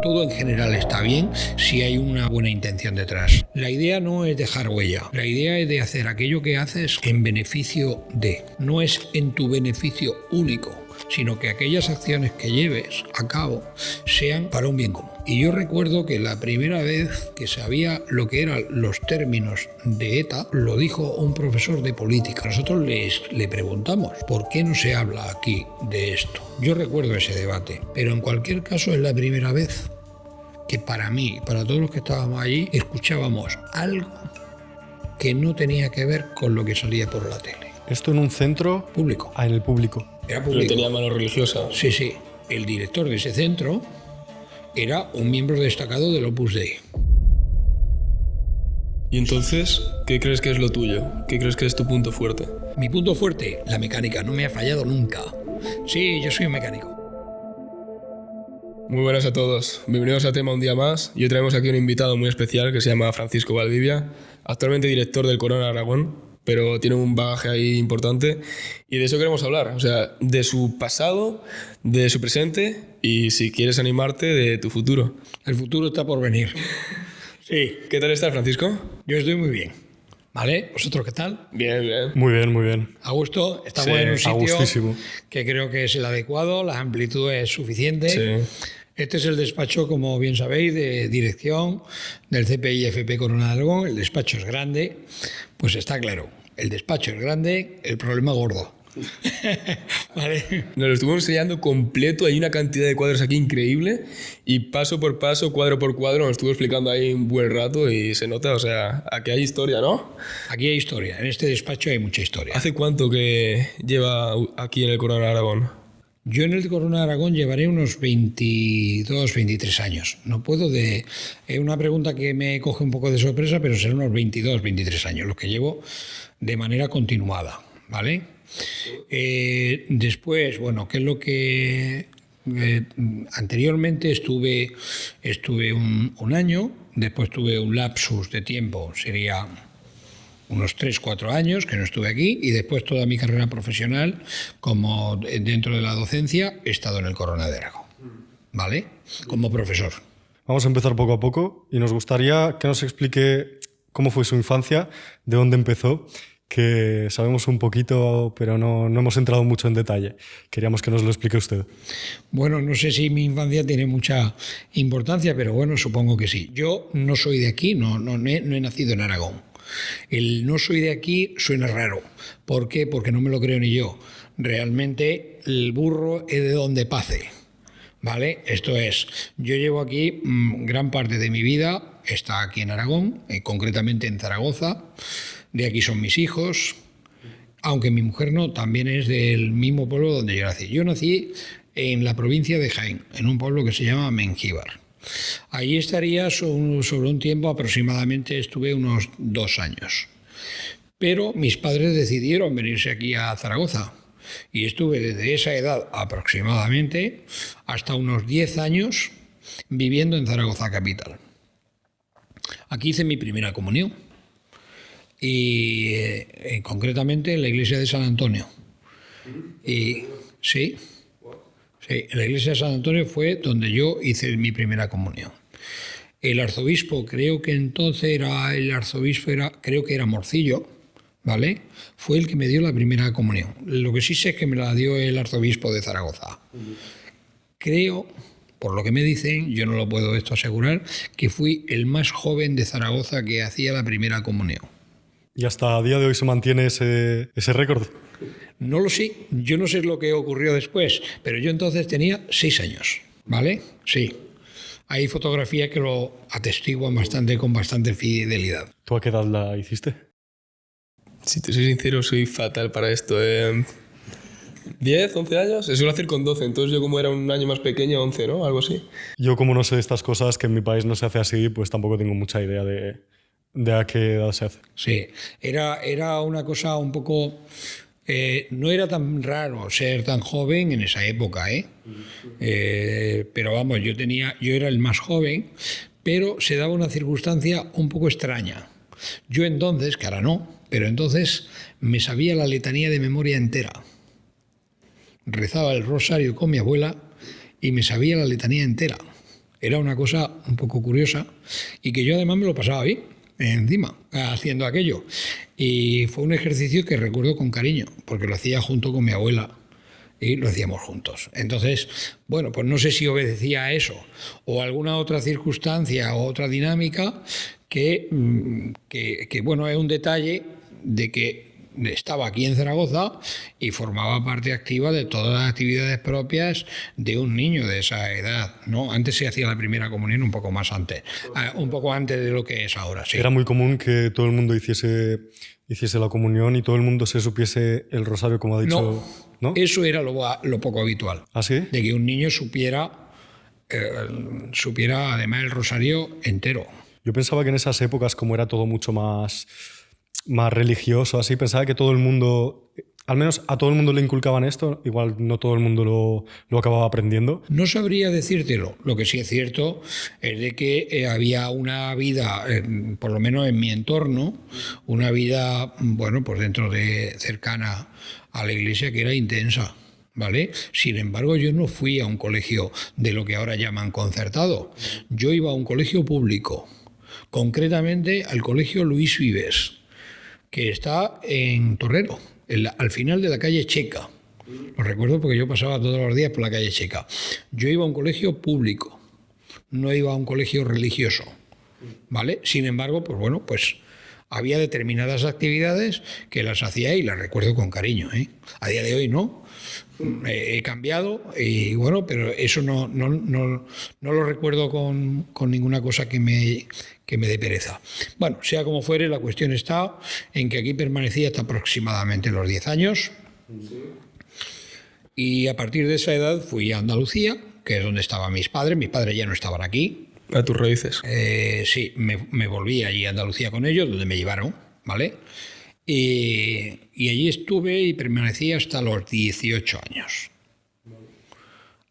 Todo en general está bien si hay una buena intención detrás. La idea no es dejar huella, la idea es de hacer aquello que haces en beneficio de, no es en tu beneficio único, sino que aquellas acciones que lleves a cabo sean para un bien común. Y yo recuerdo que la primera vez que sabía lo que eran los términos de ETA, lo dijo un profesor de política. Nosotros le preguntamos, ¿por qué no se habla aquí de esto? Yo recuerdo ese debate, pero en cualquier caso es la primera vez que para mí y para todos los que estábamos allí escuchábamos algo que no tenía que ver con lo que salía por la tele. ¿Esto en un centro? Público. Ah, en el público. Era público. Pero tenía mano religiosa. Sí, sí. El director de ese centro era un miembro destacado del Opus Dei. ¿Y entonces qué crees que es lo tuyo? ¿Qué crees que es tu punto fuerte? Mi punto fuerte, la mecánica, no me ha fallado nunca. Sí, yo soy un mecánico. Muy buenas a todos, bienvenidos a Tema un día más. Y hoy traemos aquí un invitado muy especial que se llama Francisco Valdivia, actualmente director del Corona Aragón, pero tiene un bagaje ahí importante y de eso queremos hablar, o sea, de su pasado, de su presente y, si quieres animarte, de tu futuro. El futuro está por venir. Sí. ¿Qué tal estás, Francisco? Yo estoy muy bien. ¿Vale? ¿Vosotros qué tal? Bien, bien. Muy bien, muy bien. A gusto. Estamos Sí, en un a sitio gustísimo. que creo que es el adecuado, la amplitud es suficiente. Sí. Este es el despacho, como bien sabéis, de dirección del CPI FP Corona de Aragón. El despacho es grande, pues está claro. El despacho es grande, el problema gordo. ¿Vale? Nos lo estuvimos enseñando completo, hay una cantidad de cuadros aquí increíble y paso por paso, cuadro por cuadro, nos estuvo explicando ahí un buen rato y se nota, o sea, aquí hay historia, ¿no? Aquí hay historia, en este despacho hay mucha historia. ¿Hace cuánto que lleva aquí en el Corona de Aragón? Yo en el Corona de Aragón llevaré unos 22, 23 años. No puedo de... Es una pregunta que me coge un poco de sorpresa, pero serán unos 22, 23 años los que llevo de manera continuada, ¿vale? Después, bueno, ¿qué es lo que...? Anteriormente estuve un año, después tuve un lapsus de tiempo, sería unos 3, 4 años que no estuve aquí, y después toda mi carrera profesional como dentro de la docencia he estado en el Corona de Aragón, ¿vale? Como profesor. Vamos a empezar poco a poco y nos gustaría que nos explique cómo fue su infancia, de dónde empezó, que sabemos un poquito, pero no hemos entrado mucho en detalle. Queríamos que nos lo explique usted. Bueno, no sé si mi infancia tiene mucha importancia, pero bueno, supongo que sí. Yo no soy de aquí, no he nacido en Aragón. El no soy de aquí suena raro. ¿Por qué? Porque no me lo creo ni yo. Realmente el burro es de donde pase, ¿vale? Esto es, yo llevo aquí gran parte de mi vida, está aquí en Aragón, concretamente en Zaragoza. De aquí son mis hijos, aunque mi mujer no, también es del mismo pueblo donde yo nací. Yo nací en la provincia de Jaén, en un pueblo que se llama Mengíbar. Allí estaría sobre un tiempo, aproximadamente estuve unos 2 años. Pero mis padres decidieron venirse aquí a Zaragoza y estuve desde esa edad aproximadamente hasta unos 10 años viviendo en Zaragoza capital. Aquí hice mi primera comunión y concretamente en la iglesia de San Antonio. Y sí, en la iglesia de San Antonio fue donde yo hice mi primera comunión. El arzobispo, creo que entonces creo que era Morcillo, ¿vale? Fue el que me dio la primera comunión. Lo que sí sé es que me la dio el arzobispo de Zaragoza. Creo, por lo que me dicen, yo no lo puedo esto asegurar, que fui el más joven de Zaragoza que hacía la primera comunión. ¿Y hasta a día de hoy se mantiene ese récord? No lo sé, yo no sé lo que ocurrió después, pero yo entonces tenía 6 años, ¿vale? Sí. Hay fotografías que lo atestiguan con bastante fidelidad. ¿Tú a qué edad la hiciste? Si te soy sincero, soy fatal para esto. 10, 11 años, se suele hacer con 12, entonces yo como era un año más pequeño, 11, ¿no? Algo así. Yo, como no sé de estas cosas, que en mi país no se hace así, pues tampoco tengo mucha idea de a qué edad se hace. Sí, era una cosa un poco... no era tan raro ser tan joven en esa época, ¿eh? Pero vamos, yo era el más joven, pero se daba una circunstancia un poco extraña. Yo entonces, que ahora no, pero entonces me sabía la letanía de memoria entera. Rezaba el rosario con mi abuela y me sabía la letanía entera. Era una cosa un poco curiosa y que yo además me lo pasaba bien encima, haciendo aquello. Y fue un ejercicio que recuerdo con cariño, porque lo hacía junto con mi abuela y lo hacíamos juntos. Entonces, bueno, pues no sé si obedecía a eso o a alguna otra circunstancia o otra dinámica que bueno, es un detalle de que estaba aquí en Zaragoza y formaba parte activa de todas las actividades propias de un niño de esa edad, ¿no? Antes se hacía la primera comunión un poco más antes, un poco antes de lo que es ahora, sí. Era muy común que todo el mundo hiciese la comunión y todo el mundo se supiese el rosario, como ha dicho. ¿No? Eso era lo poco habitual. ¿Ah, sí? De que un niño supiera además el rosario entero. Yo pensaba que en esas épocas, como era todo mucho más religioso, así, pensaba que todo el mundo, al menos a todo el mundo le inculcaban esto, igual no todo el mundo lo acababa aprendiendo. No sabría decírtelo. Lo que sí es cierto es de que había una vida, por lo menos en mi entorno, una vida, bueno, pues dentro de cercana a la iglesia que era intensa, ¿vale? Sin embargo, yo no fui a un colegio de lo que ahora llaman concertado. Yo iba a un colegio público, concretamente al colegio Luis Vives, que está en Torrero, al final de la calle Checa. Lo recuerdo porque yo pasaba todos los días por la calle Checa. Yo iba a un colegio público, no iba a un colegio religioso, ¿vale? Sin embargo, pues bueno, pues había determinadas actividades que las hacía y las recuerdo con cariño, ¿eh? A día de hoy no. He cambiado y bueno, pero eso no lo recuerdo con ninguna cosa que me dé pereza. Bueno, sea como fuere, la cuestión está en que aquí permanecí hasta aproximadamente los 10 años y a partir de esa edad fui a Andalucía, que es donde estaban mis padres. Mis padres ya no estaban aquí. A tus raíces. Sí, me volví allí a Andalucía con ellos, donde me llevaron, ¿vale? Y allí estuve y permanecí hasta los 18 años.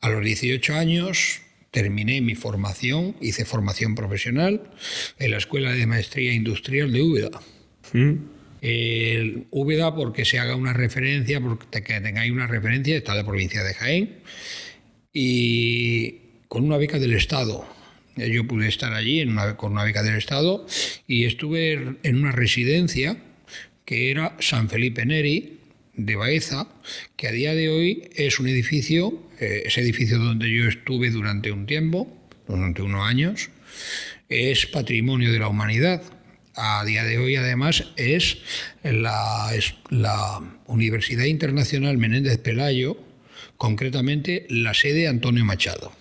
A los 18 años terminé mi formación, hice formación profesional en la Escuela de Maestría Industrial de Úbeda. Úbeda, porque se haga una referencia, porque que tengáis una referencia, está en la provincia de Jaén, y con una beca del Estado. Yo pude estar allí con una beca del Estado y estuve en una residencia que era San Felipe Neri, de Baeza, que a día de hoy es un edificio, ese edificio donde yo estuve durante un tiempo, durante unos años, es patrimonio de la humanidad. A día de hoy, además, es la Universidad Internacional Menéndez Pelayo, concretamente la sede Antonio Machado.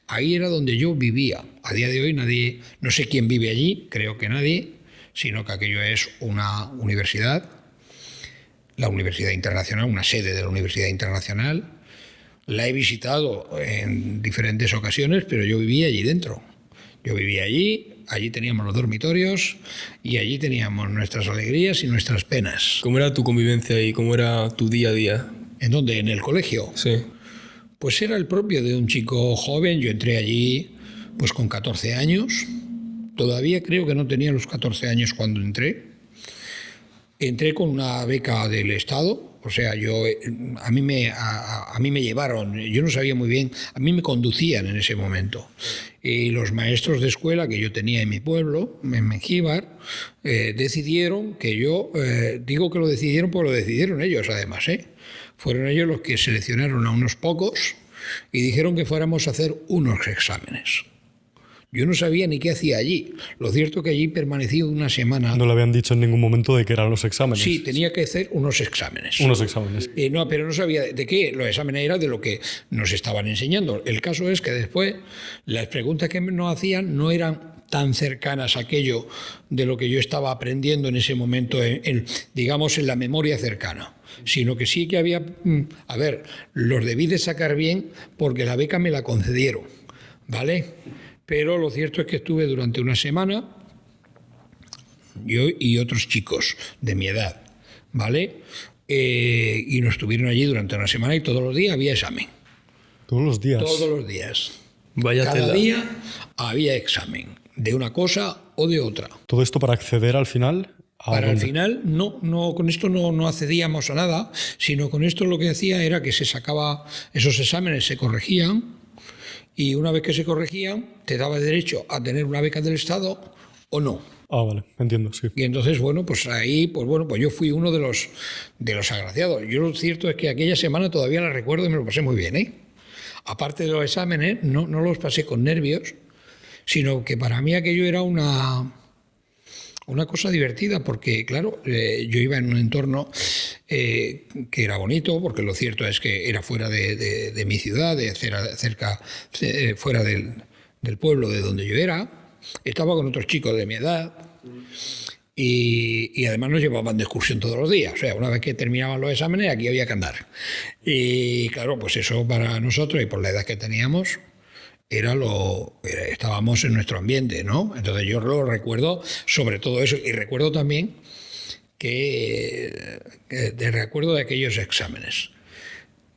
Ahí era donde yo vivía. A día de hoy nadie, no sé quién vive allí, creo que nadie, sino que aquello es una universidad, la Universidad Internacional, una sede de la Universidad Internacional. La he visitado en diferentes ocasiones, pero yo vivía allí dentro. Yo vivía allí teníamos los dormitorios y allí teníamos nuestras alegrías y nuestras penas. ¿Cómo era tu convivencia y cómo era tu día a día? ¿En dónde? ¿En el colegio? Sí. Pues era el propio de un chico joven. Yo entré allí pues con 14 años. Todavía creo que no tenía los 14 años cuando entré. Entré con una beca del Estado, o sea, a mí me llevaron, yo no sabía muy bien, a mí me conducían en ese momento. Y los maestros de escuela que yo tenía en mi pueblo, en Mengíbar, decidieron que yo, digo que lo decidieron porque lo decidieron ellos además, fueron ellos los que seleccionaron a unos pocos y dijeron que fuéramos a hacer unos exámenes. Yo no sabía ni qué hacía allí. Lo cierto es que allí permanecí una semana. No le habían dicho en ningún momento de qué eran los exámenes. Sí, tenía que hacer unos exámenes. Unos exámenes. No, pero no sabía de qué. Los exámenes eran de lo que nos estaban enseñando. El caso es que después las preguntas que nos hacían no eran tan cercanas a aquello de lo que yo estaba aprendiendo en ese momento, digamos, en la memoria cercana, sino que sí que había... A ver, los debí de sacar bien porque la beca me la concedieron, ¿vale? Pero lo cierto es que estuve durante una semana, yo y otros chicos de mi edad, ¿vale? Y nos estuvieron allí durante una semana y todos los días había examen. ¿Todos los días? Todos los días. Vaya Cada tela. día había examen, de una cosa o de otra. ¿Todo esto para acceder al final? Para el final, no, con esto no accedíamos a nada, sino con esto lo que hacía era que se sacaba, esos exámenes se corregían y una vez que se corregían, te daba derecho a tener una beca del Estado o no. Ah, vale, entiendo, sí. Y entonces, bueno, pues ahí, pues yo fui uno de los agraciados. Yo lo cierto es que aquella semana todavía la recuerdo y me lo pasé muy bien, ¿eh? Aparte de los exámenes, no los pasé con nervios, sino que para mí aquello era una cosa divertida, porque, claro, yo iba en un entorno que era bonito, porque lo cierto es que era fuera de mi ciudad, fuera del pueblo de donde yo era. Estaba con otros chicos de mi edad y además nos llevaban de excursión todos los días. O sea, una vez que terminaban los exámenes, aquí había que andar. Y claro, pues eso para nosotros y por la edad que teníamos, estábamos en nuestro ambiente, ¿no? Entonces yo lo recuerdo sobre todo eso, y recuerdo también recuerdo de aquellos exámenes.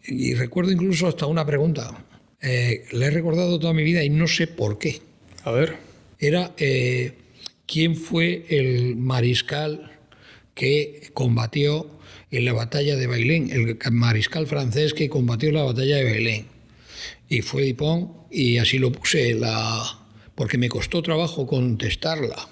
Y recuerdo incluso hasta una pregunta. La he recordado toda mi vida y no sé por qué. A ver. Era quién fue el mariscal que combatió en la batalla de Bailén, el mariscal francés que combatió en la batalla de Bailén. Y fue Dupont, y así lo puse, porque me costó trabajo contestarla.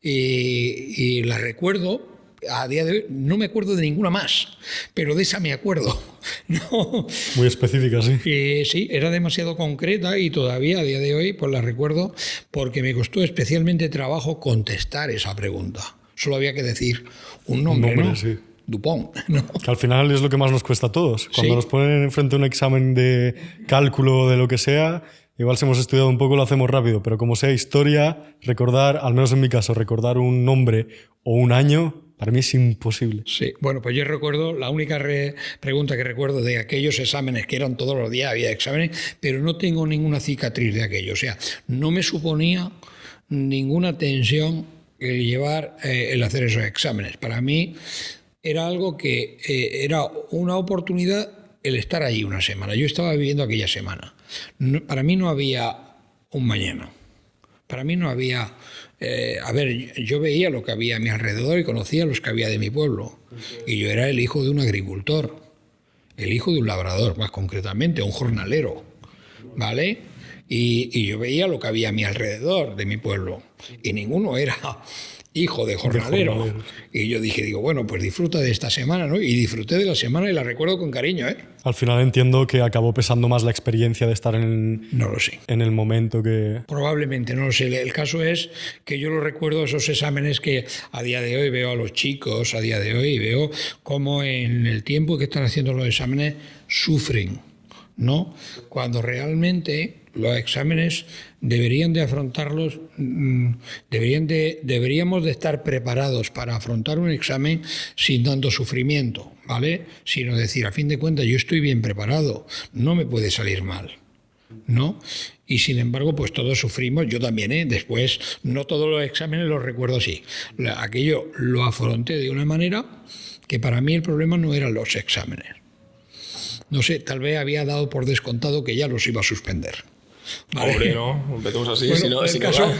Y la recuerdo, a día de hoy no me acuerdo de ninguna más, pero de esa me acuerdo. No. Muy específica, sí. Sí, era demasiado concreta y todavía a día de hoy pues la recuerdo porque me costó especialmente trabajo contestar esa pregunta. Solo había que decir un nombre, ¿no? Sí. Dupont, ¿no? Que al final es lo que más nos cuesta a todos. Cuando Sí. nos ponen enfrente un examen de cálculo o de lo que sea, igual si hemos estudiado un poco lo hacemos rápido, pero como sea historia, recordar, al menos en mi caso, recordar un nombre o un año, para mí es imposible. Sí, bueno, pues yo recuerdo, la única pregunta que recuerdo de aquellos exámenes, que eran todos los días, había exámenes, pero no tengo ninguna cicatriz de aquello. O sea, no me suponía ninguna tensión el hacer esos exámenes. Para mí era algo que era una oportunidad el estar allí una semana. Yo estaba viviendo aquella semana. Para mí no había un mañana. Para mí no había... yo veía lo que había a mi alrededor y conocía los que había de mi pueblo. Y yo era el hijo de un agricultor, el hijo de un labrador, más concretamente, un jornalero, ¿vale? Y yo veía lo que había a mi alrededor de mi pueblo. Y ninguno era hijo de jornalero. Y yo digo, bueno, pues disfruta de esta semana, ¿no? Y disfruté de la semana y la recuerdo con cariño, ¿eh? Al final entiendo que acabó pesando más la experiencia de estar No lo sé. en el momento que... Probablemente, no lo sé. El caso es que yo lo recuerdo, esos exámenes que a día de hoy veo a los chicos, a día de hoy veo cómo en el tiempo que están haciendo los exámenes sufren, ¿no? Cuando realmente los exámenes deberían de afrontarlos, deberíamos de estar preparados para afrontar un examen sin tanto sufrimiento, ¿vale? Sino decir, a fin de cuentas, yo estoy bien preparado, no me puede salir mal, ¿no? Y sin embargo, pues todos sufrimos, yo también, ¿eh? Después, no todos los exámenes los recuerdo así. Aquello lo afronté de una manera que para mí el problema no eran los exámenes. No sé, tal vez había dado por descontado que ya los iba a suspender. ¿Vale? Hombre, no, empecemos así. Bueno, el caso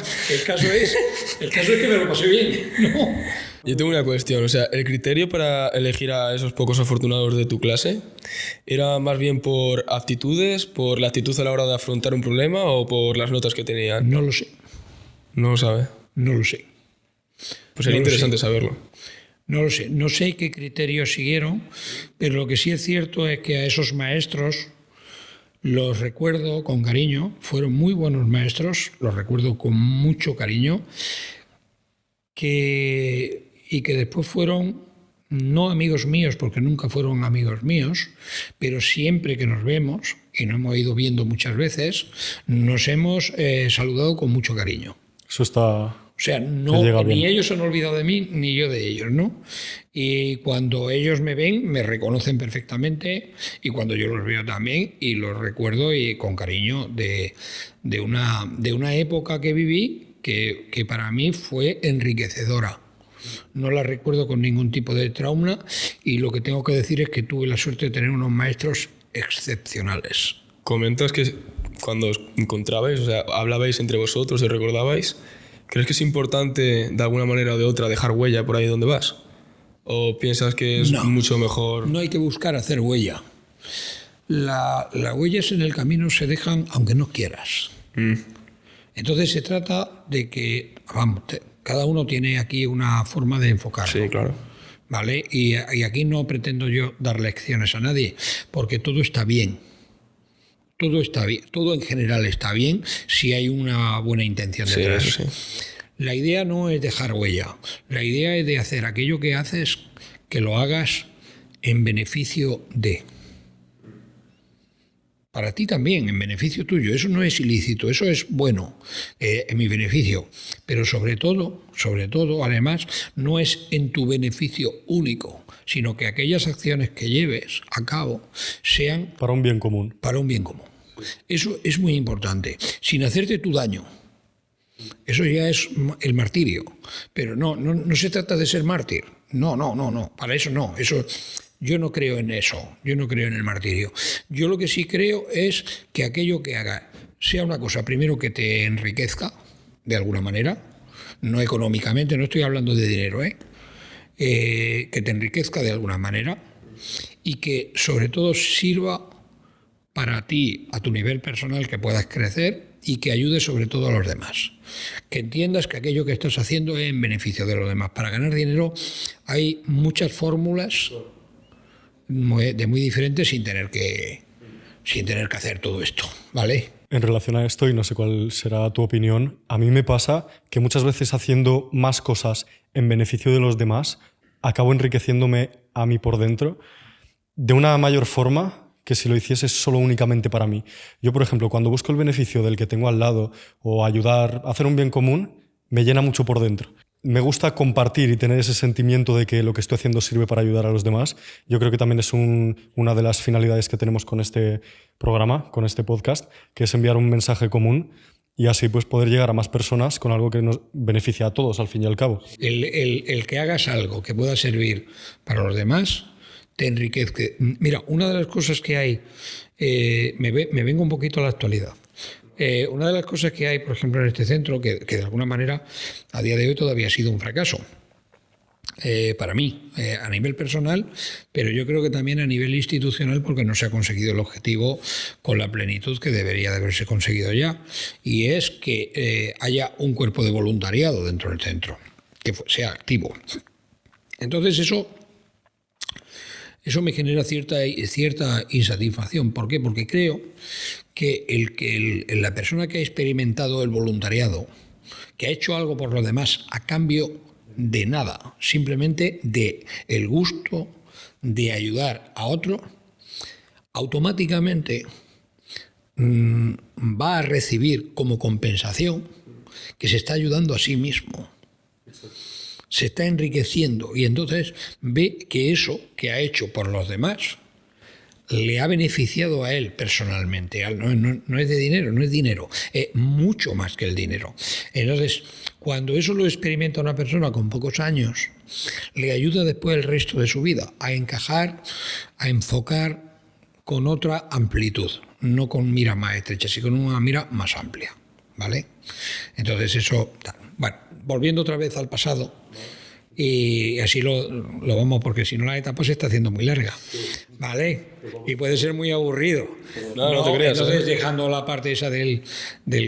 es que me lo pasé bien, ¿no? Yo tengo una cuestión, o sea, ¿el criterio para elegir a esos pocos afortunados de tu clase era más bien por aptitudes, por la actitud a la hora de afrontar un problema o por las notas que tenían? No lo sé, No lo sabe. no lo sé. Pues sería No lo interesante sé. saberlo. No lo sé, no sé qué criterios siguieron, pero lo que sí es cierto es que a esos maestros los recuerdo con cariño, fueron muy buenos maestros, los recuerdo con mucho cariño, y que después fueron no amigos míos, porque nunca fueron amigos míos, pero siempre que nos vemos, y nos hemos ido viendo muchas veces, nos hemos saludado con mucho cariño. Eso está... O sea, ni ellos se han olvidado de mí, ni yo de ellos, ¿no? Y cuando ellos me ven, me reconocen perfectamente, y cuando yo los veo también, y los recuerdo y con cariño de una época que viví que para mí fue enriquecedora. No la recuerdo con ningún tipo de trauma, y lo que tengo que decir es que tuve la suerte de tener unos maestros excepcionales. Comentas que cuando os encontrabais, o sea, hablabais entre vosotros y recordabais, ¿crees que es importante de alguna manera o de otra dejar huella por ahí donde vas? ¿O piensas que es mucho mejor? No hay que buscar hacer huella. las huellas en el camino se dejan aunque no quieras. Entonces se trata de que, vamos, cada uno tiene aquí una forma de enfocarlo. Sí, claro. ¿Vale? Y aquí no pretendo yo dar lecciones a nadie, porque todo está bien. Todo está bien, todo en general está bien si hay una buena intención detrás. Sí. La idea no es dejar huella, la idea es de hacer aquello que haces, que lo hagas en beneficio de. Para ti también, en beneficio tuyo. Eso no es ilícito, eso es bueno, en mi beneficio. Pero sobre todo, además, no es en tu beneficio único, sino que aquellas acciones que lleves a cabo sean Para un bien común. para un bien común. Eso es muy importante, sin hacerte tu daño. Eso ya es el martirio. Pero no se trata de ser mártir. No. Para eso no. Yo no creo en eso. Yo no creo en el martirio. Yo lo que sí creo es que aquello que haga sea una cosa, primero, que te enriquezca de alguna manera. No económicamente, no estoy hablando de dinero, que te enriquezca de alguna manera y que sobre todo sirva para ti, a tu nivel personal, que puedas crecer y que ayude sobre todo a los demás. Que entiendas que aquello que estás haciendo es en beneficio de los demás. Para ganar dinero hay muchas fórmulas de muy diferentes sin tener que hacer todo esto, ¿vale? En relación a esto, y no sé cuál será tu opinión, a mí me pasa que muchas veces haciendo más cosas en beneficio de los demás, acabo enriqueciéndome a mí por dentro de una mayor forma que si lo hiciese solo únicamente para mí. Yo, por ejemplo, cuando busco el beneficio del que tengo al lado o ayudar a hacer un bien común, me llena mucho por dentro. Me gusta compartir y tener ese sentimiento de que lo que estoy haciendo sirve para ayudar a los demás. Yo creo que también es una de las finalidades que tenemos con este programa, con este podcast, que es enviar un mensaje común y así pues poder llegar a más personas con algo que nos beneficia a todos al fin y al cabo. El que hagas algo que pueda servir para los demás te enriquece. Mira, una de las cosas que hay, me vengo un poquito a la actualidad. Una de las cosas que hay, por ejemplo, en este centro, que de alguna manera a día de hoy todavía ha sido un fracaso para mí, a nivel personal, pero yo creo que también a nivel institucional, porque no se ha conseguido el objetivo con la plenitud que debería de haberse conseguido ya, y es que haya un cuerpo de voluntariado dentro del centro, que sea activo. Entonces eso me genera cierta insatisfacción. ¿Por qué? Porque creo que la persona que ha experimentado el voluntariado, que ha hecho algo por los demás a cambio de nada, simplemente de el gusto de ayudar a otro, automáticamente va a recibir como compensación que se está ayudando a sí mismo. Se está enriqueciendo y entonces ve que eso que ha hecho por los demás le ha beneficiado a él personalmente. No es de dinero, no es dinero, es mucho más que el dinero. Entonces, cuando eso lo experimenta una persona con pocos años, le ayuda después el resto de su vida a encajar, a enfocar con otra amplitud, no con mira más estrecha, sino con una mira más amplia, ¿vale? Entonces eso, bueno, volviendo otra vez al pasado, y así lo vamos, porque si no la etapa se está haciendo muy larga, ¿vale? Y puede ser muy aburrido. No te creas. Entonces, dejando la parte esa del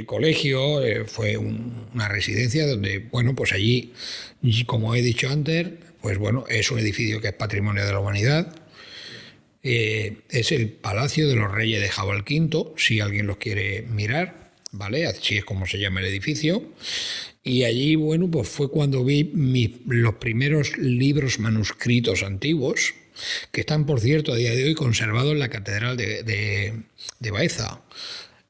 colegio, fue una residencia donde, bueno, pues allí, como he dicho antes, pues bueno, es un edificio que es patrimonio de la humanidad. Es el Palacio de los Reyes de Jabalquinto, si alguien los quiere mirar, ¿vale? Así es como se llama el edificio. Y allí, bueno, pues fue cuando vi los primeros libros manuscritos antiguos, que están, por cierto, a día de hoy conservados en la Catedral de Baeza.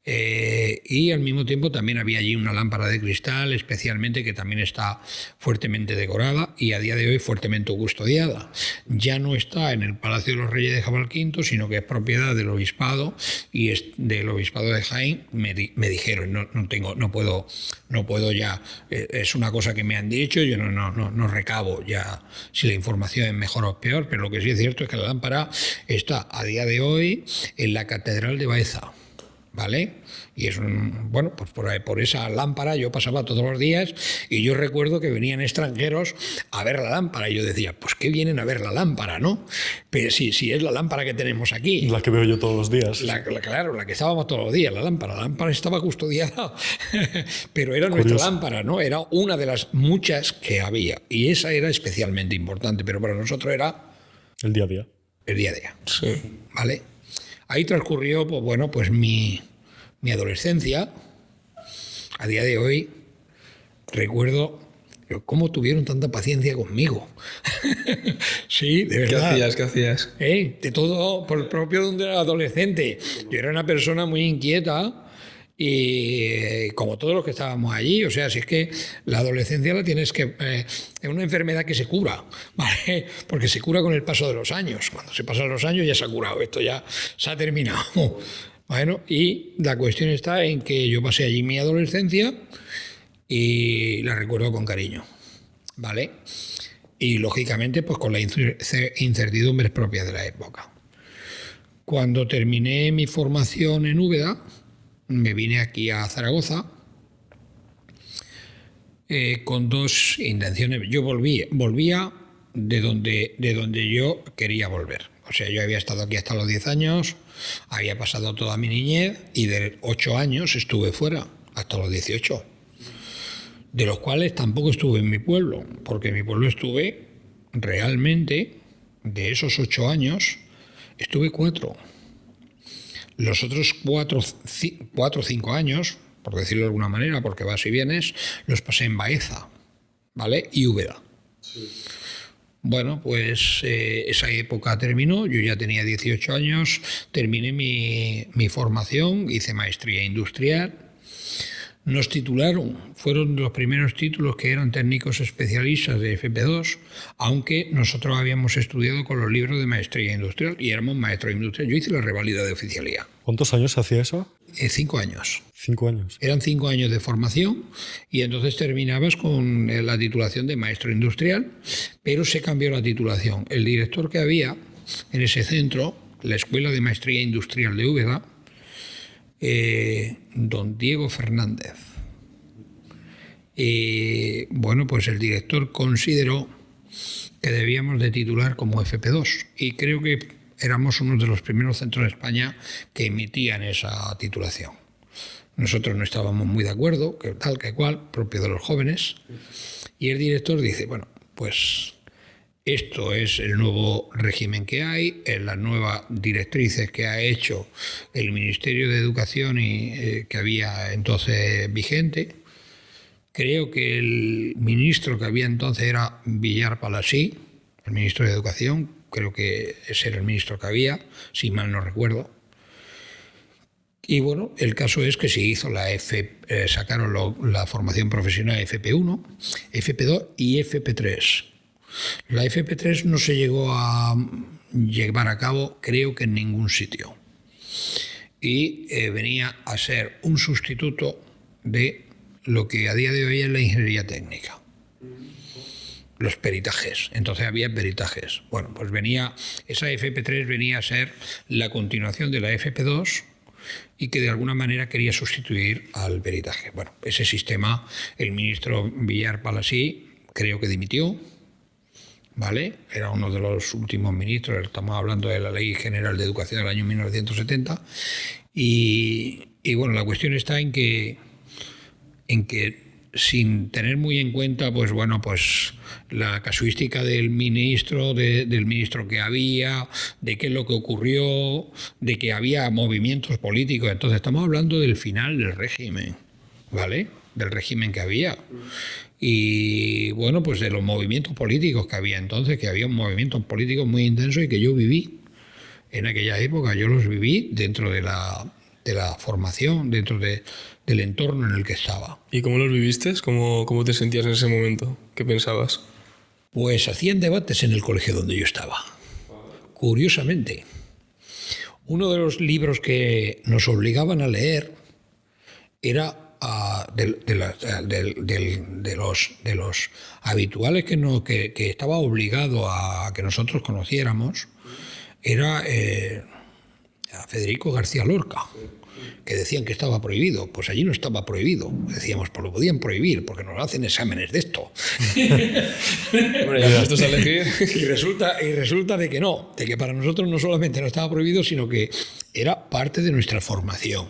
Y al mismo tiempo también había allí una lámpara de cristal, especialmente, que también está fuertemente decorada y a día de hoy fuertemente custodiada. Ya no está en el Palacio de los Reyes de Jabalquinto, sino que es propiedad del obispado, y es del obispado de Jaén. Me dijeron, no puedo ya, es una cosa que me han dicho, yo no recabo ya si la información es mejor o peor, pero lo que sí es cierto es que la lámpara está a día de hoy en la Catedral de Baeza. ¿vale? Y es bueno, pues por esa lámpara yo pasaba todos los días y yo recuerdo que venían extranjeros a ver la lámpara y yo decía, pues ¿qué vienen a ver la lámpara, no? Pero si es la lámpara que tenemos aquí. La que veo yo todos los días. Claro, la que estábamos todos los días, la lámpara estaba custodiada, pero era nuestra lámpara, ¿no? Era una de las muchas que había y esa era especialmente importante, pero para nosotros era... El día a día. El día a día, Sí. ¿vale? Ahí transcurrió, pues bueno, pues mi adolescencia. A día de hoy recuerdo cómo tuvieron tanta paciencia conmigo. Sí, de verdad. ¿Qué hacías? De todo por el propio de un adolescente. Yo era una persona muy inquieta y como todos los que estábamos allí, o sea, si es que la adolescencia la tienes que... es una enfermedad que se cura, ¿vale? Porque se cura con el paso de los años. Cuando se pasan los años ya se ha curado, esto ya se ha terminado. Bueno, y la cuestión está en que yo pasé allí mi adolescencia y la recuerdo con cariño, ¿vale? Y lógicamente pues con la incertidumbre propia de la época. Cuando terminé mi formación en Úbeda, me vine aquí a Zaragoza con dos intenciones. Yo volvía de donde yo quería volver. O sea, yo había estado aquí hasta los 10 años, había pasado toda mi niñez y de 8 años estuve fuera hasta los 18. De los cuales tampoco estuve en mi pueblo, porque en mi pueblo estuve realmente, de esos 8 años, estuve 4. Los otros 4 o 5 años, por decirlo de alguna manera, porque vas y vienes, los pasé en Baeza, ¿vale? Y Úbeda. Sí. Bueno, pues esa época terminó, yo ya tenía 18 años, terminé mi formación, hice maestría industrial. Nos titularon, fueron los primeros títulos que eran técnicos especialistas de FP2, aunque nosotros habíamos estudiado con los libros de maestría industrial y éramos maestros industrial. Yo hice la reválida de oficialía. ¿Cuántos años hacía eso? 5 años. 5 años. Eran 5 años de formación y entonces terminabas con la titulación de maestro industrial, pero se cambió la titulación. El director que había en ese centro, la Escuela de Maestría Industrial de Úbeda, don Diego Fernández. Bueno, pues el director consideró que debíamos de titular como FP2 y creo que éramos uno de los primeros centros de España que emitían esa titulación. Nosotros no estábamos muy de acuerdo, que tal, que cual, propio de los jóvenes, y el director dice, bueno, pues esto es el nuevo régimen que hay, en las nuevas directrices que ha hecho el Ministerio de Educación y que había entonces vigente. Creo que el ministro que había entonces era Villar Palasí, el ministro de Educación, creo que ese era el ministro que había, si mal no recuerdo. Y bueno, el caso es que se hizo sacaron la formación profesional FP1, FP2 y FP3. La FP3 no se llegó a llevar a cabo, creo que en ningún sitio. Y venía a ser un sustituto de lo que a día de hoy es la ingeniería técnica. Los peritajes. Entonces había peritajes. Bueno, pues esa FP3 venía a ser la continuación de la FP2 y que de alguna manera quería sustituir al peritaje. Bueno, ese sistema, el ministro Villar Palasí creo que dimitió. ¿Vale? Era uno de los últimos ministros, estamos hablando de la Ley General de Educación del año 1970, y bueno, la cuestión está en que sin tener muy en cuenta, pues bueno, pues la casuística del ministro que había, de qué es lo que ocurrió, de que había movimientos políticos, entonces estamos hablando del final del régimen, ¿vale? Del régimen que había. Y bueno, pues de los movimientos políticos que había entonces, que había un movimiento político muy intenso y que yo viví en aquella época, yo los viví dentro de la formación, dentro del entorno en el que estaba. ¿Y cómo los viviste? ¿Cómo te sentías en ese momento? ¿Qué pensabas? Pues hacían debates en el colegio donde yo estaba. Curiosamente, uno de los libros que nos obligaban a leer era de los habituales que estaba obligado a que nosotros conociéramos, era a Federico García Lorca. que decían que estaba prohibido. Pues allí no estaba prohibido. Decíamos, pues lo podían prohibir porque nos hacen exámenes de esto. Bueno, ya puestos a elegir. Y resulta de que no, de que para nosotros no solamente no estaba prohibido, sino que era parte de nuestra formación.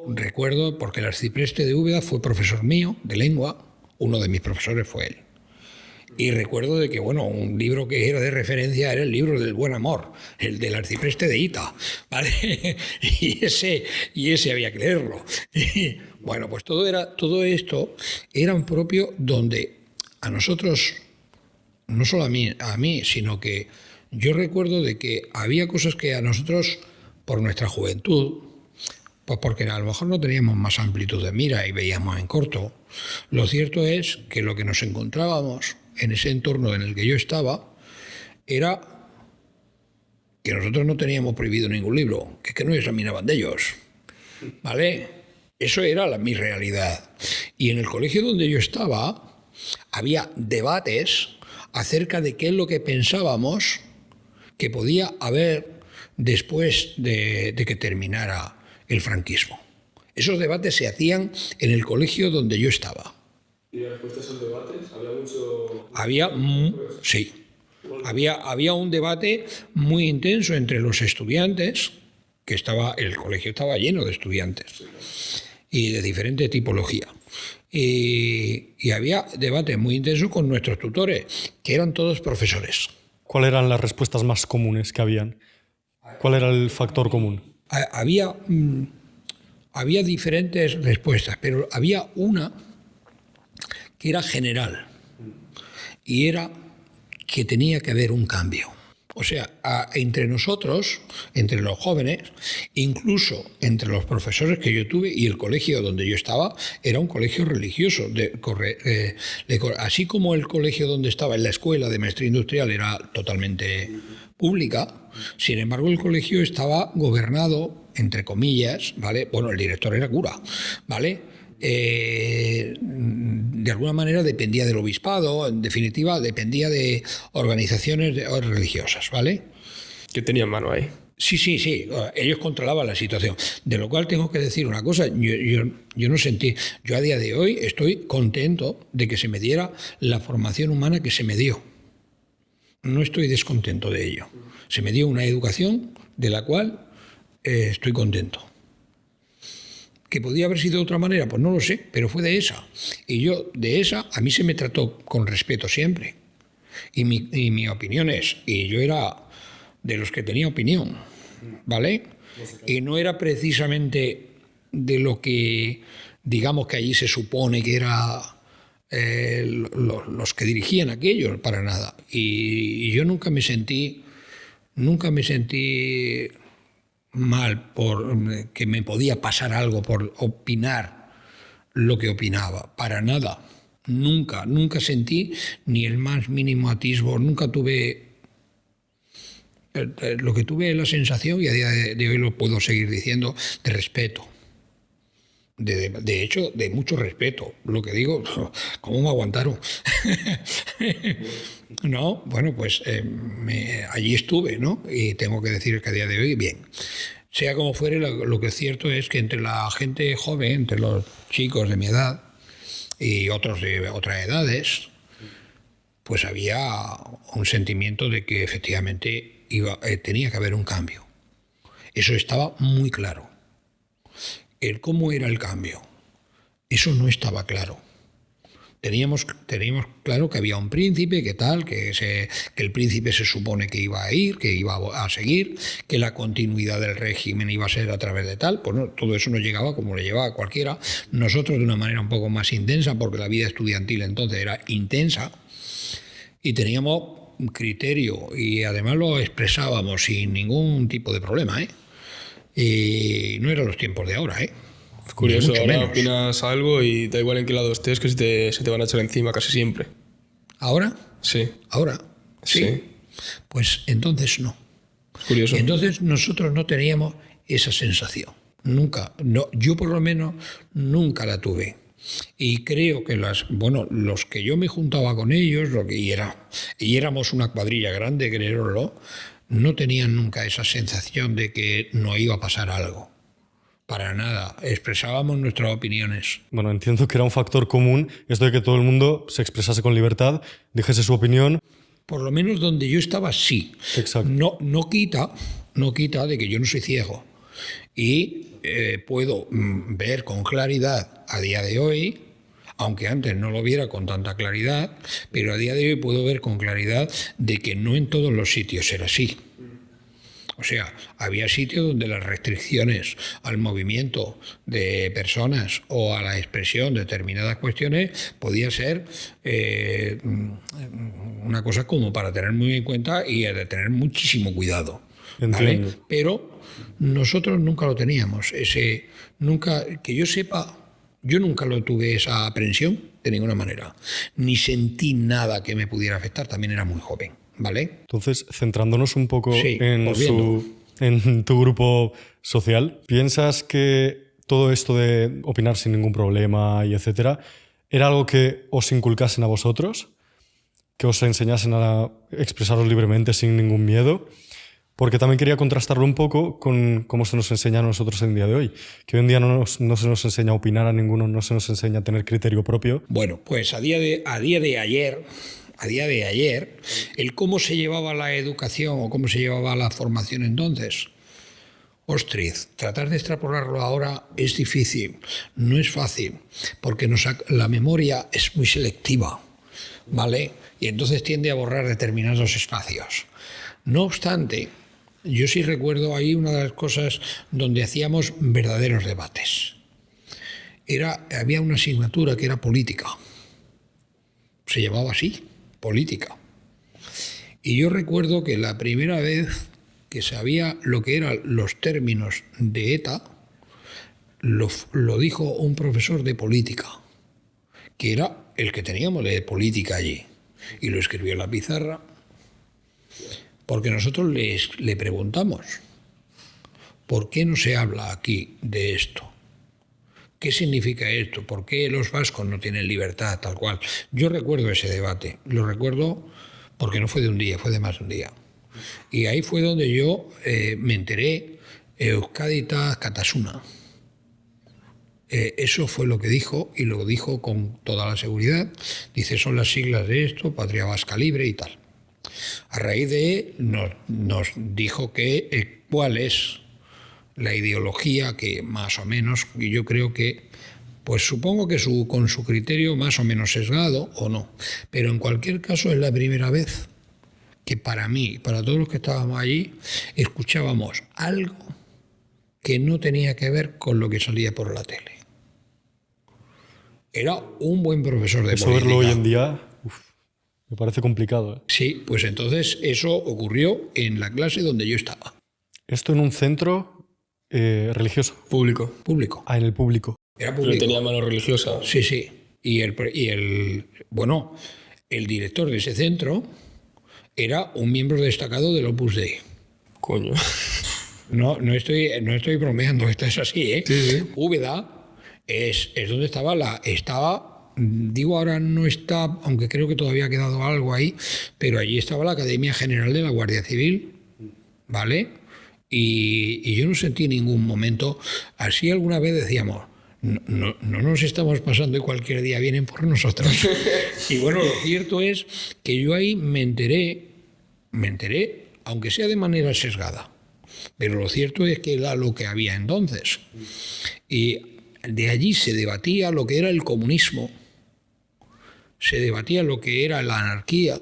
Recuerdo, porque el arcipreste de Úbeda fue profesor mío de lengua, uno de mis profesores fue él. Y recuerdo de que, bueno, un libro que era de referencia era el libro del buen amor, el del arcipreste de Ita, ¿vale? Y ese había que leerlo. Y, bueno, pues todo esto era propio donde a nosotros, no solo a mí, sino que yo recuerdo de que había cosas que a nosotros, por nuestra juventud, pues porque a lo mejor no teníamos más amplitud de mira y veíamos en corto, lo cierto es que lo que nos encontrábamos en ese entorno en el que yo estaba era que nosotros no teníamos prohibido ningún libro, que no examinaban de ellos, ¿vale? Eso era mi realidad. Y en el colegio donde yo estaba había debates acerca de qué es lo que pensábamos que podía haber después de que terminara el franquismo. Esos debates se hacían en el colegio donde yo estaba. ¿Y después de esos debates había mucho...? Sí. Había un debate muy intenso entre los estudiantes, que el colegio estaba lleno de estudiantes y de diferente tipología. Y había debate muy intenso con nuestros tutores, que eran todos profesores. ¿Cuáles eran las respuestas más comunes que habían? ¿Cuál era el factor común? Había diferentes respuestas, pero había una que era general, y era que tenía que haber un cambio. O sea, entre nosotros, entre los jóvenes, incluso entre los profesores que yo tuve y el colegio donde yo estaba, era un colegio religioso. Así como el colegio donde estaba, en la escuela de maestría industrial, era totalmente pública, sin embargo el colegio estaba gobernado, entre comillas, ¿vale? Bueno, el director era cura, ¿vale? De alguna manera dependía del obispado, en definitiva dependía de organizaciones religiosas, ¿vale? ¿Qué tenían mano ahí? Sí, ellos controlaban la situación, de lo cual tengo que decir una cosa, yo no sentí, yo a día de hoy estoy contento de que se me diera la formación humana que se me dio, no estoy descontento de ello, se me dio una educación de la cual estoy contento. ¿Que podía haber sido de otra manera? Pues no lo sé, pero fue de esa. Y yo, de esa, a mí se me trató con respeto siempre. Y mi opinión es, y yo era de los que tenía opinión, ¿vale? Y no era precisamente de lo que, digamos que allí se supone que era los que dirigían aquello, para nada. Y yo nunca me sentí mal por que me podía pasar algo por opinar lo que opinaba, para nada. Nunca sentí ni el más mínimo atisbo, nunca tuve lo que tuve la sensación, y a día de hoy lo puedo seguir diciendo, de respeto. De hecho, de mucho respeto. Lo que digo, ¿cómo me aguantaron? No, bueno, pues allí estuve, ¿no? Y tengo que decir que a día de hoy, bien. Sea como fuere, lo que es cierto es que entre la gente joven, entre los chicos de mi edad y otros de otras edades, pues había un sentimiento de que efectivamente tenía que haber un cambio. Eso estaba muy claro. El cómo era el cambio, eso no estaba claro. Teníamos claro que había un príncipe, que el príncipe se supone que iba a ir, que iba a seguir, que la continuidad del régimen iba a ser a través de tal. Pues no, todo eso no llegaba como le llevaba a cualquiera. Nosotros de una manera un poco más intensa, porque la vida estudiantil entonces era intensa, y teníamos un criterio, y además lo expresábamos sin ningún tipo de problema, ¿eh? Y no eran los tiempos de ahora, ¿eh? Es curioso, Mucho ahora menos. opinas algo y da igual en qué lado estés, que se te van a echar encima casi siempre. ¿Ahora? Sí. ¿Ahora? Sí. Pues entonces no. Es curioso. Entonces nosotros no teníamos esa sensación. Nunca. No, yo por lo menos nunca la tuve. Y creo que los que yo me juntaba con ellos, y éramos una cuadrilla grande, creéroslo, no tenían nunca esa sensación de que no iba a pasar algo. para nada. Expresábamos nuestras opiniones. Bueno, entiendo que era un factor común esto de que todo el mundo se expresase con libertad, dijese su opinión. Por lo menos donde yo estaba, sí. Exacto. No quita de que yo no soy ciego. Y puedo ver con claridad a día de hoy, aunque antes no lo viera con tanta claridad, pero a día de hoy puedo ver con claridad de que no en todos los sitios era así. O sea, había sitios donde las restricciones al movimiento de personas o a la expresión de determinadas cuestiones podía ser una cosa como para tener muy en cuenta y de tener muchísimo cuidado. ¿Vale? Pero nosotros nunca lo teníamos. Nunca, que yo sepa, yo nunca lo tuve esa aprensión de ninguna manera. Ni sentí nada que me pudiera afectar. También era muy joven. ¿Vale? Entonces, centrándonos un poco sí, en tu grupo social, ¿piensas que todo esto de opinar sin ningún problema y etcétera era algo que os inculcasen a vosotros? ¿Que os enseñasen a expresaros libremente sin ningún miedo? Porque también quería contrastarlo un poco con cómo se nos enseña a nosotros en el día de hoy. Que hoy en día no se nos enseña a opinar a ninguno, no se nos enseña a tener criterio propio. Bueno, pues a día de ayer, el cómo se llevaba la educación o cómo se llevaba la formación entonces, ostras, tratar de extrapolarlo ahora es difícil, no es fácil, porque la memoria es muy selectiva, ¿vale? Y entonces tiende a borrar determinados espacios. No obstante, yo sí recuerdo ahí una de las cosas donde hacíamos verdaderos debates. Había una asignatura que era política. Se llamaba así, política. Y yo recuerdo que la primera vez que sabía lo que eran los términos de ETA, lo dijo un profesor de política, que era el que teníamos de política allí. Y lo escribió en la pizarra, porque nosotros le preguntamos, ¿por qué no se habla aquí de esto? ¿Qué significa esto? ¿Por qué los vascos no tienen libertad tal cual? Yo recuerdo ese debate, lo recuerdo porque no fue de un día, fue de más de un día. Y ahí fue donde yo me enteré, Euskadi Katasuna. Eso fue lo que dijo, y lo dijo con toda la seguridad. Dice, son las siglas de esto, Patria Vasca Libre y tal. A raíz de nos dijo que cuál es la ideología que más o menos, y yo creo que, pues supongo que con su criterio más o menos sesgado o no, pero en cualquier caso es la primera vez que para mí, para todos los que estábamos allí, escuchábamos algo que no tenía que ver con lo que salía por la tele. Era un buen profesor de política. Verlo hoy en día, me parece complicado. Sí, pues entonces eso ocurrió en la clase donde yo estaba. Esto en un centro religioso. Público. En el público. Era público. Pero tenía mano religiosa. Sí. Y el director de ese centro era un miembro destacado del Opus Dei. Coño. No estoy bromeando, esto es así, ¿eh? Sí. Úbeda es donde estaba, digo ahora no está, aunque creo que todavía ha quedado algo ahí, pero allí estaba la Academia General de la Guardia Civil, ¿vale? Y yo no sentí en ningún momento, así alguna vez decíamos, no nos estamos pasando y cualquier día vienen por nosotros. Y bueno, lo cierto es que yo ahí me enteré, aunque sea de manera sesgada, pero lo cierto es que era lo que había entonces. Y de allí se debatía lo que era el comunismo, se debatía lo que era la anarquía,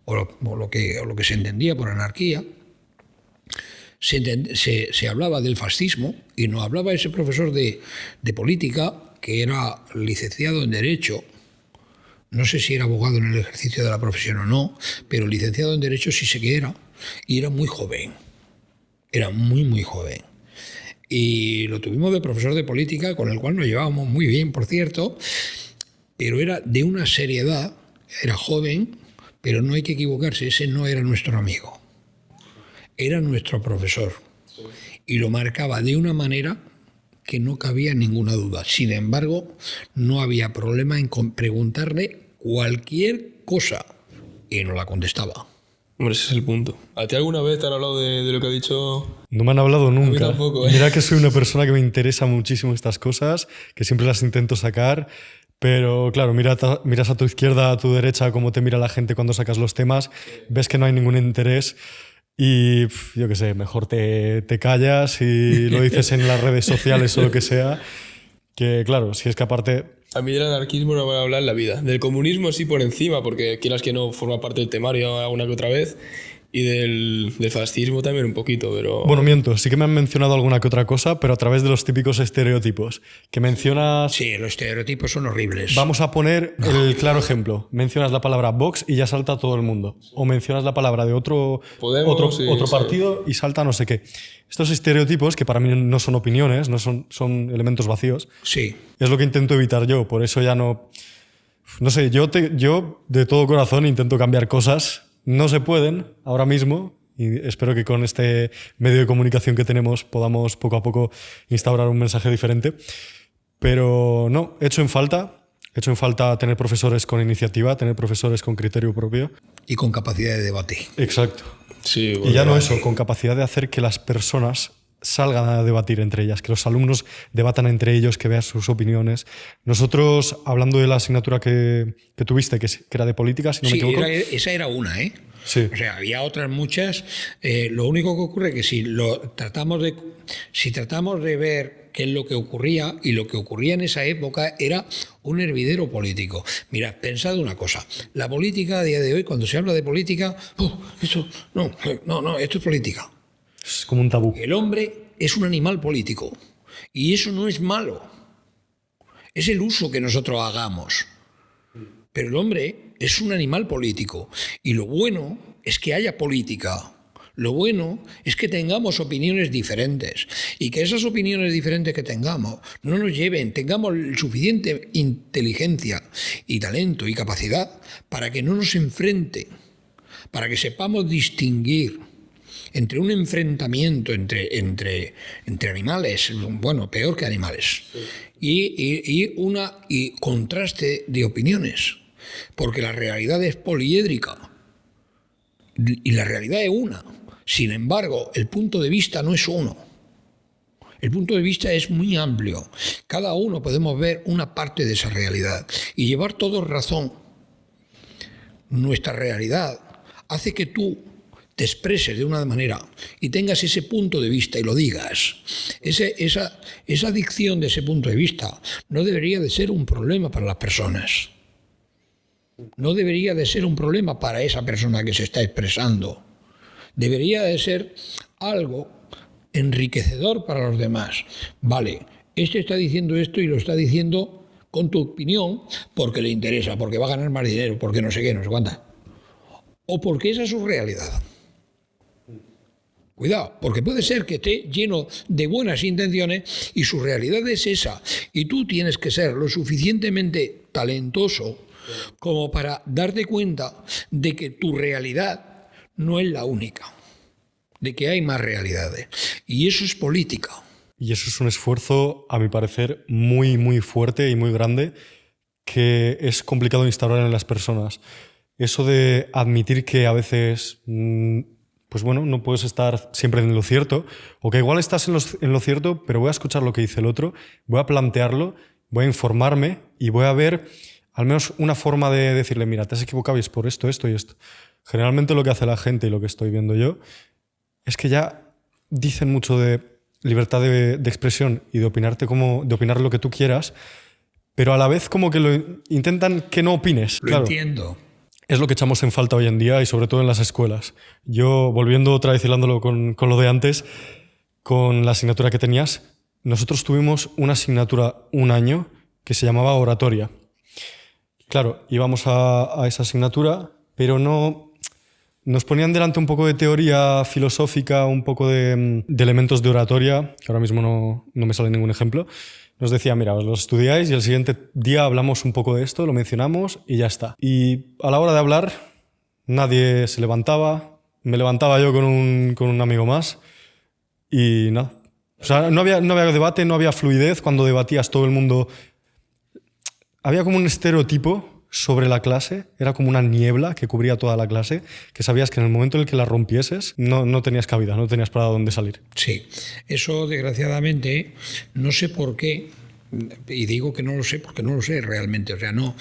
o lo que se entendía por anarquía. Se hablaba del fascismo, y nos hablaba ese profesor de política, que era licenciado en Derecho, no sé si era abogado en el ejercicio de la profesión o no, pero licenciado en Derecho sí sé que era, y era muy joven, era muy joven. Y lo tuvimos de profesor de política, con el cual nos llevábamos muy bien, por cierto, pero era de una seriedad, era joven, pero no hay que equivocarse, ese no era nuestro amigo. Era nuestro profesor y lo marcaba de una manera que no cabía ninguna duda. Sin embargo, no había problema en preguntarle cualquier cosa y nos la contestaba. Hombre, ese es el punto. ¿A ti alguna vez te han hablado de lo que ha dicho? No me han hablado nunca. tampoco, ¿eh? Mira que soy una persona que me interesa muchísimo estas cosas, que siempre las intento sacar, pero claro, miras a tu izquierda, a tu derecha, cómo te mira la gente cuando sacas los temas, ves que no hay ningún interés y yo qué sé, mejor te callas y lo dices en las redes sociales o lo que sea, que claro, si es que aparte... A mí del anarquismo no me van a hablar en la vida. Del comunismo sí por encima, porque quieras que no forma parte del temario alguna que otra vez. Y del fascismo también un poquito, pero... Bueno, miento, sí que me han mencionado alguna que otra cosa, pero a través de los típicos estereotipos. Que mencionas... Sí, los estereotipos son horribles. Vamos a poner el claro ejemplo. Mencionas la palabra Vox y ya salta todo el mundo. O mencionas la palabra de otro partido y salta no sé qué. Estos estereotipos, que para mí no son opiniones, son elementos vacíos, Sí. es lo que intento evitar yo. Por eso ya no... No sé, yo de todo corazón intento cambiar cosas. No se pueden ahora mismo y espero que con este medio de comunicación que tenemos podamos poco a poco instaurar un mensaje diferente. Pero no, he hecho en falta tener profesores con iniciativa, tener profesores con criterio propio. Y con capacidad de debate. Exacto. Sí, Y ya no eso, con capacidad de hacer que las personas salgan a debatir entre ellas, que los alumnos debatan entre ellos, que vean sus opiniones. Nosotros, hablando de la asignatura que tuviste, que era de política, si no me equivoco... Esa era una, ¿eh? Sí. O sea, había otras muchas. Lo único que ocurre es que si tratamos de ver qué es lo que ocurría, y lo que ocurría en esa época era un hervidero político. Mirad, pensad una cosa. La política a día de hoy, cuando se habla de política, esto es política. Es como un tabú. El hombre es un animal político y eso no es malo. Es el uso que nosotros hagamos. Pero el hombre es un animal político y lo bueno es que haya política. Lo bueno es que tengamos opiniones diferentes y que esas opiniones diferentes que tengamos no nos lleven, tengamos suficiente inteligencia y talento y capacidad para que no nos enfrenten, para que sepamos distinguir entre un enfrentamiento entre animales, bueno, peor que animales, y contraste de opiniones, porque la realidad es poliédrica y la realidad es una. Sin embargo, el punto de vista no es uno. El punto de vista es muy amplio. Cada uno podemos ver una parte de esa realidad y llevar todo razón. Nuestra realidad hace que tú te expreses de una manera y tengas ese punto de vista y lo digas. Esa dicción de ese punto de vista no debería de ser un problema para las personas. No debería de ser un problema para esa persona que se está expresando. Debería de ser algo enriquecedor para los demás. Vale, este está diciendo esto y lo está diciendo con tu opinión porque le interesa, porque va a ganar más dinero, porque no sé qué, no sé cuánta. O porque esa es su realidad. Cuidado, porque puede ser que esté lleno de buenas intenciones y su realidad es esa. Y tú tienes que ser lo suficientemente talentoso como para darte cuenta de que tu realidad no es la única, de que hay más realidades. Y eso es política. Y eso es un esfuerzo, a mi parecer, muy, muy fuerte y muy grande, que es complicado instaurar en las personas. Eso de admitir que a veces... pues bueno, no puedes estar siempre en lo cierto, o que igual estás en lo cierto, pero voy a escuchar lo que dice el otro, voy a plantearlo, voy a informarme y voy a ver al menos una forma de decirle, mira, te has equivocado y es por esto, esto y esto. Generalmente lo que hace la gente y lo que estoy viendo yo es que ya dicen mucho de libertad de expresión y de opinar lo que tú quieras, pero a la vez como que lo intentan que no opines. Lo entiendo. Es lo que echamos en falta hoy en día y sobre todo en las escuelas. Yo, volviendo otra vez hilándolo con lo de antes, con la asignatura que tenías, nosotros tuvimos una asignatura un año que se llamaba oratoria. Claro, íbamos a esa asignatura, pero no... Nos ponían delante un poco de teoría filosófica, un poco de elementos de oratoria, que ahora mismo no me sale ningún ejemplo. Nos decía, mira, os lo estudiáis y el siguiente día hablamos un poco de esto, lo mencionamos y ya está. Y a la hora de hablar, nadie se levantaba. Me levantaba yo con un amigo más y nada. O sea, no había debate, no había fluidez. Cuando debatías todo el mundo... Había como un estereotipo sobre la clase, era como una niebla que cubría toda la clase, que sabías que en el momento en el que la rompieses no tenías cabida, no tenías para dónde salir. Sí, eso desgraciadamente, no sé por qué, y digo que no lo sé porque no lo sé realmente, o sea, no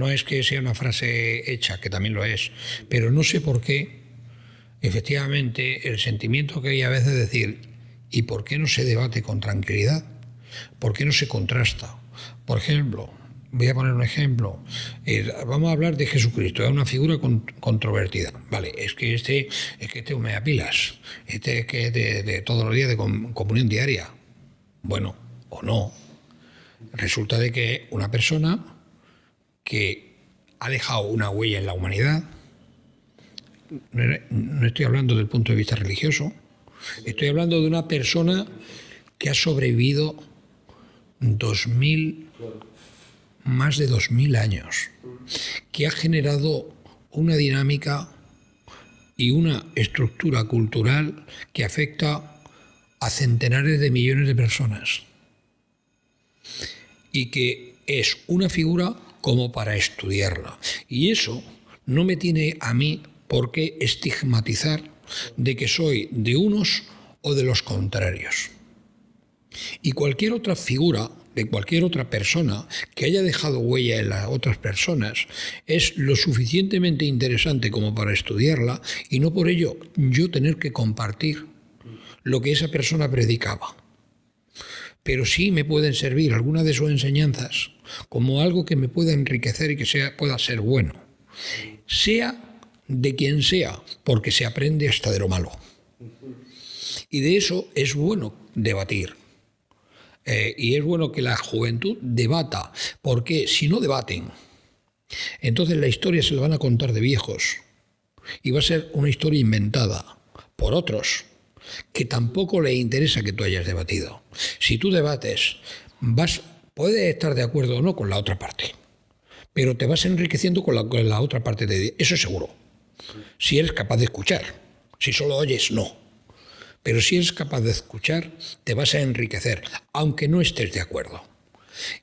es que sea una frase hecha, que también lo es, pero no sé por qué, efectivamente, el sentimiento que hay a veces de decir, ¿y por qué no se debate con tranquilidad? ¿Por qué no se contrasta? Por ejemplo, voy a poner un ejemplo. Vamos a hablar de Jesucristo, es una figura controvertida. Vale, es que este me da pilas, este es que de todos los días de comunión diaria. Bueno, o no. Resulta de que una persona que ha dejado una huella en la humanidad, no estoy hablando del punto de vista religioso, estoy hablando de una persona que ha sobrevivido más de 2000 años, que ha generado una dinámica y una estructura cultural que afecta a centenares de millones de personas y que es una figura como para estudiarla. Y eso no me tiene a mí por qué estigmatizar de que soy de unos o de los contrarios. Y cualquier otra figura de cualquier otra persona que haya dejado huella en las otras personas es lo suficientemente interesante como para estudiarla y no por ello yo tener que compartir lo que esa persona predicaba. Pero sí me pueden servir algunas de sus enseñanzas como algo que me pueda enriquecer y que pueda ser bueno. Sea de quien sea, porque se aprende hasta de lo malo. Y de eso es bueno debatir. Y es bueno que la juventud debata, porque si no debaten, entonces la historia se la van a contar de viejos y va a ser una historia inventada por otros que tampoco les interesa que tú hayas debatido. Si tú debates, puedes estar de acuerdo o no con la otra parte, pero te vas enriqueciendo con la otra parte eso es seguro. Si eres capaz de escuchar, si solo oyes, no. Pero si eres capaz de escuchar, te vas a enriquecer, aunque no estés de acuerdo.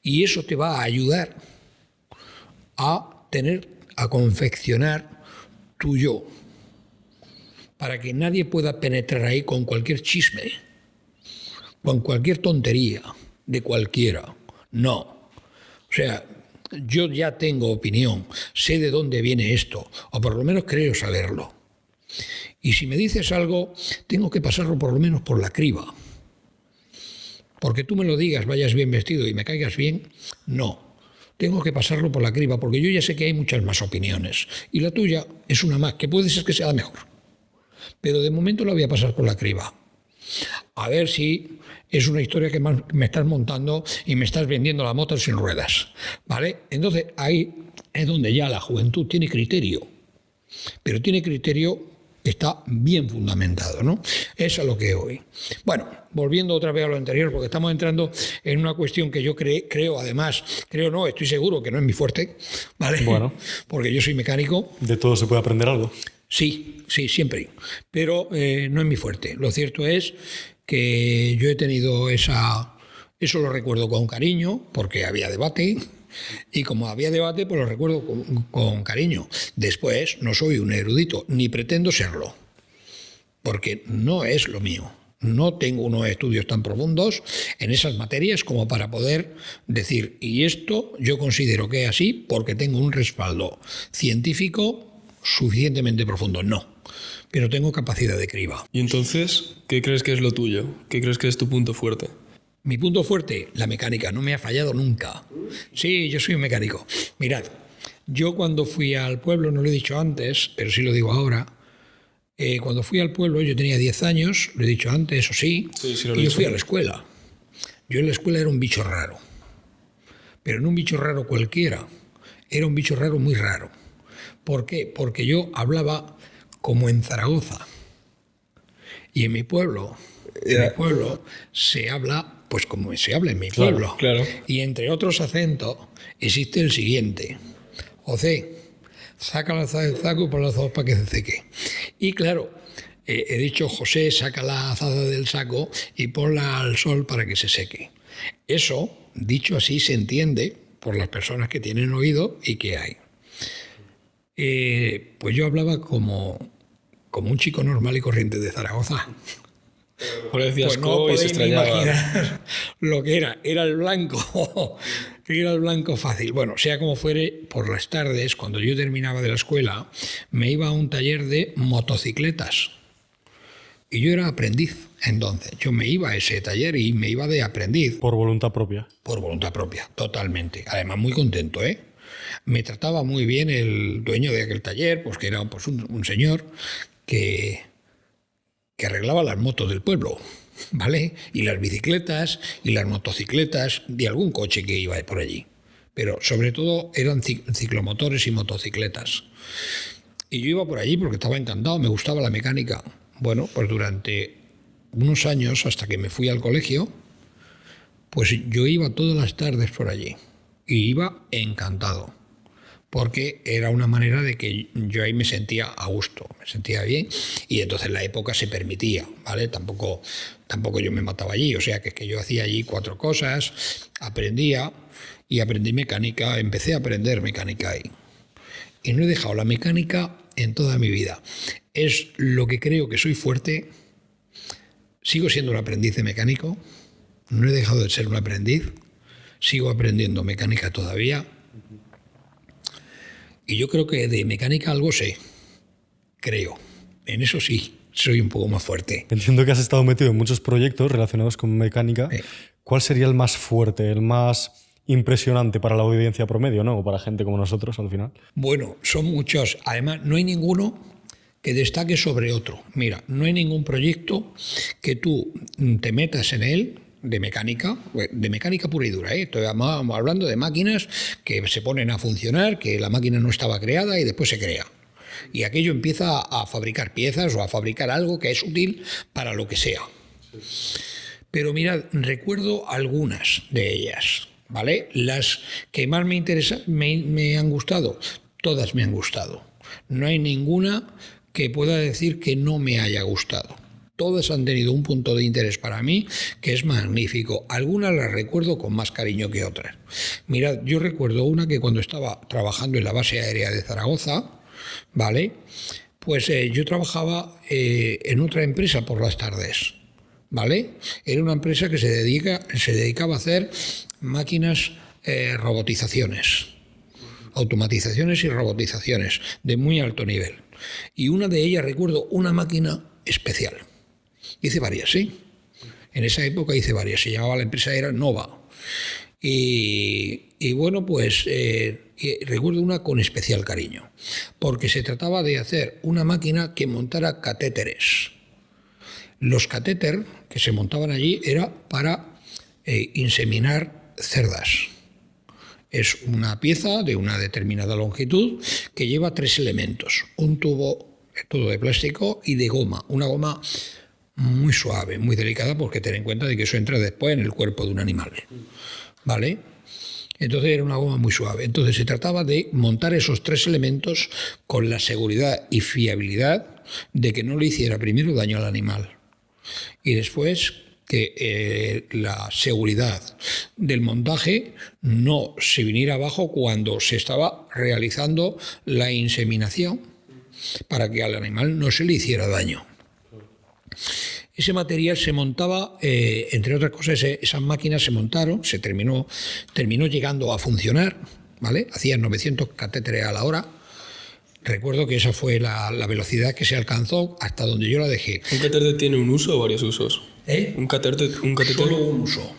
Y eso te va a ayudar a confeccionar tu yo, para que nadie pueda penetrar ahí con cualquier chisme, con cualquier tontería, de cualquiera. No. O sea, yo ya tengo opinión, sé de dónde viene esto, o por lo menos creo saberlo. Y si me dices algo, tengo que pasarlo por lo menos por la criba. Porque tú me lo digas, vayas bien vestido y me caigas bien, no. Tengo que pasarlo por la criba, porque yo ya sé que hay muchas más opiniones. Y la tuya es una más, que puede ser que sea la mejor. Pero de momento la voy a pasar por la criba. A ver si es una historia que me estás montando y me estás vendiendo la moto sin ruedas. ¿Vale? Entonces ahí es donde ya la juventud tiene criterio. Pero tiene criterio que está bien fundamentado, ¿no? Eso es lo que es hoy. Bueno, volviendo otra vez a lo anterior, porque estamos entrando en una cuestión que yo creo, además, estoy seguro que no es mi fuerte, ¿vale? Bueno. Porque yo soy mecánico. De todo se puede aprender algo. Sí, siempre, pero no es mi fuerte. Lo cierto es que yo he tenido eso lo recuerdo con cariño, porque había debate. Y como había debate, pues lo recuerdo con cariño. Después, no soy un erudito, ni pretendo serlo, porque no es lo mío. No tengo unos estudios tan profundos en esas materias como para poder decir, y esto yo considero que es así porque tengo un respaldo científico suficientemente profundo. No, pero tengo capacidad de criba. ¿Y entonces qué crees que es lo tuyo? ¿Qué crees que es tu punto fuerte? Mi punto fuerte, la mecánica, no me ha fallado nunca. Sí, yo soy un mecánico. Mirad, yo cuando fui al pueblo, no lo he dicho antes, pero sí lo digo ahora, cuando fui al pueblo yo tenía 10 años, lo he dicho antes, eso sí, y yo fui a la escuela. Yo en la escuela era un bicho raro, pero no un bicho raro cualquiera, era un bicho raro muy raro. ¿Por qué? Porque yo hablaba como en Zaragoza, y en mi pueblo se habla pues como se habla en mi pueblo. Claro. Y entre otros acentos existe el siguiente. José, saca la azada del saco y pon las dos para que se seque. Y claro, he dicho, José, saca la azada del saco y ponla al sol para que se seque. Eso, dicho así, se entiende por las personas que tienen oído y que hay. Pues yo hablaba como un chico normal y corriente de Zaragoza. Por decías Pues no co y se podéis ni extrañaba. imaginar lo que era. Era el blanco. Era el blanco fácil. Bueno, sea como fuere, por las tardes, cuando yo terminaba de la escuela, me iba a un taller de motocicletas. Y yo era aprendiz. Entonces, yo me iba a ese taller y me iba de aprendiz. Por voluntad propia. Por voluntad propia, totalmente. Además, muy contento, ¿eh? Me trataba muy bien el dueño de aquel taller, pues que era pues, un señor que arreglaba las motos del pueblo, ¿vale? Y las bicicletas y las motocicletas de algún coche que iba por allí. Pero sobre todo eran ciclomotores y motocicletas. Y yo iba por allí porque estaba encantado, me gustaba la mecánica. Bueno, pues durante unos años, hasta que me fui al colegio, pues yo iba todas las tardes por allí. Y iba encantado. Porque era una manera de que yo ahí me sentía a gusto, me sentía bien, y entonces la época se permitía, ¿vale? Tampoco yo me mataba allí, o sea que yo hacía allí 4 cosas, aprendía y aprendí mecánica, empecé a aprender mecánica ahí. Y no he dejado la mecánica en toda mi vida. Es lo que creo que soy fuerte, sigo siendo un aprendiz de mecánico, no he dejado de ser un aprendiz, sigo aprendiendo mecánica todavía. Y yo creo que de mecánica algo sé, creo. En eso sí, soy un poco más fuerte. Entiendo que has estado metido en muchos proyectos relacionados con mecánica. ¿Cuál sería el más fuerte, el más impresionante para la audiencia promedio, ¿no? O para gente como nosotros al final? Bueno, son muchos. Además, no hay ninguno que destaque sobre otro. Mira, no hay ningún proyecto que tú te metas en él de mecánica pura y dura, ¿eh? Estoy hablando de máquinas que se ponen a funcionar, que la máquina no estaba creada y después se crea. Y aquello empieza a fabricar piezas o a fabricar algo que es útil para lo que sea. Pero mirad, recuerdo algunas de ellas, ¿vale? Las que más me interesan, me han gustado, todas me han gustado. No hay ninguna que pueda decir que no me haya gustado. Todas han tenido un punto de interés para mí que es magnífico. Algunas las recuerdo con más cariño que otras. Mirad, yo recuerdo una que cuando estaba trabajando en la base aérea de Zaragoza, ¿vale? Pues yo trabajaba en otra empresa por las tardes, ¿vale? Era una empresa que se dedicaba a hacer máquinas, robotizaciones, automatizaciones y robotizaciones de muy alto nivel. Y una de ellas recuerdo una máquina especial. Hice varias, ¿sí? En esa época hice varias. Se llamaba, la empresa era Nova. Y bueno, pues recuerdo una con especial cariño, porque se trataba de hacer una máquina que montara catéteres. Los catéteres que se montaban allí era para inseminar cerdas. Es una pieza de una determinada longitud que lleva 3 elementos. Un tubo, todo de plástico, y de goma. Una goma muy suave, muy delicada, porque ten en cuenta de que eso entra después en el cuerpo de un animal, ¿vale? Entonces era una goma muy suave. Entonces se trataba de montar esos 3 elementos con la seguridad y fiabilidad de que no le hiciera primero daño al animal y después que la seguridad del montaje no se viniera abajo cuando se estaba realizando la inseminación, para que al animal no se le hiciera daño. Ese material se montaba, entre otras cosas, esas máquinas se montaron, terminó llegando a funcionar, ¿vale? Hacían 900 catéteres a la hora. Recuerdo que esa fue la velocidad que se alcanzó hasta donde yo la dejé. ¿Un catéter tiene un uso o varios usos? ¿Un catéter? Solo un uso.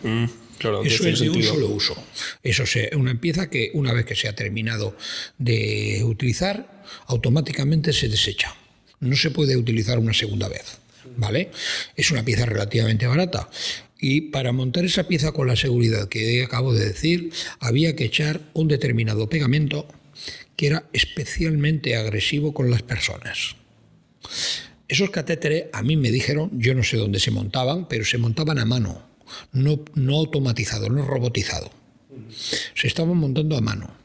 Claro, eso es de un solo uso. Eso es una pieza que una vez que se ha terminado de utilizar, automáticamente se desecha. No se puede utilizar una segunda vez, ¿vale? Es una pieza relativamente barata. Y para montar esa pieza con la seguridad que acabo de decir, había que echar un determinado pegamento que era especialmente agresivo con las personas. Esos catéteres, a mí me dijeron, yo no sé dónde se montaban, pero se montaban a mano, no automatizado, no robotizado. Se estaban montando a mano.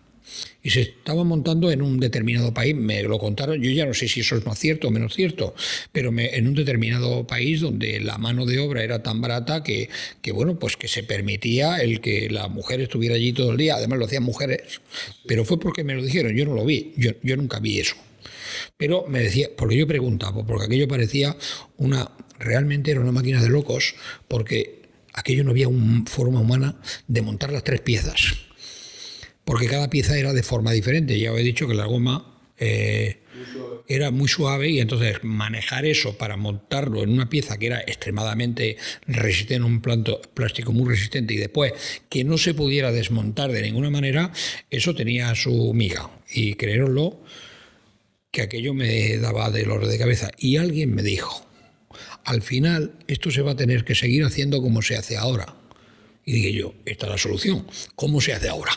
y se estaba montando en un determinado país, me lo contaron, yo ya no sé si eso es más cierto o menos cierto, pero en un determinado país donde la mano de obra era tan barata que bueno, pues que se permitía el que la mujer estuviera allí todo el día, además lo hacían mujeres, pero fue porque me lo dijeron, yo no lo vi, yo nunca vi eso. Pero me decía, porque yo preguntaba, porque aquello parecía realmente era una máquina de locos, porque aquello no había una forma humana de montar las 3 piezas. Porque cada pieza era de forma diferente. Ya os he dicho que la goma era muy suave y entonces manejar eso para montarlo en una pieza que era extremadamente resistente, en un plástico muy resistente y después que no se pudiera desmontar de ninguna manera, eso tenía su miga. Y creéroslo, que aquello me daba dolor de cabeza. Y alguien me dijo, al final esto se va a tener que seguir haciendo como se hace ahora. Y dije yo, esta es la solución. ¿Cómo se hace ahora?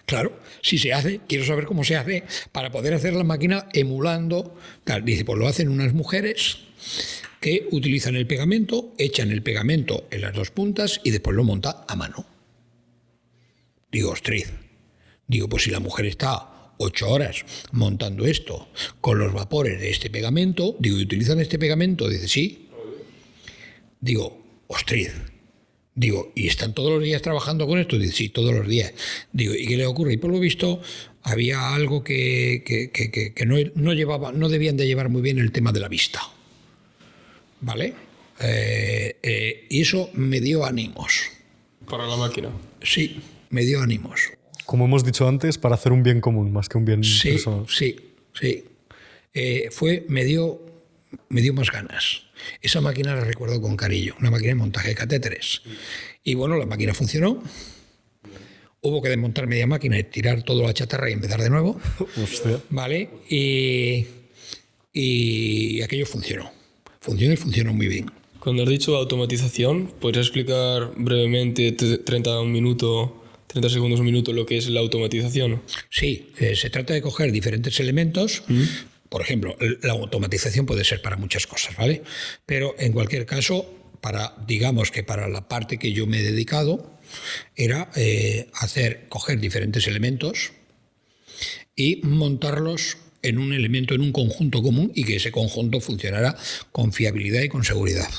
Claro, si se hace, quiero saber cómo se hace para poder hacer la máquina emulando. Tal. Dice, pues lo hacen unas mujeres que utilizan el pegamento, echan el pegamento en las 2 puntas y después lo monta a mano. Digo, ostras. Digo, pues si la mujer está 8 horas montando esto con los vapores de este pegamento, digo, ¿y utilizan este pegamento? Dice, sí. Digo, ostras. Digo, ¿y están todos los días trabajando con esto? Dice, sí, todos los días. Digo, ¿y qué le ocurre? Y por lo visto había algo que no debían de llevar muy bien el tema de la vista. ¿Vale? Y eso me dio ánimos. Para la máquina. Sí, me dio ánimos. Como hemos dicho antes, para hacer un bien común más que un bien personal. Sí. Me dio más ganas. Esa máquina la recuerdo con cariño, una máquina de montaje de catéteres. Y bueno, la máquina funcionó. Hubo que desmontar media máquina y tirar toda la chatarra y empezar de nuevo. Hostia. ¿Vale? Y aquello funcionó. Funcionó y funcionó muy bien. Cuando has dicho automatización, ¿podrías explicar brevemente, 30 segundos, un minuto, lo que es la automatización? Sí, se trata de coger diferentes elementos. Por ejemplo, la automatización puede ser para muchas cosas, ¿vale? Pero en cualquier caso, digamos que para la parte que yo me he dedicado, era coger diferentes elementos y montarlos en un elemento, en un conjunto común, y que ese conjunto funcionara con fiabilidad y con seguridad.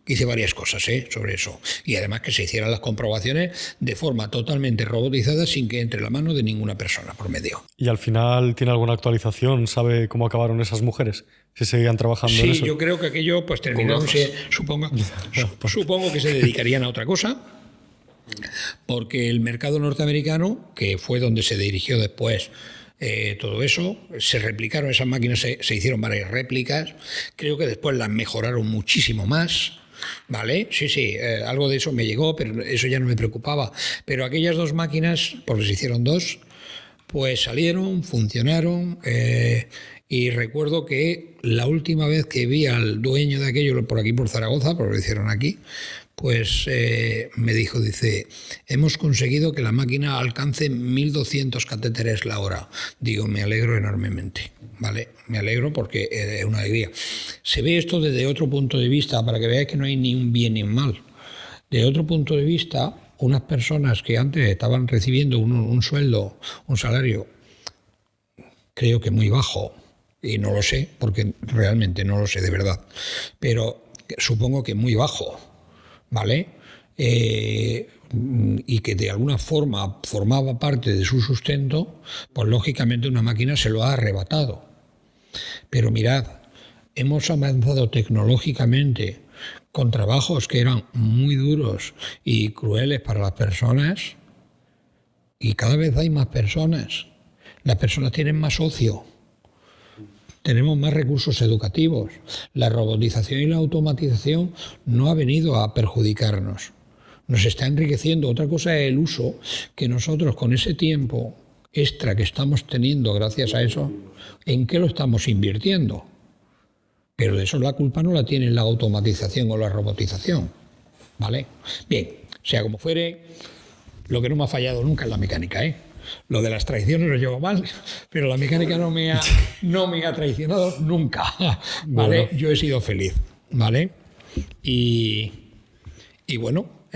Hice varias cosas sobre eso. Y además que se hicieran las comprobaciones de forma totalmente robotizada sin que entre la mano de ninguna persona por medio. ¿Y al final tiene alguna actualización? ¿Sabe cómo acabaron esas mujeres? ¿Si seguían trabajando en eso? Sí, yo creo que aquello pues terminaron, supongo que se dedicarían a otra cosa, porque el mercado norteamericano, que fue donde se dirigió después todo eso, se replicaron esas máquinas, se hicieron varias réplicas, creo que después las mejoraron muchísimo más. ¿Vale? Sí, algo de eso me llegó, pero eso ya no me preocupaba. Pero aquellas 2 máquinas, porque se hicieron 2, pues salieron, funcionaron, y recuerdo que la última vez que vi al dueño de aquello por aquí, por Zaragoza, porque lo hicieron aquí, pues me dijo, dice, hemos conseguido que la máquina alcance 1200 catéteres la hora. Digo, me alegro enormemente, ¿vale? Me alegro porque es una alegría. Se ve esto desde otro punto de vista, para que veáis que no hay ni un bien ni un mal. De otro punto de vista, unas personas que antes estaban recibiendo un sueldo, un salario, creo que muy bajo, y no lo sé, porque realmente no lo sé de verdad, pero supongo que muy bajo, ¿vale? Y que de alguna forma formaba parte de su sustento, pues lógicamente una máquina se lo ha arrebatado. Pero mirad, hemos avanzado tecnológicamente con trabajos que eran muy duros y crueles para las personas, y cada vez hay más personas. Las personas tienen más ocio. Tenemos más recursos educativos. La robotización y la automatización no ha venido a perjudicarnos. Nos está enriqueciendo. Otra cosa es el uso que nosotros con ese tiempo extra que estamos teniendo gracias a eso, ¿en qué lo estamos invirtiendo? Pero de eso la culpa no la tiene la automatización o la robotización. ¿Vale? Bien, sea como fuere, lo que no me ha fallado nunca es la mecánica, ¿eh? Lo de las traiciones lo llevo mal, pero la mecánica no me ha traicionado nunca, ¿vale? Bueno. Yo he sido feliz, ¿vale? Y bueno,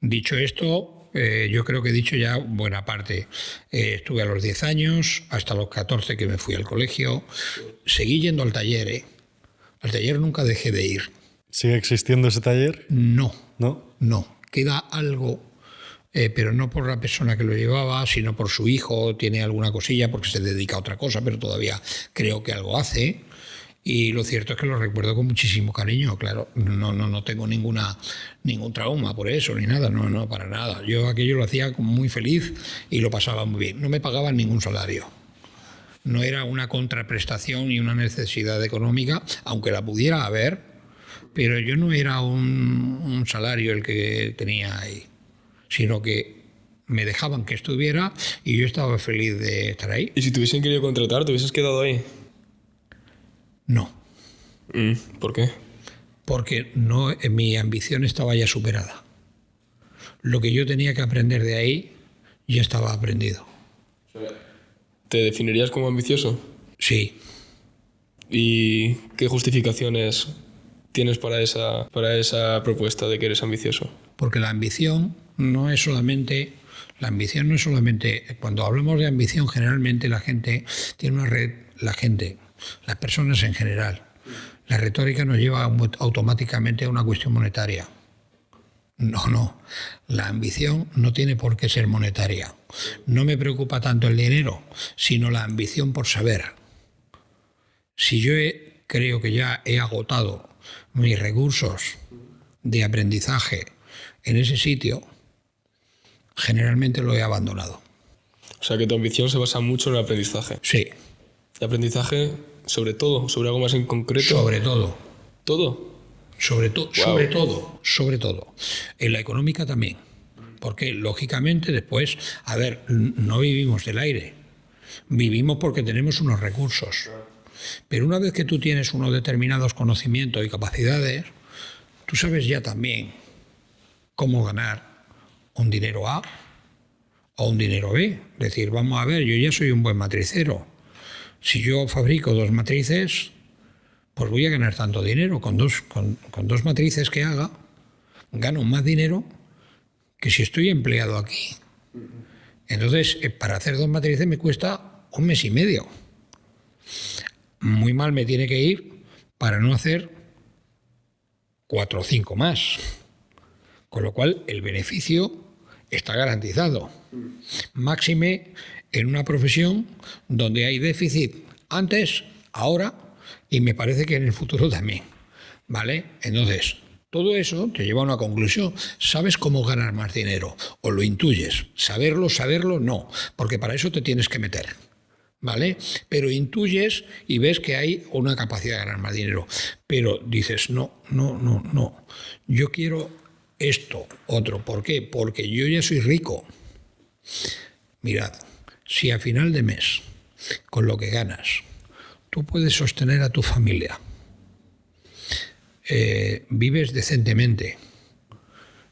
dicho esto, yo creo que he dicho ya buena parte. Estuve a los 10 años, hasta los 14 que me fui al colegio. Seguí yendo al taller, ¿eh? Al taller nunca dejé de ir. ¿Sigue existiendo ese taller? No, ¿No? no. Queda algo, pero no por la persona que lo llevaba, sino por su hijo. Tiene alguna cosilla porque se dedica a otra cosa, pero todavía creo que algo hace. Y lo cierto es que lo recuerdo con muchísimo cariño, claro. No tengo ningún trauma por eso, ni nada, no, para nada. Yo aquello lo hacía muy feliz y lo pasaba muy bien. No me pagaban ningún salario. No era una contraprestación ni una necesidad económica, aunque la pudiera haber, pero yo no era un salario el que tenía ahí, sino que me dejaban que estuviera y yo estaba feliz de estar ahí. ¿Y si te hubiesen querido contratar, te hubieses quedado ahí? No. ¿Por qué? Porque no, mi ambición estaba ya superada. Lo que yo tenía que aprender de ahí ya estaba aprendido. ¿Te definirías como ambicioso? Sí. ¿Y qué justificaciones tienes para esa propuesta de que eres ambicioso? Porque la ambición no es solamente... Cuando hablamos de ambición, generalmente la gente tiene una red... Las personas en general. La retórica nos lleva automáticamente a una cuestión monetaria. No. La ambición no tiene por qué ser monetaria. No me preocupa tanto el dinero, sino la ambición por saber. Si yo creo que ya he agotado mis recursos de aprendizaje en ese sitio, generalmente lo he abandonado. O sea, que tu ambición se basa mucho en el aprendizaje. Sí. ¿Y aprendizaje sobre todo? ¿Sobre algo más en concreto? Sobre todo. ¿Todo? Sobre todo. En la económica también. Porque, lógicamente, después, no vivimos del aire. Vivimos porque tenemos unos recursos. Pero una vez que tú tienes unos determinados conocimientos y capacidades, tú sabes ya también cómo ganar un dinero A o un dinero B. Es decir, vamos a ver, yo ya soy un buen matricero. Si yo fabrico 2 matrices, pues voy a ganar tanto dinero. Con dos matrices que haga, gano más dinero que si estoy empleado aquí. Entonces, para hacer 2 matrices me cuesta 1 mes y medio. Muy mal me tiene que ir para no hacer 4 o 5 más. Con lo cual, el beneficio está garantizado. Máxime en una profesión donde hay déficit antes, ahora y me parece que en el futuro también. ¿Vale? Entonces, todo eso te lleva a una conclusión. ¿Sabes cómo ganar más dinero? ¿O lo intuyes? Saberlo, no. Porque para eso te tienes que meter. ¿Vale? Pero intuyes y ves que hay una capacidad de ganar más dinero. Pero dices, no. Yo quiero esto, otro. ¿Por qué? Porque yo ya soy rico. Mirad, si a final de mes, con lo que ganas, tú puedes sostener a tu familia, vives decentemente,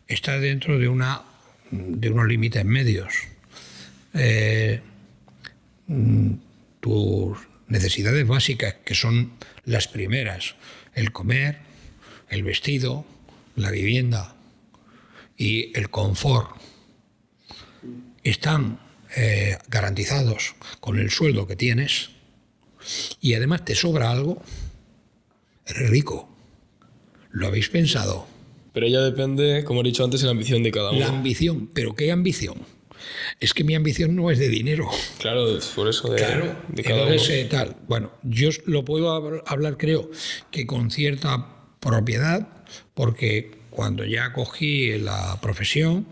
estás dentro de unos límites medios, tus necesidades básicas, que son las primeras, el comer, el vestido, la vivienda y el confort, están garantizados con el sueldo que tienes y además te sobra algo, eres rico. ¿Lo habéis pensado? Pero ya depende, como he dicho antes, de la ambición de cada uno. La ambición, ¿pero qué ambición? Es que mi ambición no es de dinero. Claro, por eso de cada entonces, uno. Bueno, yo lo puedo hablar, creo, que con cierta propiedad, porque cuando ya cogí la profesión,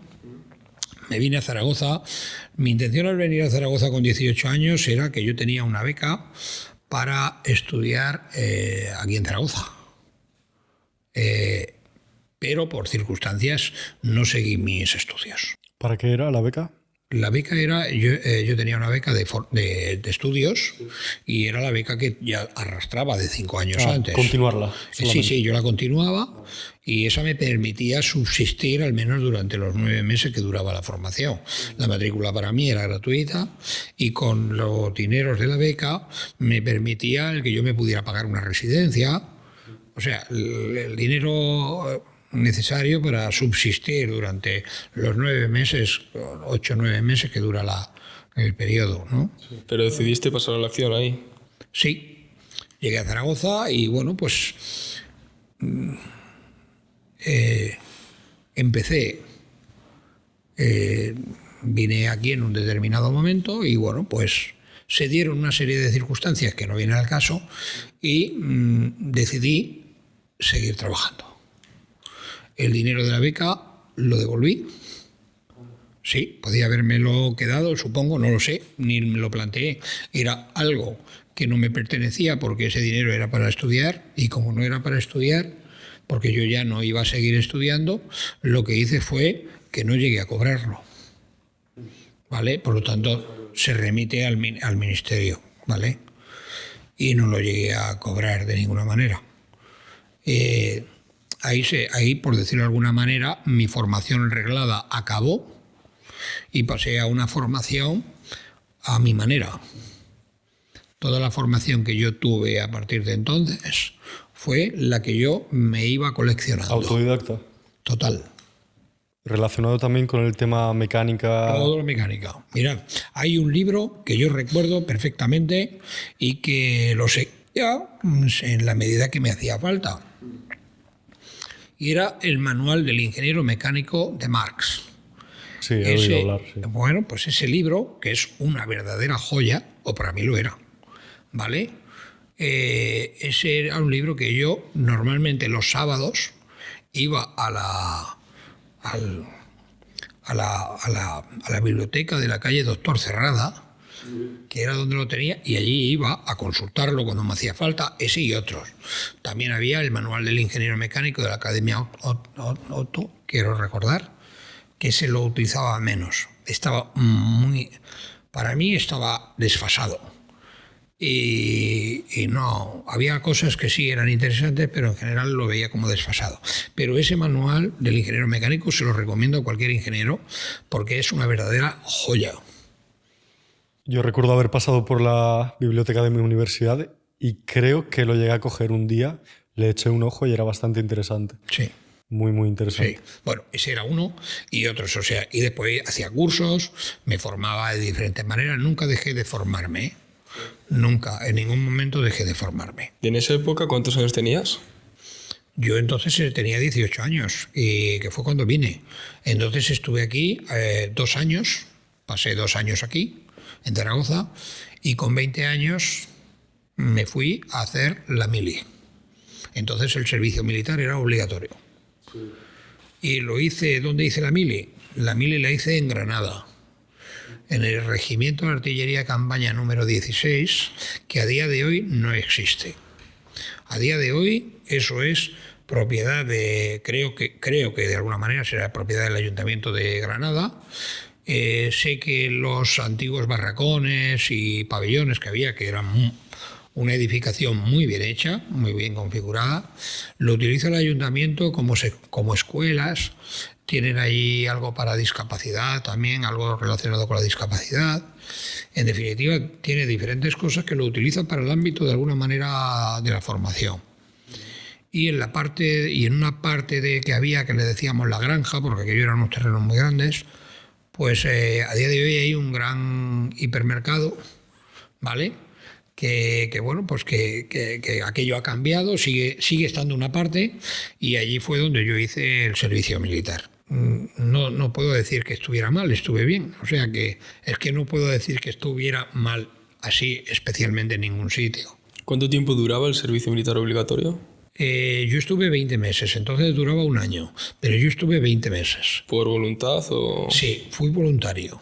me vine a Zaragoza. Mi intención al venir a Zaragoza con 18 años era que yo tenía una beca para estudiar aquí en Zaragoza. Pero por circunstancias no seguí mis estudios. ¿Para qué era la beca? La beca era, yo tenía una beca de estudios y era la beca que ya arrastraba de 5 años antes. Continuarla. Sí, yo la continuaba y esa me permitía subsistir al menos durante los 9 meses que duraba la formación. La matrícula para mí era gratuita y con los dineros de la beca me permitía el que yo me pudiera pagar una residencia. O sea, el dinero necesario para subsistir durante los 9 meses, 8 o 9 meses que dura el periodo, ¿no? Pero decidiste pasar a la acción ahí. Sí, llegué a Zaragoza y bueno, pues empecé, vine aquí en un determinado momento y bueno, pues se dieron una serie de circunstancias que no vienen al caso y decidí seguir trabajando. El dinero de la beca lo devolví. Sí, podía habérmelo quedado, supongo, no lo sé, ni me lo planteé. Era algo que no me pertenecía porque ese dinero era para estudiar y como no era para estudiar, porque yo ya no iba a seguir estudiando, lo que hice fue que no llegué a cobrarlo. ¿Vale? Por lo tanto, se remite al ministerio, ¿vale? Y no lo llegué a cobrar de ninguna manera. Ahí, por decirlo de alguna manera, mi formación reglada acabó y pasé a una formación a mi manera. Toda la formación que yo tuve a partir de entonces fue la que yo me iba coleccionando. Autodidacta. Total. Relacionado también con el tema mecánica. Todo lo mecánica. Mirad, hay un libro que yo recuerdo perfectamente y que lo seguía en la medida que me hacía falta. Y era el manual del ingeniero mecánico de Marx. Sí, he oído hablar. Sí. Bueno, pues ese libro, que es una verdadera joya, o para mí lo era, ¿vale? Ese era un libro que yo normalmente los sábados iba a la biblioteca de la calle Doctor Cerrada, que era donde lo tenía, y allí iba a consultarlo cuando me hacía falta, ese y otros. También había el manual del ingeniero mecánico de la Academia Otto, quiero recordar, que se lo utilizaba menos. Para mí estaba desfasado. Y no, había cosas que sí eran interesantes, pero en general lo veía como desfasado. Pero ese manual del ingeniero mecánico se lo recomiendo a cualquier ingeniero porque es una verdadera joya. Yo recuerdo haber pasado por la biblioteca de mi universidad y creo que lo llegué a coger un día, le eché un ojo y era bastante interesante. Sí. Muy, muy interesante. Sí. Bueno, ese era uno y otros, o sea, y después hacía cursos, me formaba de diferentes maneras, nunca dejé de formarme, ¿eh? Nunca, en ningún momento dejé de formarme. ¿Y en esa época cuántos años tenías? Yo entonces tenía 18 años, y que fue cuando vine. Entonces estuve aquí 2 años, pasé 2 años aquí, en Zaragoza, y con 20 años me fui a hacer la mili. Entonces el servicio militar era obligatorio. Sí. Y lo hice, ¿dónde hice la mili? La mili la hice en Granada, en el Regimiento de Artillería Campaña número 16, que a día de hoy no existe. A día de hoy eso es propiedad de, creo que de alguna manera será propiedad del Ayuntamiento de Granada. Sé que los antiguos barracones y pabellones que había, que eran una edificación muy bien hecha, muy bien configurada, lo utiliza el Ayuntamiento como escuelas. Tienen allí algo para discapacidad también, algo relacionado con la discapacidad. En definitiva, tiene diferentes cosas que lo utilizan para el ámbito de alguna manera de la formación. Y en una parte de que había, que le decíamos la granja, porque aquello eran unos terrenos muy grandes, pues a día de hoy hay un gran hipermercado, ¿vale? Que bueno, pues que aquello ha cambiado, sigue estando una parte, y allí fue donde yo hice el servicio militar. No puedo decir que estuviera mal, estuve bien. O sea que es que no puedo decir que estuviera mal así especialmente en ningún sitio. ¿Cuánto tiempo duraba el servicio militar obligatorio? Yo estuve 20 meses, entonces duraba 1 año, pero yo estuve 20 meses. ¿Por voluntad o...? Sí, fui voluntario.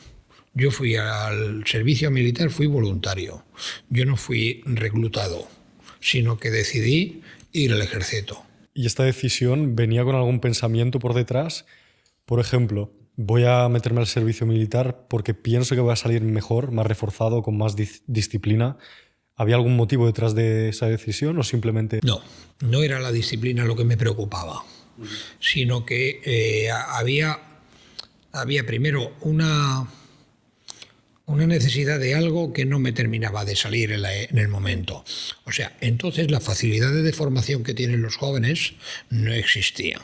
Yo fui al servicio militar, fui voluntario. Yo no fui reclutado, sino que decidí ir al ejército. ¿Y esta decisión venía con algún pensamiento por detrás? Por ejemplo, voy a meterme al servicio militar porque pienso que voy a salir mejor, más reforzado, con más disciplina. ¿Había algún motivo detrás de esa decisión o simplemente...? No era la disciplina lo que me preocupaba, sino que había primero una necesidad de algo que no me terminaba de salir en el momento. O sea, entonces la facilidad de formación que tienen los jóvenes no existía.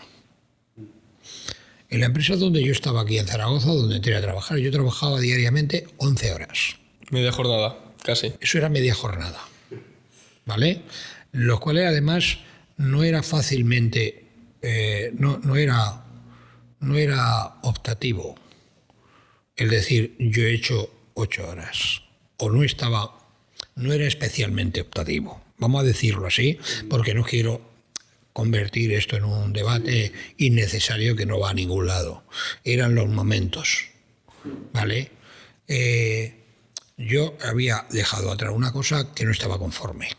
En la empresa donde yo estaba aquí en Zaragoza, donde entré a trabajar, yo trabajaba diariamente 11 horas. Media jornada, casi. Eso era media jornada, ¿vale? Lo cual además no era fácilmente, no era optativo. Es decir, yo he hecho 8 horas, o no era especialmente optativo. Vamos a decirlo así, porque no quiero convertir esto en un debate innecesario que no va a ningún lado. Eran los momentos, ¿vale? Yo había dejado atrás una cosa que no estaba conforme,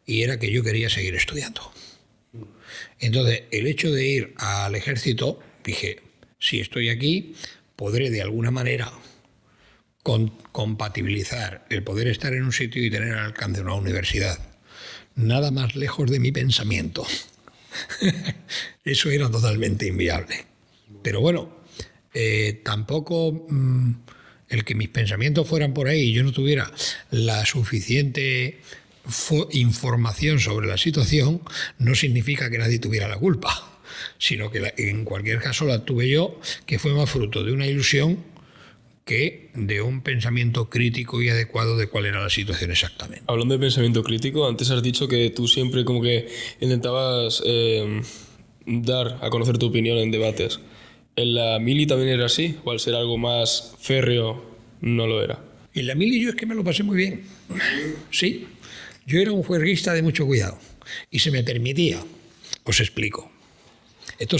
y era que yo quería seguir estudiando. Entonces, el hecho de ir al ejército, dije, si estoy aquí, podré de alguna manera compatibilizar el poder estar en un sitio y tener al alcance una universidad. Nada más lejos de mi pensamiento. Eso era totalmente inviable. Pero bueno, tampoco el que mis pensamientos fueran por ahí y yo no tuviera la suficiente información sobre la situación no significa que nadie tuviera la culpa, sino que en cualquier caso la tuve yo, que fue más fruto de una ilusión que de un pensamiento crítico y adecuado de cuál era la situación exactamente. Hablando de pensamiento crítico, antes has dicho que tú siempre como que intentabas dar a conocer tu opinión en debates. ¿En la mili también era así? ¿O al ser algo más férreo no lo era? En la mili yo es que me lo pasé muy bien. Sí, yo era un juerguista de mucho cuidado y se me permitía. Os explico. Esto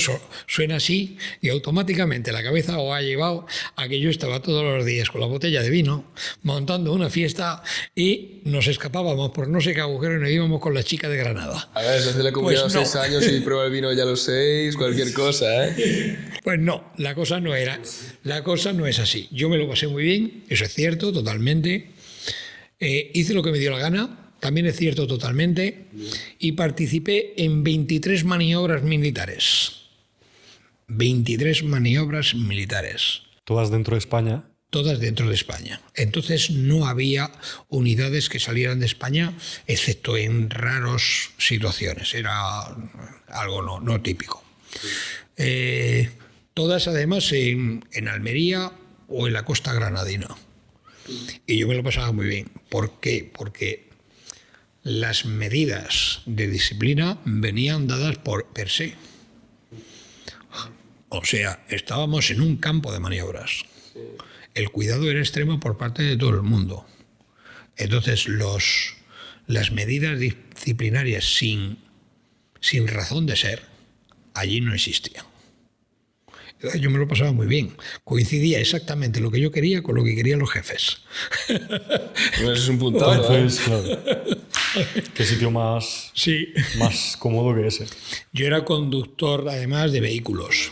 suena así y automáticamente la cabeza os ha llevado a que yo estaba todos los días con la botella de vino montando una fiesta y nos escapábamos por no sé qué agujero y nos íbamos con la chica de Granada. A ver, se hace la comunidad Pues a los 6 años y prueba el vino ya a los 6, cualquier cosa, ¿eh? Pues no, la cosa no es así. Yo me lo pasé muy bien, eso es cierto, totalmente. Hice lo que me dio la gana. También es cierto totalmente, y participé en 23 maniobras militares. 23 maniobras militares. ¿Todas dentro de España? Todas dentro de España. Entonces no había unidades que salieran de España, excepto en raras situaciones. Era algo no típico. Todas además en Almería o en la costa granadina. Y yo me lo pasaba muy bien. ¿Por qué? Porque las medidas de disciplina venían dadas per se. O sea, estábamos en un campo de maniobras. El cuidado era extremo por parte de todo el mundo. Entonces, las medidas disciplinarias sin razón de ser, allí no existían. Yo me lo pasaba muy bien. Coincidía exactamente lo que yo quería con lo que querían los jefes. Eso es un puntazo. Entonces, claro. ¿Qué sitio más cómodo que ese? Yo era conductor, además, de vehículos.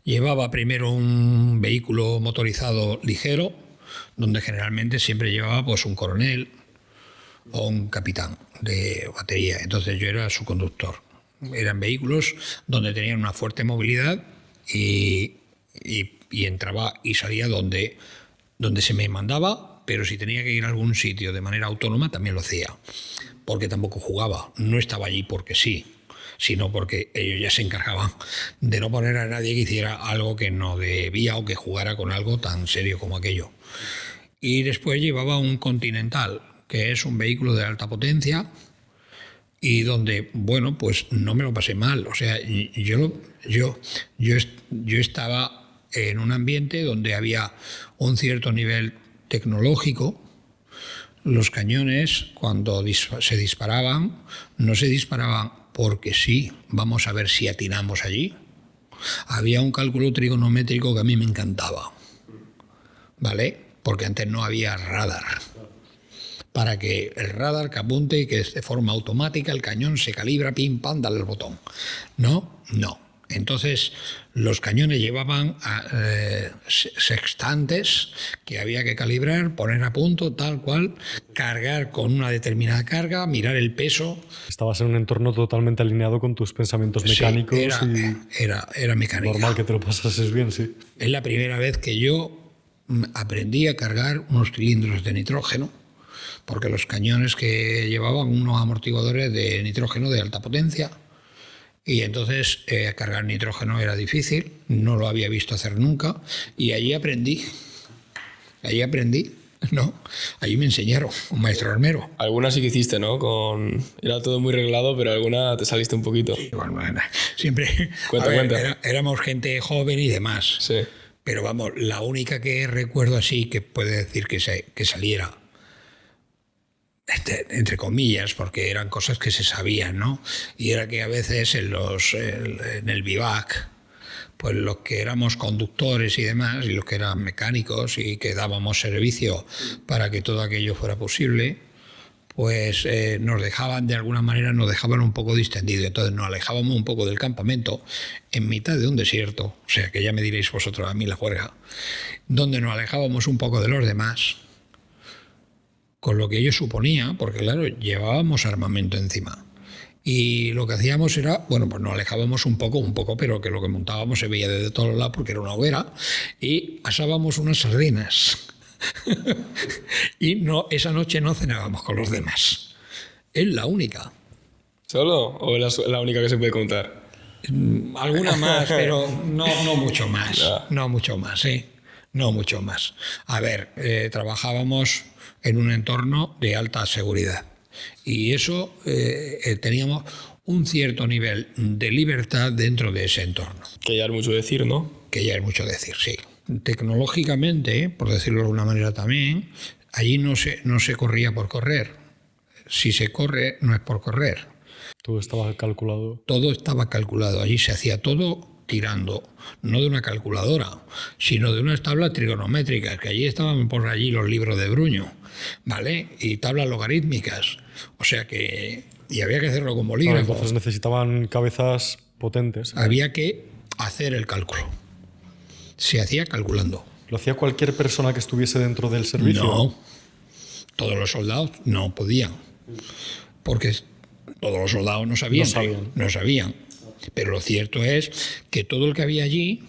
Llevaba primero un vehículo motorizado ligero, donde generalmente siempre llevaba pues, un coronel o un capitán de batería. Entonces yo era su conductor. Eran vehículos donde tenían una fuerte movilidad y entraba y salía donde se me mandaba, pero si tenía que ir a algún sitio de manera autónoma también lo hacía, porque tampoco jugaba, no estaba allí porque sí, sino porque ellos ya se encargaban de no poner a nadie que hiciera algo que no debía o que jugara con algo tan serio como aquello. Y después llevaba un Continental, que es un vehículo de alta potencia, y donde, bueno, pues no me lo pasé mal. O sea, yo estaba en un ambiente donde había un cierto nivel tecnológico. Los cañones, cuando se disparaban, no se disparaban porque sí, vamos a ver si atinamos allí. Había un cálculo trigonométrico que a mí me encantaba, ¿vale? Porque antes no había radar. Para que el radar que apunte y que de forma automática el cañón se calibra, pim, pam, dale el botón. No. Entonces los cañones llevaban sextantes que había que calibrar, poner a punto, tal cual, cargar con una determinada carga, mirar el peso. Estabas en un entorno totalmente alineado con tus pensamientos mecánicos. Sí, era mecánica. Normal que te lo pasases bien, sí. Es la primera vez que yo aprendí a cargar unos cilindros de nitrógeno, porque los cañones que llevaban unos amortiguadores de nitrógeno de alta potencia Y entonces cargar nitrógeno era difícil, no lo había visto hacer nunca, y allí aprendí, ¿no? Allí me enseñaron, un maestro armero. Alguna sí que hiciste, ¿no? Era todo muy reglado, pero alguna te saliste un poquito. Bueno, siempre Cuenta. éramos gente joven y demás. Sí. Pero vamos, la única que recuerdo así que puede decir que saliera, entre comillas, porque eran cosas que se sabían, ¿no? Y era que a veces en el vivac, pues los que éramos conductores y demás, y los que eran mecánicos y que dábamos servicio para que todo aquello fuera posible, pues nos dejaban, de alguna manera, nos dejaban un poco distendidos. Entonces nos alejábamos un poco del campamento, en mitad de un desierto, o sea, que ya me diréis vosotros a mí la juerga, donde nos alejábamos un poco de los demás, con lo que ello suponía, porque claro, llevábamos armamento encima. Y lo que hacíamos era, bueno, pues nos alejábamos un poco, pero que lo que montábamos se veía desde todos lados porque era una hoguera, y asábamos unas sardinas. Y no, esa noche no cenábamos con los demás. Es la única. ¿Solo? ¿O es la única que se puede contar? Alguna más, pero no mucho más. Ya. No mucho más, ¿eh? No mucho más. A ver, trabajábamos en un entorno de alta seguridad. Y eso teníamos un cierto nivel de libertad dentro de ese entorno. Que ya es mucho decir, ¿no? Que ya es mucho decir, sí. Tecnológicamente, por decirlo de alguna manera también, allí no se corría por correr. Si se corre, no es por correr. Todo estaba calculado. Todo estaba calculado. Allí se hacía todo tirando, no de una calculadora, sino de unas tablas trigonométricas, que allí estaban por allí los libros de Bruño, ¿vale? Y tablas logarítmicas. O sea que... Y había que hacerlo con bolígrafo. Claro, entonces necesitaban cabezas potentes. Había que hacer el cálculo. Se hacía calculando. ¿Lo hacía cualquier persona que estuviese dentro del servicio? No. Todos los soldados no podían. Porque todos los soldados no sabían. Pero lo cierto es que todo el que había allí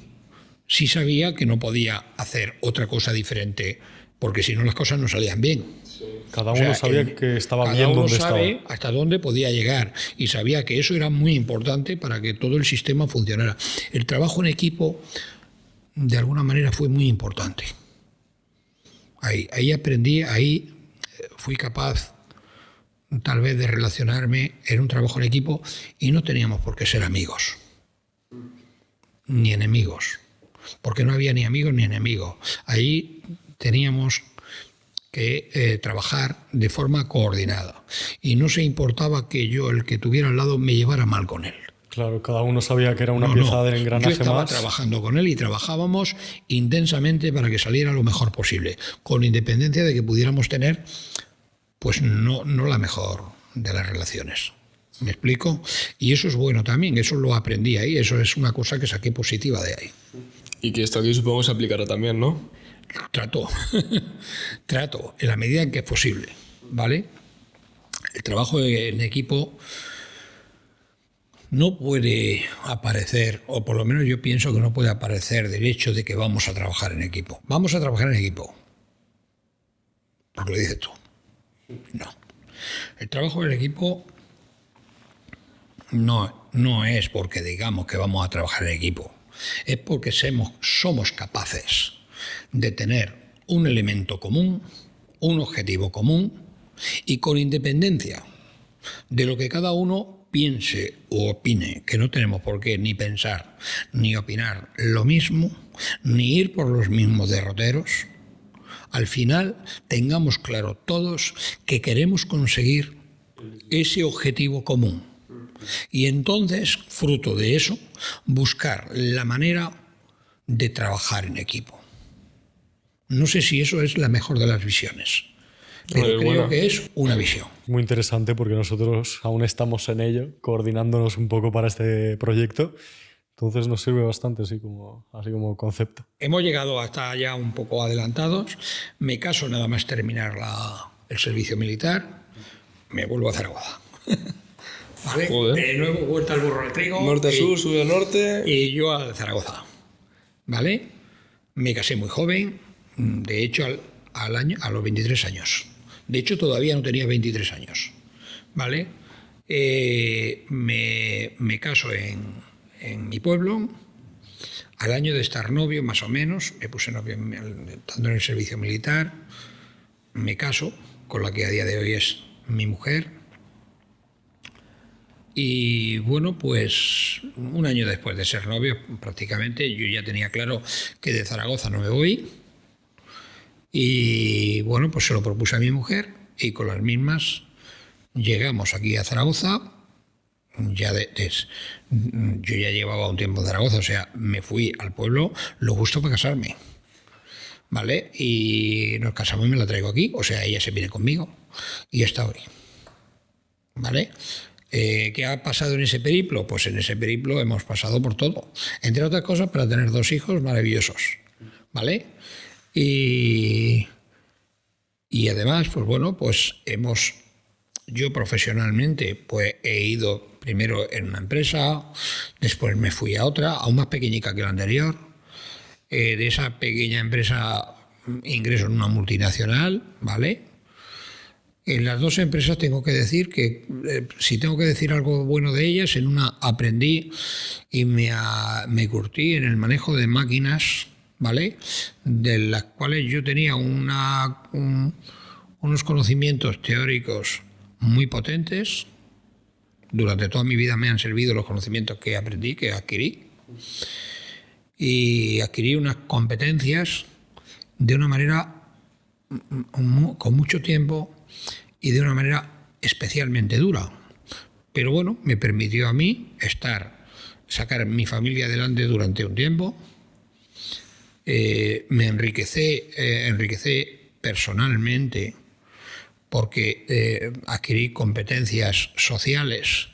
sí sabía que no podía hacer otra cosa diferente, porque si no las cosas no salían bien. Cada uno sabía que estaba bien donde estaba. Cada uno sabe hasta dónde podía llegar y sabía que eso era muy importante para que todo el sistema funcionara. El trabajo en equipo, de alguna manera, fue muy importante. Ahí aprendí, ahí fui capaz tal vez de relacionarme en un trabajo en equipo y no teníamos por qué ser amigos ni enemigos, porque no había ni amigos ni enemigos. Ahí teníamos que trabajar de forma coordinada y no se importaba que yo, el que tuviera al lado, me llevara mal con él. Claro, cada uno sabía que era una pieza del engranaje más. Yo estaba más. trabajando con él y trabajábamos intensamente para que saliera lo mejor posible, con independencia de que pudiéramos tener, pues no la mejor de las relaciones. ¿Me explico? Y eso es bueno también, eso lo aprendí ahí, eso es una cosa que saqué positiva de ahí. Y que esto aquí supongo se aplicará también, ¿no? Trato, en la medida en que es posible, ¿vale? El trabajo en equipo no puede aparecer, o por lo menos yo pienso que no puede aparecer del hecho de que vamos a trabajar en equipo. Vamos a trabajar en equipo, porque lo dices tú. No. El trabajo en equipo no es porque digamos que vamos a trabajar en equipo, es porque somos capaces de tener un elemento común, un objetivo común, y con independencia de lo que cada uno piense o opine, que no tenemos por qué ni pensar ni opinar lo mismo, ni ir por los mismos derroteros, al final tengamos claro todos que queremos conseguir ese objetivo común. Y entonces, fruto de eso, buscar la manera de trabajar en equipo. No sé si eso es la mejor de las visiones, pero creo que es una visión. Muy interesante porque nosotros aún estamos en ello, coordinándonos un poco para este proyecto. Entonces nos sirve bastante así como concepto. Hemos llegado hasta ya un poco adelantados. Me caso nada más terminar el servicio militar. Me vuelvo a Zaragoza. ¿Vale? De nuevo vuelta al burro al trigo. Norte a sur, sur al norte. Y yo a Zaragoza. ¿Vale? Me casé muy joven. De hecho, a los 23 años. De hecho, todavía no tenía 23 años. ¿Vale? Me caso en mi pueblo. Al año de estar novio, más o menos, me puse novio estando en el servicio militar, me caso con la que a día de hoy es mi mujer. Y bueno, pues un año después de ser novio, prácticamente, yo ya tenía claro que de Zaragoza no me voy. Y bueno, pues se lo propuse a mi mujer y con las mismas llegamos aquí a Zaragoza. Yo ya llevaba un tiempo en Zaragoza, o sea, me fui al pueblo lo justo para casarme, ¿vale? Y nos casamos y me la traigo aquí, o sea, ella se viene conmigo y está hoy, ¿vale? ¿Qué ha pasado en ese periplo? Pues en ese periplo hemos pasado por todo, entre otras cosas para tener 2 hijos maravillosos, ¿vale? Y además, pues bueno, pues yo profesionalmente pues he ido primero en una empresa, después me fui a otra, aún más pequeñica que la anterior. De esa pequeña empresa ingreso en una multinacional, ¿vale? En las 2 empresas tengo que decir que, si tengo que decir algo bueno de ellas, en una aprendí y me curtí en el manejo de máquinas, ¿vale? De las cuales yo tenía unos conocimientos teóricos muy potentes. Durante toda mi vida me han servido los conocimientos que aprendí, que adquirí. Y adquirí unas competencias de una manera con mucho tiempo y de una manera especialmente dura. Pero bueno, me permitió a mí sacar mi familia adelante durante un tiempo. Me enriquecé personalmente porque adquirí competencias sociales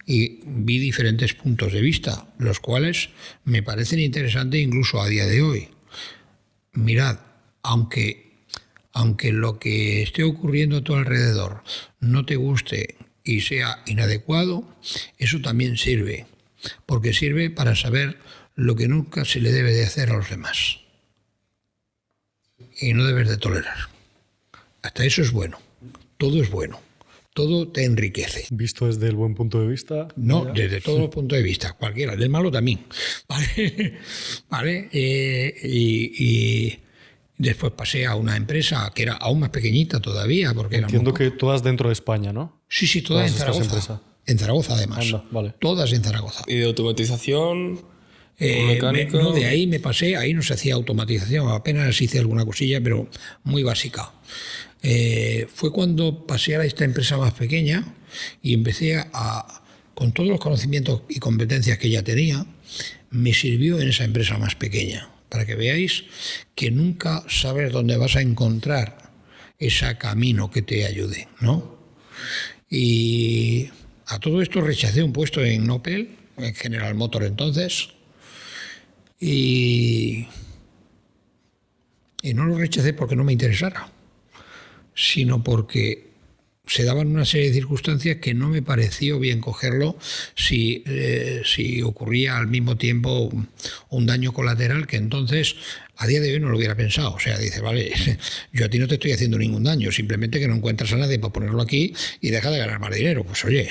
y vi diferentes puntos de vista, los cuales me parecen interesantes incluso a día de hoy. Mirad, aunque lo que esté ocurriendo a tu alrededor no te guste y sea inadecuado, eso también sirve, porque sirve para saber lo que nunca se le debe de hacer a los demás. Y no debes de tolerar. Hasta eso es bueno. Todo es bueno. Todo te enriquece. ¿Visto desde el buen punto de vista? No, desde todos los puntos de vista. Cualquiera. Del malo también. ¿Vale? Y después pasé a una empresa que era aún más pequeñita todavía. Porque entiendo que todas dentro de España, ¿no? Sí, todas en Zaragoza. En Zaragoza, además. Anda, vale. Todas en Zaragoza. ¿Y de automatización? ¿Mecánico? No, de ahí me pasé, ahí no se hacía automatización, apenas hice alguna cosilla, pero muy básica. Fue cuando pasé a esta empresa más pequeña y empecé con todos los conocimientos y competencias que ya tenía, me sirvió en esa empresa más pequeña, para que veáis que nunca sabes dónde vas a encontrar ese camino que te ayude, ¿no? Y a todo esto rechacé un puesto en Opel, en General Motors entonces, y no lo rechacé porque no me interesara, sino porque se daban una serie de circunstancias que no me pareció bien cogerlo si ocurría al mismo tiempo un daño colateral que entonces a día de hoy no lo hubiera pensado. O sea, dice, vale, yo a ti no te estoy haciendo ningún daño, simplemente que no encuentras a nadie para ponerlo aquí y deja de ganar más dinero. Pues oye,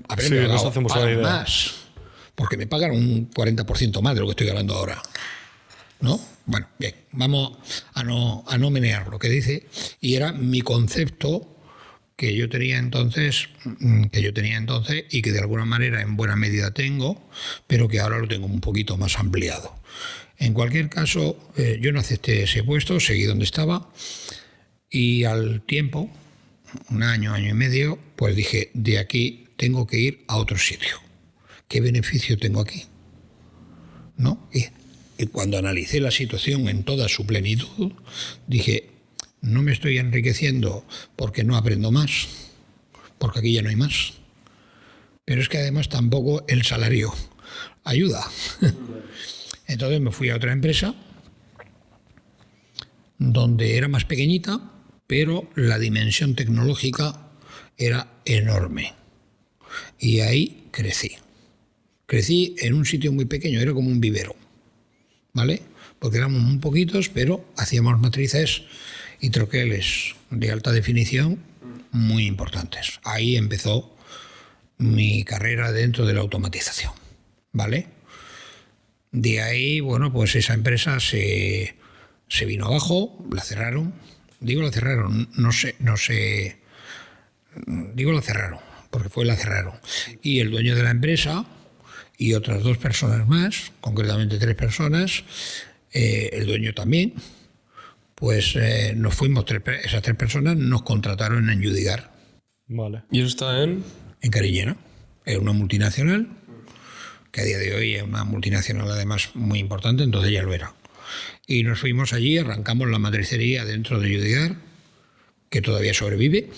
aprende a pagar más, porque me pagan un 40% más de lo que estoy ganando ahora, ¿no? Bueno, bien, vamos a no menear lo que dice, y era mi concepto que yo tenía entonces y que de alguna manera en buena medida tengo, pero que ahora lo tengo un poquito más ampliado. En cualquier caso, yo no acepté ese puesto, seguí donde estaba, y al tiempo, un año y medio, pues dije, de aquí tengo que ir a otro sitio. ¿Qué beneficio tengo aquí? ¿No? Y cuando analicé la situación en toda su plenitud, dije, no me estoy enriqueciendo porque no aprendo más, porque aquí ya no hay más. Pero es que además tampoco el salario ayuda. Entonces me fui a otra empresa donde era más pequeñita, pero la dimensión tecnológica era enorme. Y ahí crecí. Crecí en un sitio muy pequeño, era como un vivero, ¿vale? Porque éramos muy poquitos, pero hacíamos matrices y troqueles de alta definición muy importantes. Ahí empezó mi carrera dentro de la automatización, ¿vale? De ahí, bueno, pues esa empresa se vino abajo, la cerraron. Digo la cerraron, no sé, digo la cerraron, porque la cerraron. Y el dueño de la empresa y otras 2 personas más, concretamente 3 personas, el dueño también, pues nos fuimos, esas 3 personas nos contrataron en Yudigar. Vale. ¿Y eso está en? En Cariñena. Es una multinacional, que a día de hoy es una multinacional además muy importante, entonces ya lo era. Y nos fuimos allí, arrancamos la matricería dentro de Yudigar, que todavía sobrevive,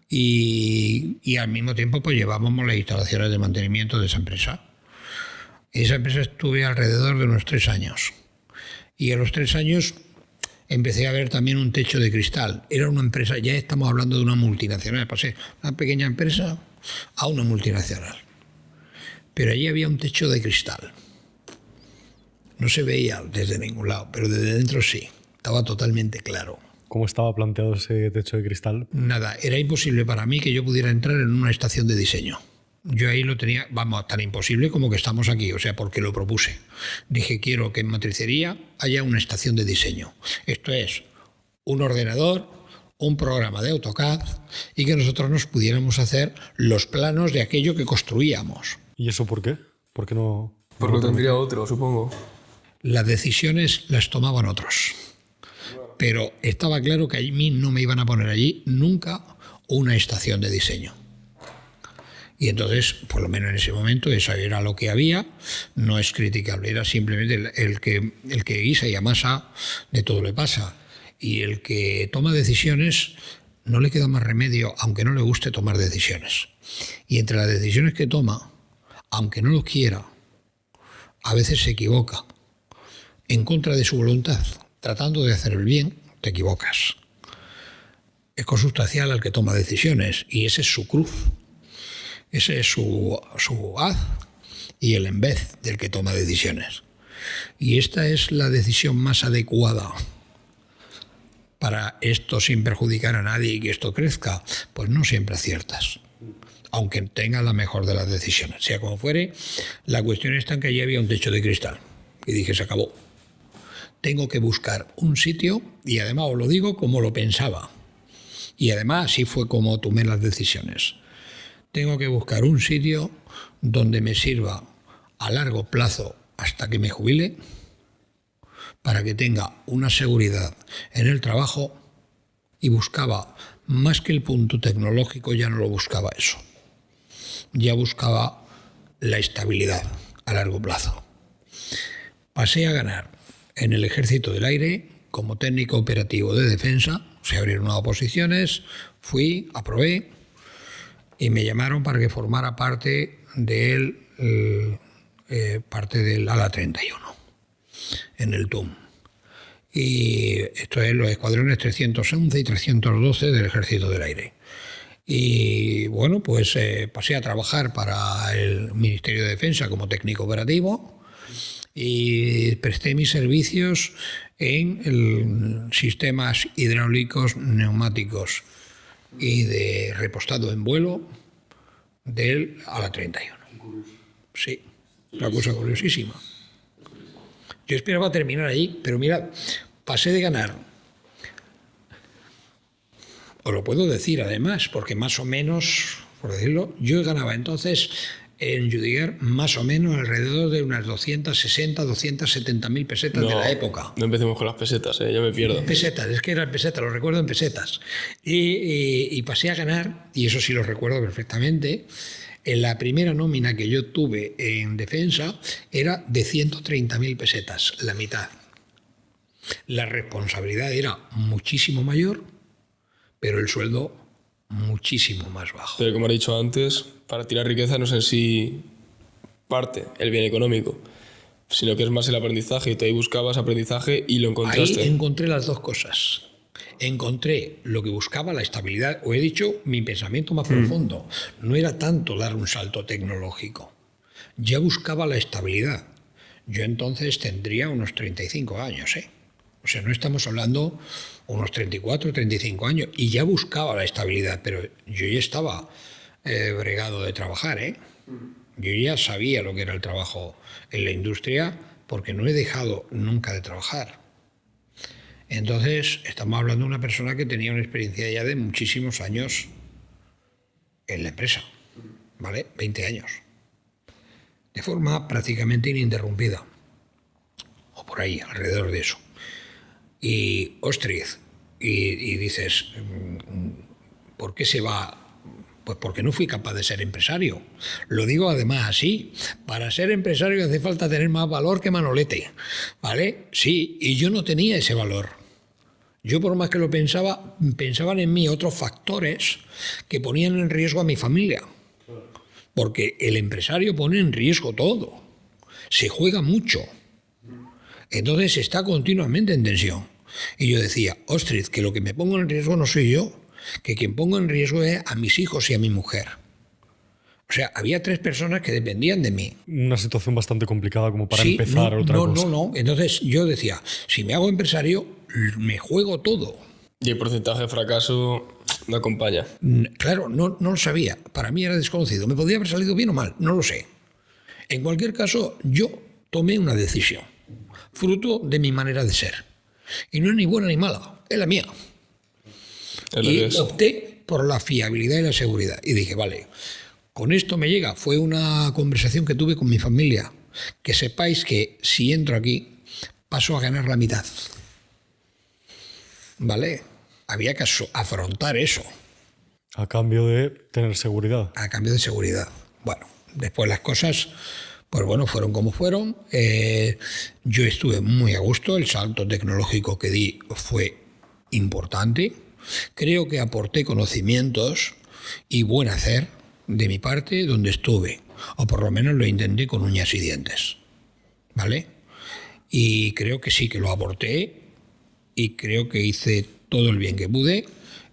y al mismo tiempo pues llevábamos las instalaciones de mantenimiento de esa empresa. En esa empresa estuve alrededor de unos 3 años. Y a los 3 años empecé a ver también un techo de cristal. Era una empresa, ya estamos hablando de una multinacional, pasé una pequeña empresa a una multinacional. Pero allí había un techo de cristal. No se veía desde ningún lado, pero desde dentro sí. Estaba totalmente claro. ¿Cómo estaba planteado ese techo de cristal? Nada, era imposible para mí que yo pudiera entrar en una estación de diseño. Yo ahí lo tenía, vamos, tan imposible como que estamos aquí, o sea, porque lo propuse. Dije, quiero que en matricería haya una estación de diseño. Esto es, un ordenador, un programa de AutoCAD y que nosotros nos pudiéramos hacer los planos de aquello que construíamos. ¿Y eso por qué? ¿Por qué no? Porque lo tendría otro, supongo. Las decisiones las tomaban otros. Pero estaba claro que a mí no me iban a poner allí nunca una estación de diseño. Y entonces, por lo menos en ese momento, eso era lo que había. No es criticable, era simplemente el que guisa y amasa, de todo le pasa. Y el que toma decisiones, no le queda más remedio, aunque no le guste tomar decisiones. Y entre las decisiones que toma, aunque no lo quiera, a veces se equivoca. En contra de su voluntad, tratando de hacer el bien, te equivocas. Es consustancial al que toma decisiones y ese es su cruz. Ese es su haz y el en vez del que toma decisiones. Y esta es la decisión más adecuada para esto sin perjudicar a nadie y que esto crezca. Pues no siempre aciertas, aunque tenga la mejor de las decisiones. Sea como fuere, la cuestión está en que allí había un techo de cristal. Y dije, se acabó. Tengo que buscar un sitio, y además os lo digo como lo pensaba. Y además así fue como tomé las decisiones. Tengo que buscar un sitio donde me sirva a largo plazo hasta que me jubile, para que tenga una seguridad en el trabajo, y buscaba, más que el punto tecnológico, ya no lo buscaba eso. Ya buscaba la estabilidad a largo plazo. Pasé a ganar en el Ejército del Aire como técnico operativo de defensa, se abrieron nuevas posiciones, fui, aprobé, y me llamaron para que formara parte del ala 31 en el TUM. Y esto es los escuadrones 311 y 312 del Ejército del Aire. Y bueno, pues pasé a trabajar para el Ministerio de Defensa como técnico operativo y presté mis servicios en sistemas hidráulicos, neumáticos y de repostado en vuelo del ala 31. Sí, una cosa curiosísima. Yo esperaba terminar allí, pero mira, pasé de ganar, os lo puedo decir además, porque más o menos, por decirlo, yo ganaba entonces en Yudigar más o menos alrededor de unas 260, 270.000 pesetas de la época. No empecemos con las pesetas, yo me pierdo. Pesetas, es que eran pesetas, lo recuerdo en pesetas. Y pasé a ganar, y eso sí lo recuerdo perfectamente, en la primera nómina que yo tuve en defensa era de 130.000 pesetas, la mitad. La responsabilidad era muchísimo mayor, pero el sueldo muchísimo más bajo. Pero como he dicho antes, para tirar riqueza no es en sí parte el bien económico, sino que es más el aprendizaje, y tú ahí buscabas aprendizaje y lo encontraste. Ahí encontré las dos cosas. Encontré lo que buscaba, la estabilidad. Os he dicho, mi pensamiento más profundo no era tanto dar un salto tecnológico. Ya buscaba la estabilidad. Yo entonces tendría unos 35 años, O sea, no estamos hablando unos 34, 35 años y ya buscaba la estabilidad, pero yo ya estaba bregado de trabajar, ¿eh? Yo ya sabía lo que era el trabajo en la industria porque no he dejado nunca de trabajar. Entonces, estamos hablando de una persona que tenía una experiencia ya de muchísimos años en la empresa, ¿vale? 20 años. De forma prácticamente ininterrumpida. O por ahí, alrededor de eso. Y, ostras, y dices, ¿por qué se va? Pues porque no fui capaz de ser empresario. Lo digo además así. Para ser empresario hace falta tener más valor que Manolete, ¿vale? Sí, y yo no tenía ese valor. Yo por más que lo pensaba, pensaban en mí otros factores que ponían en riesgo a mi familia. Porque el empresario pone en riesgo todo. Se juega mucho. Entonces está continuamente en tensión. Y yo decía, ostras, que lo que me pongo en riesgo no soy yo, que quien pongo en riesgo es a mis hijos y a mi mujer. O sea, había 3 personas que dependían de mí. Una situación bastante complicada como para Sí, empezar otra cosa. No. Entonces yo decía, si me hago empresario, me juego todo. Y el porcentaje de fracaso no acompaña. Claro, no lo sabía. Para mí era desconocido. ¿Me podría haber salido bien o mal? No lo sé. En cualquier caso, yo tomé una decisión, fruto de mi manera de ser. Y no es ni buena ni mala, es la mía. Y opté por la fiabilidad y la seguridad. Y dije, vale, con esto me llega. Fue una conversación que tuve con mi familia. Que sepáis que si entro aquí, paso a ganar la mitad. ¿Vale? Había que afrontar eso. A cambio de tener seguridad. A cambio de seguridad. Bueno, después las cosas, pues bueno, fueron como fueron. Yo estuve muy a gusto. El salto tecnológico que di fue importante. Creo que aporté conocimientos y buen hacer de mi parte donde estuve. O por lo menos lo intenté con uñas y dientes. ¿Vale? Y creo que sí que lo aporté. Y creo que hice todo el bien que pude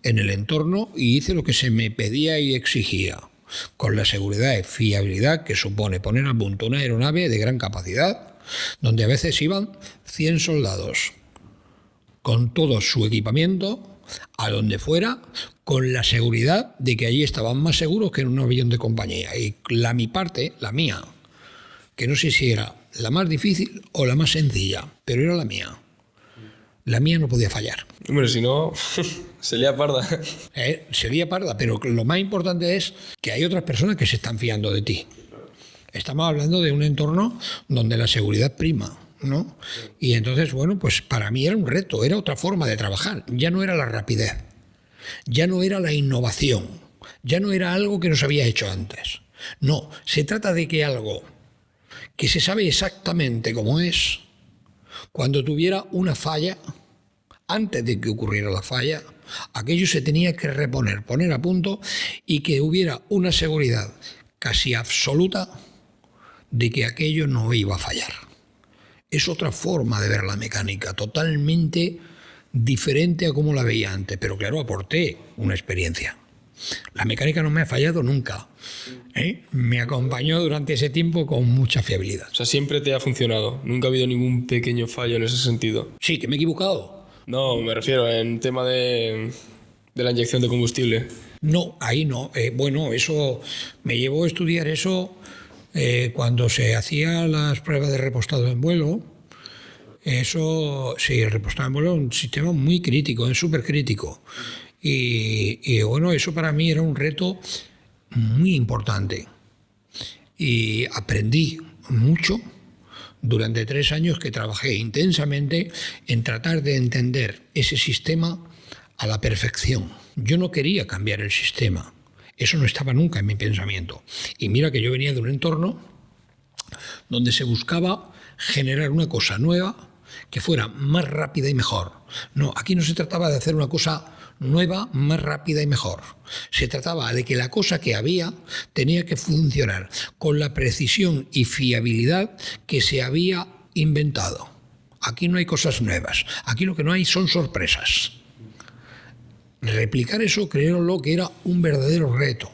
en el entorno y hice lo que se me pedía y exigía, con la seguridad y fiabilidad que supone poner a punto una aeronave de gran capacidad, donde a veces iban 100 soldados, con todo su equipamiento, a donde fuera, con la seguridad de que allí estaban más seguros que en un avión de compañía. Y mi parte, la mía, que no sé si era la más difícil o la más sencilla, pero era la mía. La mía no podía fallar. Hombre, si no, se lía parda. Se lía parda, pero lo más importante es que hay otras personas que se están fiando de ti. Estamos hablando de un entorno donde la seguridad prima, ¿no? Y entonces, bueno, pues para mí era un reto, era otra forma de trabajar. Ya no era la rapidez, ya no era la innovación, ya no era algo que no se había hecho antes. No, se trata de que algo que se sabe exactamente cómo es, cuando tuviera una falla, antes de que ocurriera la falla, aquello se tenía que reponer, poner a punto y que hubiera una seguridad casi absoluta de que aquello no iba a fallar. Es otra forma de ver la mecánica, totalmente diferente a como la veía antes, pero claro, aporté una experiencia. La mecánica no me ha fallado nunca. Me acompañó durante ese tiempo con mucha fiabilidad. O sea, siempre te ha funcionado. Nunca ha habido ningún pequeño fallo en ese sentido. Sí, que me he equivocado. No, me refiero en tema de la inyección de combustible. No, ahí no. Bueno, eso me llevó a estudiar eso cuando se hacían las pruebas de repostado en vuelo. Eso, sí, el repostado en vuelo es un sistema muy crítico, es súper crítico. Y bueno, eso para mí era un reto muy importante. Y aprendí mucho durante 3 años que trabajé intensamente en tratar de entender ese sistema a la perfección. Yo no quería cambiar el sistema. Eso no estaba nunca en mi pensamiento. Y mira que yo venía de un entorno donde se buscaba generar una cosa nueva que fuera más rápida y mejor. No, aquí no se trataba de hacer una cosa nueva, más rápida y mejor. Se trataba de que la cosa que había tenía que funcionar con la precisión y fiabilidad que se había inventado. Aquí no hay cosas nuevas, aquí lo que no hay son sorpresas. Replicar eso, créanlo, que era un verdadero reto,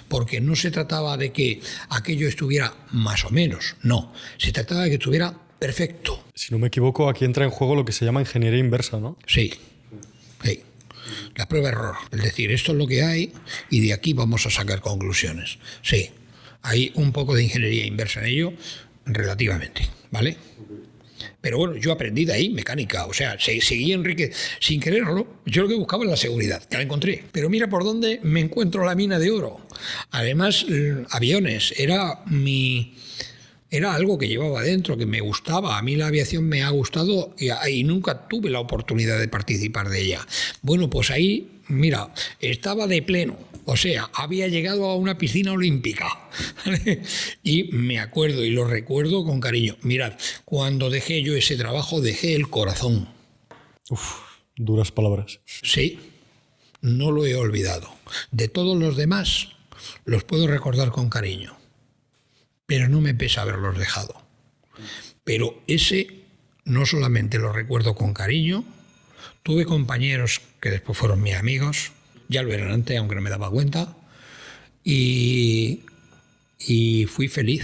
porque no se trataba de que aquello estuviera más o menos, no, se trataba de que estuviera perfecto. Si no me equivoco, aquí entra en juego lo que se llama ingeniería inversa, ¿no? Sí, sí. La prueba-error. Es decir, esto es lo que hay y de aquí vamos a sacar conclusiones. Sí, hay un poco de ingeniería inversa en ello, relativamente, ¿vale? Pero bueno, yo aprendí de ahí mecánica, o sea, seguí Enrique sin quererlo. Yo lo que buscaba es la seguridad, que la encontré. Pero mira por dónde me encuentro la mina de oro. Además, aviones, era algo que llevaba dentro, que me gustaba. A mí la aviación me ha gustado y nunca tuve la oportunidad de participar de ella. Bueno, pues ahí, mira, estaba de pleno. O sea, había llegado a una piscina olímpica. ¿Vale? Y me acuerdo y lo recuerdo con cariño. Mirad, cuando dejé yo ese trabajo, dejé el corazón. Uf, duras palabras. Sí, no lo he olvidado. De todos los demás, los puedo recordar con cariño. Pero no me pesa haberlos dejado. Pero ese no solamente lo recuerdo con cariño, tuve compañeros que después fueron mis amigos, ya lo eran antes, aunque no me daba cuenta, y fui feliz.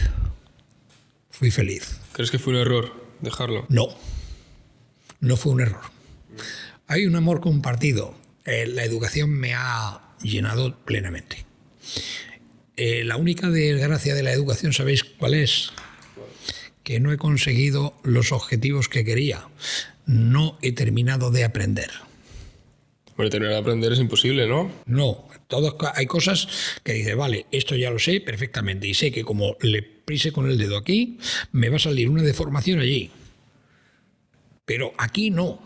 Fui feliz. ¿Crees que fue un error dejarlo? No, no fue un error. Hay un amor compartido. La educación me ha llenado plenamente. La única desgracia de la educación, ¿sabéis cuál es? Que no he conseguido los objetivos que quería. No he terminado de aprender. Bueno, terminar de aprender es imposible, ¿no? No, hay cosas que dices, vale, esto ya lo sé perfectamente y sé que como le prise con el dedo aquí, me va a salir una deformación allí. Pero aquí no.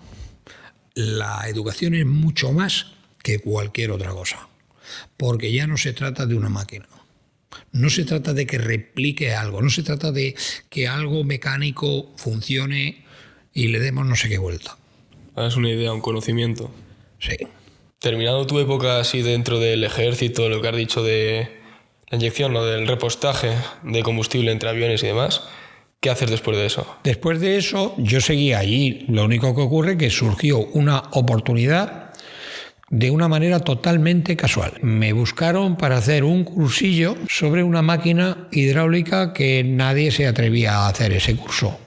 La educación es mucho más que cualquier otra cosa, porque ya no se trata de una máquina. No se trata de que replique algo, no se trata de que algo mecánico funcione y le demos no sé qué vuelta. Es una idea, un conocimiento. Sí. Terminado tu época así dentro del ejército, lo que has dicho de la inyección, lo del repostaje de combustible entre aviones y demás, ¿qué haces después de eso? Después de eso, yo seguía allí. Lo único que ocurre es que surgió una oportunidad de una manera totalmente casual. Me buscaron para hacer un cursillo sobre una máquina hidráulica que nadie se atrevía a hacer ese curso,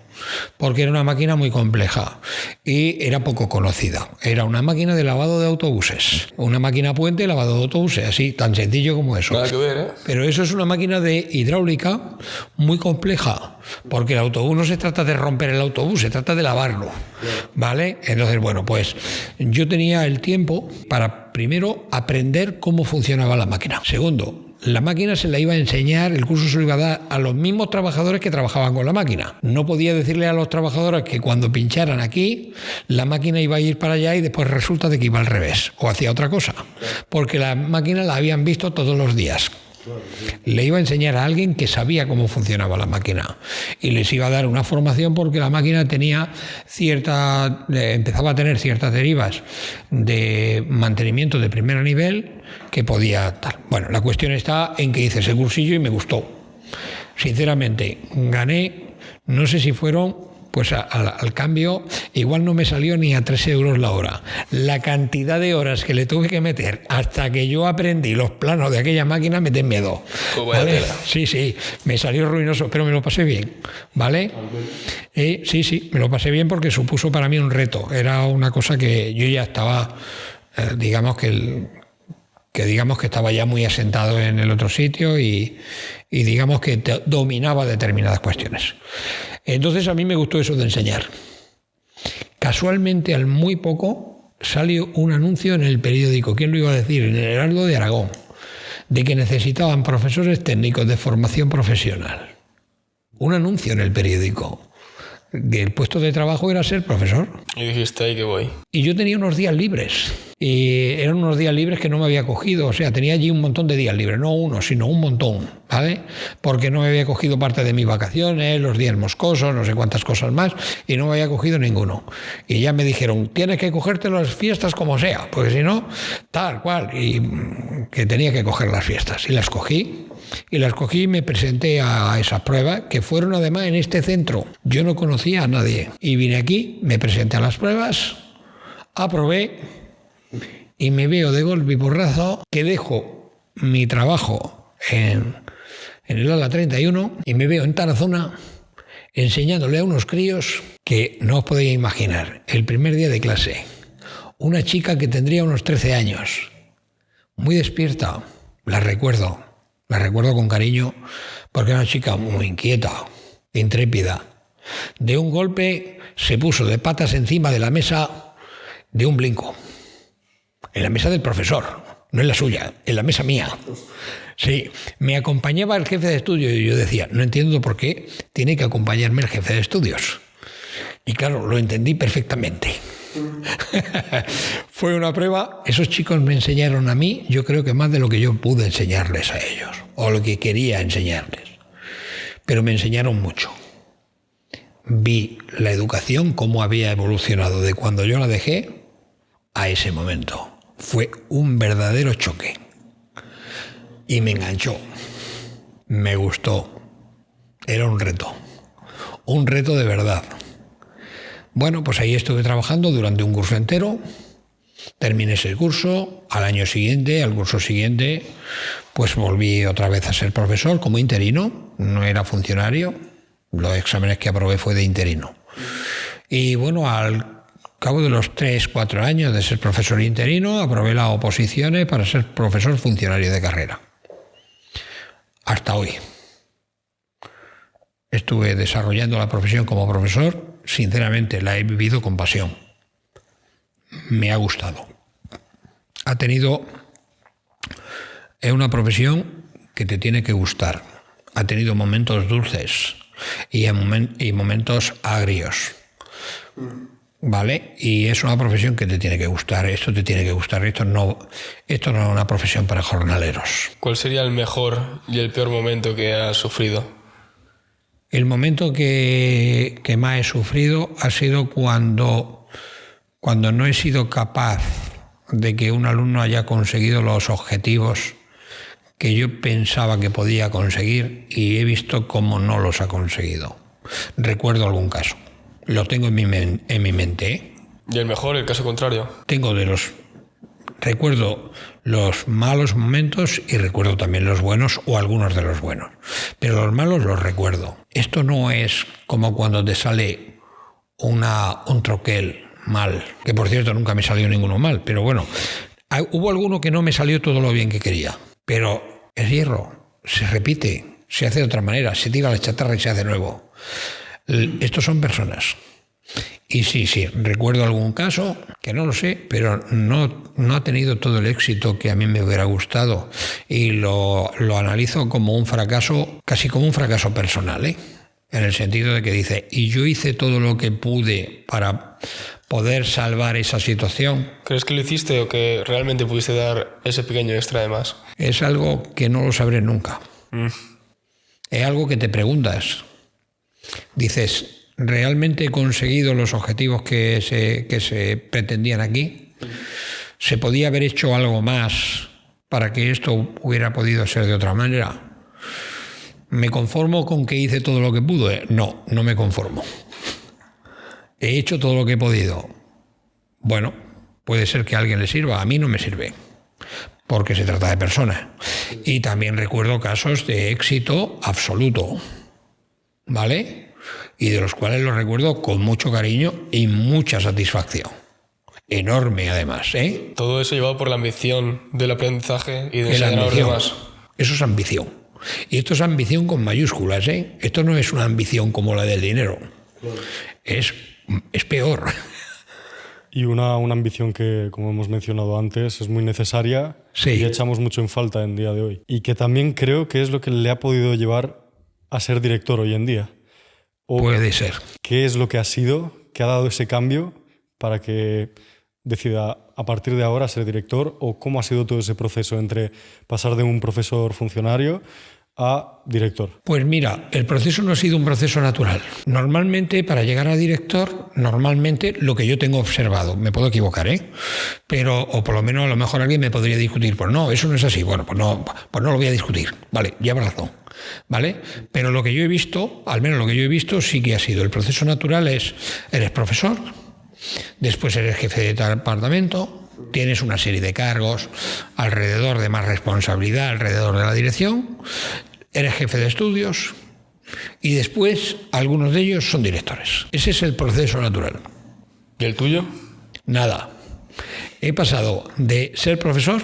porque era una máquina muy compleja y era poco conocida. Era una máquina de lavado de autobuses, una máquina puente de lavado de autobuses, así, tan sencillo como eso. Nada que ver, ¿eh? Pero eso es una máquina de hidráulica muy compleja, porque el autobús no se trata de romper el autobús, se trata de lavarlo, ¿vale? Entonces, bueno, pues yo tenía el tiempo para, primero, aprender cómo funcionaba la máquina. Segundo, la máquina se la iba a enseñar, el curso se lo iba a dar a los mismos trabajadores que trabajaban con la máquina. No podía decirle a los trabajadores que cuando pincharan aquí, la máquina iba a ir para allá y después resulta de que iba al revés o hacía otra cosa, porque la máquina la habían visto todos los días. Le iba a enseñar a alguien que sabía cómo funcionaba la máquina y les iba a dar una formación porque la máquina tenía empezaba a tener ciertas derivas de mantenimiento de primer nivel que podía tal. Bueno, la cuestión está en que hice ese cursillo y me gustó. Sinceramente, gané, no sé si fueron, pues al cambio, igual no me salió ni a 3 euros la hora. La cantidad de horas que le tuve que meter hasta que yo aprendí los planos de aquella máquina me den miedo. ¿Vale? Sí, me salió ruinoso, pero me lo pasé bien, ¿vale? Sí, me lo pasé bien porque supuso para mí un reto. Era una cosa que yo ya estaba, digamos que estaba ya muy asentado en el otro sitio y digamos que dominaba determinadas cuestiones. Entonces a mí me gustó eso de enseñar. Casualmente, al muy poco, salió un anuncio en el periódico, ¿quién lo iba a decir?, en el Heraldo de Aragón, de que necesitaban profesores técnicos de formación profesional. Un anuncio en el periódico. El puesto de trabajo era ser profesor. Y dijiste, ahí que voy. Y yo tenía unos días libres. Y eran unos días libres que no me había cogido. O sea, tenía allí un montón de días libres. No uno, sino un montón, ¿vale? Porque no me había cogido parte de mis vacaciones, los días moscosos, no sé cuántas cosas más, y no me había cogido ninguno. Y ya me dijeron, tienes que cogerte las fiestas como sea, porque si no, tal cual. Y que tenía que coger las fiestas. Y las cogí. Y me presenté a esas pruebas, que fueron además en este centro. Yo no conocía a nadie. Y vine aquí, me presenté a las pruebas, aprobé y me veo de golpe y porrazo que dejo mi trabajo en el ala 31 y me veo en Tarazona enseñándole a unos críos que no os podéis imaginar. El primer día de clase, una chica que tendría unos 13 años, muy despierta, la recuerdo con cariño, porque era una chica muy inquieta, intrépida. De un golpe se puso de patas encima de la mesa de un blinco, en la mesa del profesor, no en la suya, en la mesa mía. Sí, me acompañaba el jefe de estudio y yo decía, no entiendo por qué tiene que acompañarme el jefe de estudios. Y claro, lo entendí perfectamente. Fue una prueba. Esos chicos me enseñaron a mí, yo creo que más de lo que yo pude enseñarles a ellos, o lo que quería enseñarles. Pero me enseñaron mucho. Vi la educación, cómo había evolucionado de cuando yo la dejé a ese momento. Fue un verdadero choque. Y me enganchó. Me gustó. Era un reto. Un reto de verdad. Bueno, pues ahí estuve trabajando durante un curso entero. Terminé ese curso. Al curso siguiente, pues volví otra vez a ser profesor como interino. No era funcionario. Los exámenes que aprobé fue de interino. Y bueno, al cabo de los 3-4 años de ser profesor interino, aprobé las oposiciones para ser profesor funcionario de carrera. Hasta hoy. Estuve desarrollando la profesión como profesor. Sinceramente, la he vivido con pasión. Me ha gustado. Es una profesión que te tiene que gustar. Ha tenido momentos dulces y momentos agrios. ¿Vale? Y es una profesión que te tiene que gustar. Esto te tiene que gustar. Esto no es una profesión para jornaleros. ¿Cuál sería el mejor y el peor momento que has sufrido? El momento que más he sufrido ha sido cuando no he sido capaz de que un alumno haya conseguido los objetivos que yo pensaba que podía conseguir y he visto cómo no los ha conseguido. Recuerdo algún caso. Lo tengo en mi mente, ¿eh? ¿Y el mejor, el caso contrario? Recuerdo los malos momentos y recuerdo también los buenos o algunos de los buenos. Pero los malos los recuerdo. Esto no es como cuando te sale un troquel mal, que por cierto nunca me salió ninguno mal, pero bueno, hubo alguno que no me salió todo lo bien que quería. Pero es hierro, se repite, se hace de otra manera, se tira la chatarra y se hace nuevo. Estos son personas. Y sí, recuerdo algún caso, que no lo sé, pero no ha tenido todo el éxito que a mí me hubiera gustado y lo analizo como un fracaso, casi como un fracaso personal, ¿eh? En el sentido de que dice, y yo hice todo lo que pude para poder salvar esa situación. ¿Crees que lo hiciste o que realmente pudiste dar ese pequeño extra de más? Es algo que no lo sabré nunca. Es algo que te preguntas. Dices, ¿realmente he conseguido los objetivos que se pretendían aquí? ¿Se podía haber hecho algo más para que esto hubiera podido ser de otra manera? ¿Me conformo con que hice todo lo que pude? No me conformo. ¿He hecho todo lo que he podido? Bueno, puede ser que a alguien le sirva, a mí no me sirve, porque se trata de personas. Y también recuerdo casos de éxito absoluto, ¿vale? Y de los cuales los recuerdo con mucho cariño y mucha satisfacción. Enorme, además, ¿eh? Todo eso llevado por la ambición del aprendizaje y de enseñar a los demás. Eso es ambición. Y esto es ambición con mayúsculas, ¿eh? Esto no es una ambición como la del dinero. Es peor. Y una ambición que, como hemos mencionado antes, es muy necesaria y echamos mucho en falta en día de hoy. Y que también creo que es lo que le ha podido llevar a ser director hoy en día. O puede ser. ¿Qué es lo que ha sido, que ha dado ese cambio para que decida a partir de ahora ser director? ¿O cómo ha sido todo ese proceso entre pasar de un profesor funcionario a director? Pues mira, el proceso no ha sido un proceso natural. Normalmente, para llegar a director, lo que yo tengo observado, me puedo equivocar, pero, o por lo menos a lo mejor alguien me podría discutir, pues no, eso no es así, bueno, pues no lo voy a discutir, vale, lleva razón, ¿vale? Pero lo que yo he visto, al menos lo que yo he visto, sí que ha sido, el proceso natural es, eres profesor, después eres jefe de departamento, tienes una serie de cargos alrededor de más responsabilidad, alrededor de la dirección, eres jefe de estudios y después algunos de ellos son directores. Ese es el proceso natural. ¿Y el tuyo? Nada. He pasado de ser profesor,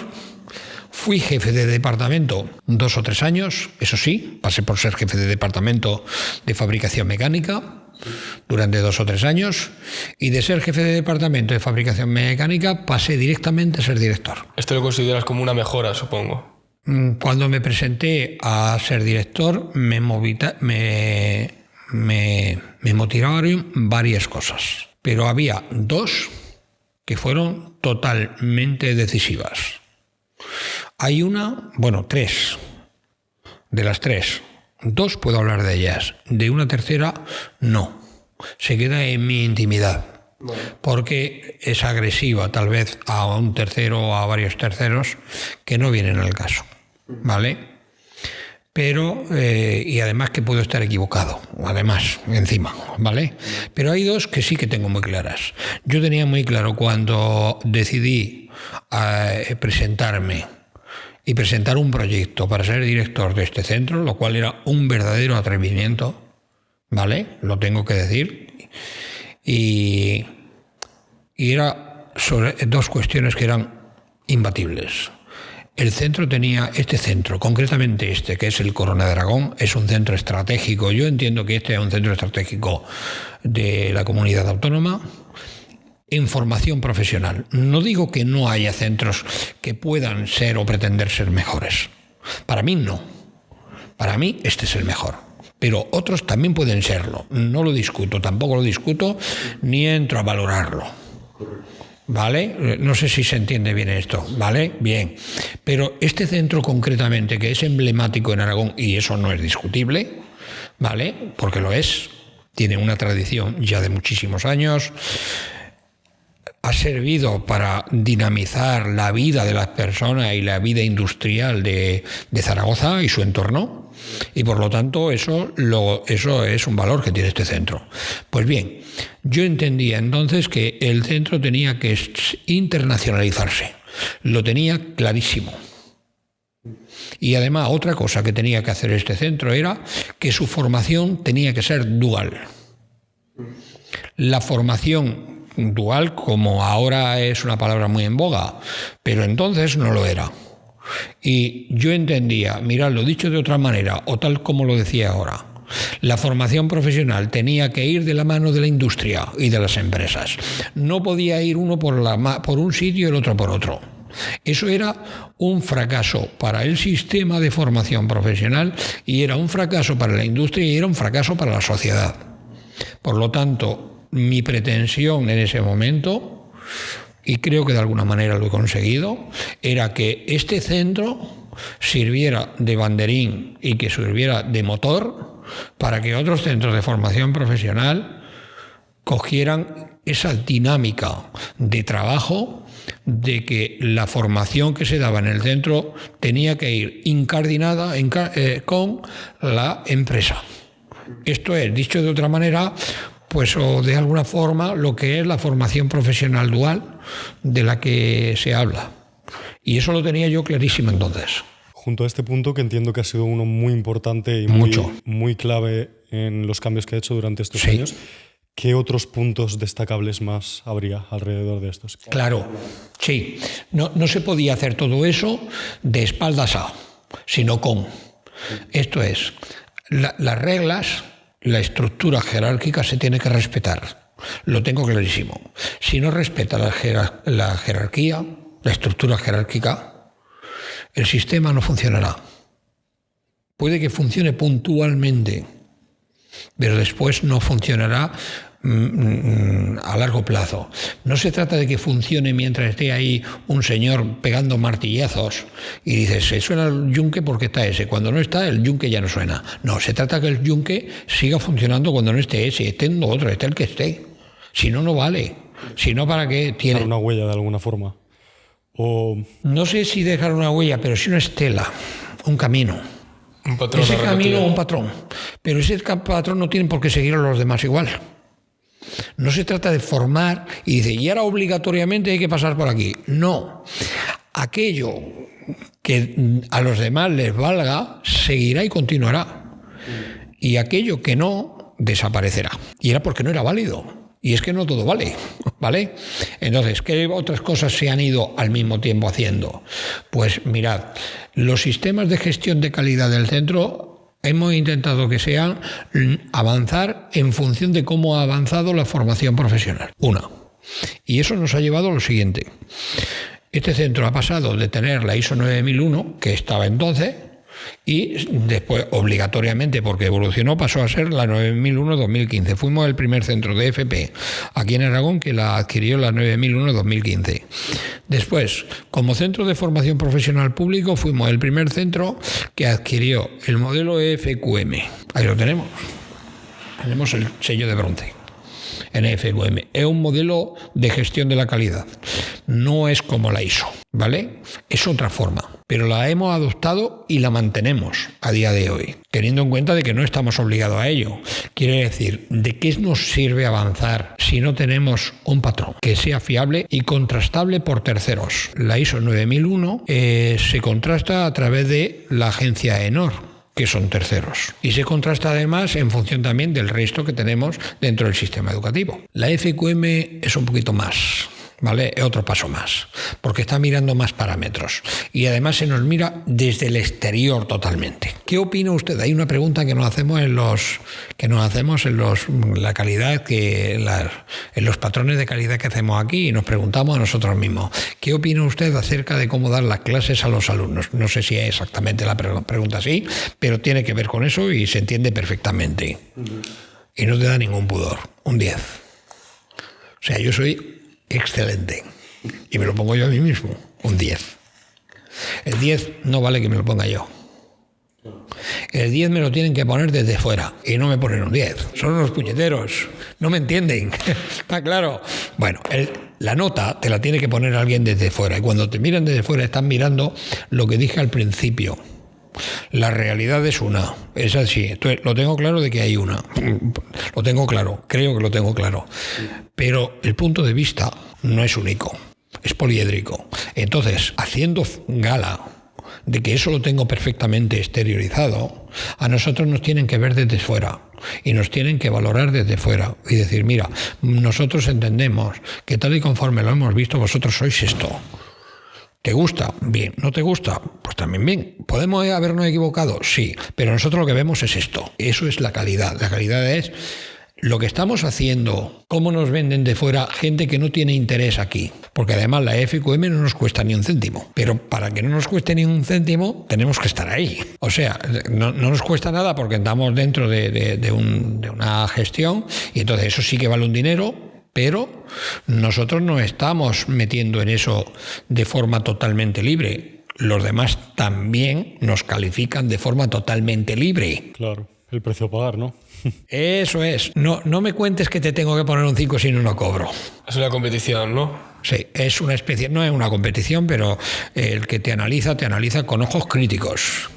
fui jefe de departamento 2 o 3 años, eso sí, pasé por ser jefe de departamento de fabricación mecánica durante 2 o 3 años, y de ser jefe de departamento de fabricación mecánica pasé directamente a ser director. Esto lo consideras como una mejora, supongo. Cuando me presenté a ser director me motivaron varias cosas, pero había 2 que fueron totalmente decisivas. Hay 3. De las 3, 2 puedo hablar de ellas. De una tercera, no. Se queda en mi intimidad. Porque es agresiva tal vez a un tercero o a varios terceros que no vienen al caso. ¿Vale? Pero, y además que puedo estar equivocado, además, encima, ¿vale? Pero hay 2 que sí que tengo muy claras. Yo tenía muy claro cuando decidí presentarme y presentar un proyecto para ser director de este centro, lo cual era un verdadero atrevimiento, ¿vale? Lo tengo que decir. Y era sobre 2 cuestiones que eran imbatibles. El centro tenía, este centro, concretamente este, que es el Corona de Aragón, es un centro estratégico. Yo entiendo que este es un centro estratégico de la comunidad autónoma en formación profesional. No digo que no haya centros que puedan ser o pretender ser mejores. Para mí no. Para mí este es el mejor. Pero otros también pueden serlo. No lo discuto, tampoco lo discuto, ni entro a valorarlo. ¿Vale? No sé si se entiende bien esto, ¿vale? Bien. Pero este centro concretamente, que es emblemático en Aragón, y eso no es discutible, ¿vale? Porque lo es, tiene una tradición ya de muchísimos años, ha servido para dinamizar la vida de las personas y la vida industrial de Zaragoza y su entorno, y por lo tanto eso es un valor que tiene este centro. Pues bien, yo entendía entonces que el centro tenía que internacionalizarse, lo tenía clarísimo. Y además otra cosa que tenía que hacer este centro era que su formación tenía que ser dual. La formación dual, como ahora es una palabra muy en boga, pero entonces no lo era. Y yo entendía, mirad, lo dicho de otra manera, o tal como lo decía ahora, la formación profesional tenía que ir de la mano de la industria y de las empresas. No podía ir uno por un sitio y el otro por otro. Eso era un fracaso para el sistema de formación profesional, y era un fracaso para la industria, y era un fracaso para la sociedad. Por lo tanto, mi pretensión en ese momento, y creo que de alguna manera lo he conseguido, era que este centro sirviera de banderín y que sirviera de motor para que otros centros de formación profesional cogieran esa dinámica de trabajo, de que la formación que se daba en el centro tenía que ir incardinada con la empresa. Esto es, dicho de otra manera, pues o de alguna forma lo que es la formación profesional dual de la que se habla. Y eso lo tenía yo clarísimo entonces. Junto a este punto, que entiendo que ha sido uno muy importante y muy clave en los cambios que ha hecho durante estos años, ¿qué otros puntos destacables más habría alrededor de estos? Claro, sí. No se podía hacer todo eso de espaldas a, sino con. Esto es, las reglas, la estructura jerárquica se tiene que respetar. Lo tengo clarísimo. Si no respeta la jerarquía, la estructura jerárquica, el sistema no funcionará. Puede que funcione puntualmente, pero después no funcionará a largo plazo. No se trata de que funcione mientras esté ahí un señor pegando martillazos y dices, se suena el yunque porque está ese. Cuando no está, el yunque ya no suena. No, se trata que el yunque siga funcionando cuando no esté ese, esté en otro, esté el que esté. Si no, no vale. Si no, ¿para qué tiene? Dejar una huella de alguna forma. No sé si dejar una huella, pero sí una estela, un camino. Un patrón. Ese camino, un patrón. Pero ese patrón no tiene por qué seguir a los demás igual. No se trata de formar y dice, y ahora obligatoriamente hay que pasar por aquí. No. Aquello que a los demás les valga, seguirá y continuará. y aquello que no desaparecerá. Y era porque no era válido. Y es que no todo vale, ¿vale? Entonces, ¿qué otras cosas se han ido al mismo tiempo haciendo? Pues mirad, los sistemas de gestión de calidad del centro hemos intentado que sean avanzar en función de cómo ha avanzado la formación profesional. Y eso nos ha llevado a lo siguiente. Este centro ha pasado de tener la ISO 9001, que estaba entonces, y después, obligatoriamente, porque evolucionó, pasó a ser la 9001-2015. Fuimos el primer centro de FP aquí en Aragón que la adquirió la 9001-2015. Después, como centro de formación profesional público, fuimos el primer centro que adquirió el modelo EFQM. Ahí lo tenemos. Tenemos el sello de bronce. En EFQM. Es un modelo de gestión de la calidad. No es como la ISO, ¿vale? Es otra forma, pero la hemos adoptado y la mantenemos a día de hoy, teniendo en cuenta de que no estamos obligados a ello. Quiere decir, ¿de qué nos sirve avanzar si no tenemos un patrón que sea fiable y contrastable por terceros? La ISO 9001 se contrasta a través de la agencia ENOR, que son terceros. Y se contrasta además en función también del resto que tenemos dentro del sistema educativo. La FQM es un poquito más, ¿vale? Es otro paso más, porque está mirando más parámetros. Y además se nos mira desde el exterior totalmente. ¿Qué opina usted? Hay una pregunta que nos hacemos en la calidad, en los patrones de calidad que hacemos aquí, y nos preguntamos a nosotros mismos. ¿Qué opina usted acerca de cómo dar las clases a los alumnos? No sé si es exactamente la pregunta así, pero tiene que ver con eso y se entiende perfectamente. Y no te da ningún pudor. Un 10. O sea, yo soy excelente. Y me lo pongo yo a mí mismo. Un 10. El 10 no vale que me lo ponga yo. El 10 me lo tienen que poner desde fuera. Y no me ponen un 10. Son unos puñeteros. No me entienden. ¿Está claro? Bueno, la nota te la tiene que poner alguien desde fuera. Y cuando te miran desde fuera están mirando lo que dije al principio. La realidad es una, es así. Entonces, lo tengo claro de que hay una. Lo tengo claro, creo que lo tengo claro. Pero el punto de vista no es único, es poliédrico. Entonces, haciendo gala de que eso lo tengo perfectamente exteriorizado, a nosotros nos tienen que ver desde fuera y nos tienen que valorar desde fuera y decir, mira, nosotros entendemos que tal y conforme lo hemos visto, vosotros sois esto. ¿Te gusta? Bien. ¿No te gusta? Pues también bien. ¿Podemos habernos equivocado? Sí. Pero nosotros lo que vemos es esto. Eso es la calidad. La calidad es lo que estamos haciendo, cómo nos venden de fuera gente que no tiene interés aquí. Porque además la FQM no nos cuesta ni un céntimo. Pero para que no nos cueste ni un céntimo, tenemos que estar ahí. O sea, no nos cuesta nada porque estamos dentro de una gestión y entonces eso sí que vale un dinero. Pero nosotros no estamos metiendo en eso de forma totalmente libre. Los demás también nos califican de forma totalmente libre. Claro, el precio a pagar, ¿no? Eso es. No me cuentes que te tengo que poner un 5 si no compro. Es una competición, ¿no? Sí, es una especie, no es una competición, pero el que te analiza con ojos críticos.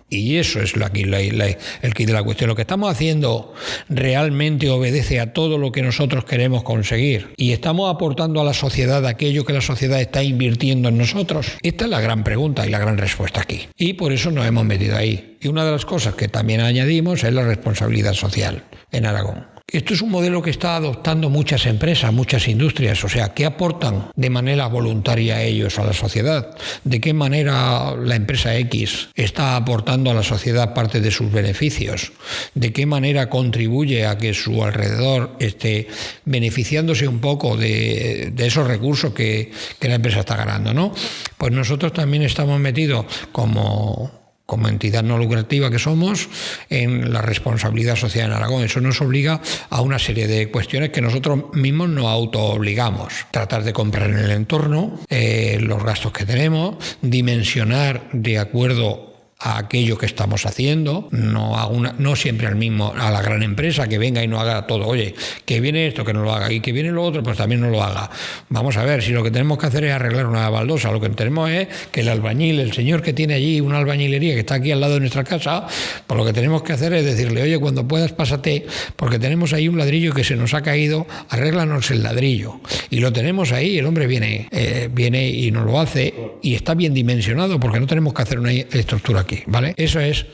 Y eso es el quid de la cuestión. Lo que estamos haciendo realmente obedece a todo lo que nosotros queremos conseguir. Y estamos aportando a la sociedad aquello que la sociedad está invirtiendo en nosotros. Esta es la gran pregunta y la gran respuesta aquí. Y por eso nos hemos metido ahí. Y una de las cosas que también añadimos es la responsabilidad social en Aragón. Esto es un modelo que está adoptando muchas empresas, muchas industrias, o sea, ¿qué aportan de manera voluntaria ellos a la sociedad? ¿De qué manera la empresa X está aportando a la sociedad parte de sus beneficios? ¿De qué manera contribuye a que su alrededor esté beneficiándose un poco de esos recursos que la empresa está ganando, ¿no? Pues nosotros también estamos metidos como entidad no lucrativa que somos, en la responsabilidad social en Aragón. Eso nos obliga a una serie de cuestiones que nosotros mismos nos autoobligamos. Tratar de comprar en el entorno, los gastos que tenemos, dimensionar de acuerdo a aquello que estamos haciendo, no siempre a la gran empresa que venga y no haga todo. Oye, que viene esto, que no lo haga, y que viene lo otro, pues también no lo haga. Vamos a ver, si lo que tenemos que hacer es arreglar una baldosa, lo que tenemos es que el albañil, el señor que tiene allí una albañilería que está aquí al lado de nuestra casa, pues lo que tenemos que hacer es decirle, oye, cuando puedas pásate, porque tenemos ahí un ladrillo que se nos ha caído, arréglanos el ladrillo. Y lo tenemos ahí, el hombre viene y nos lo hace, y está bien dimensionado, porque no tenemos que hacer una estructura aquí, ¿vale? Eso es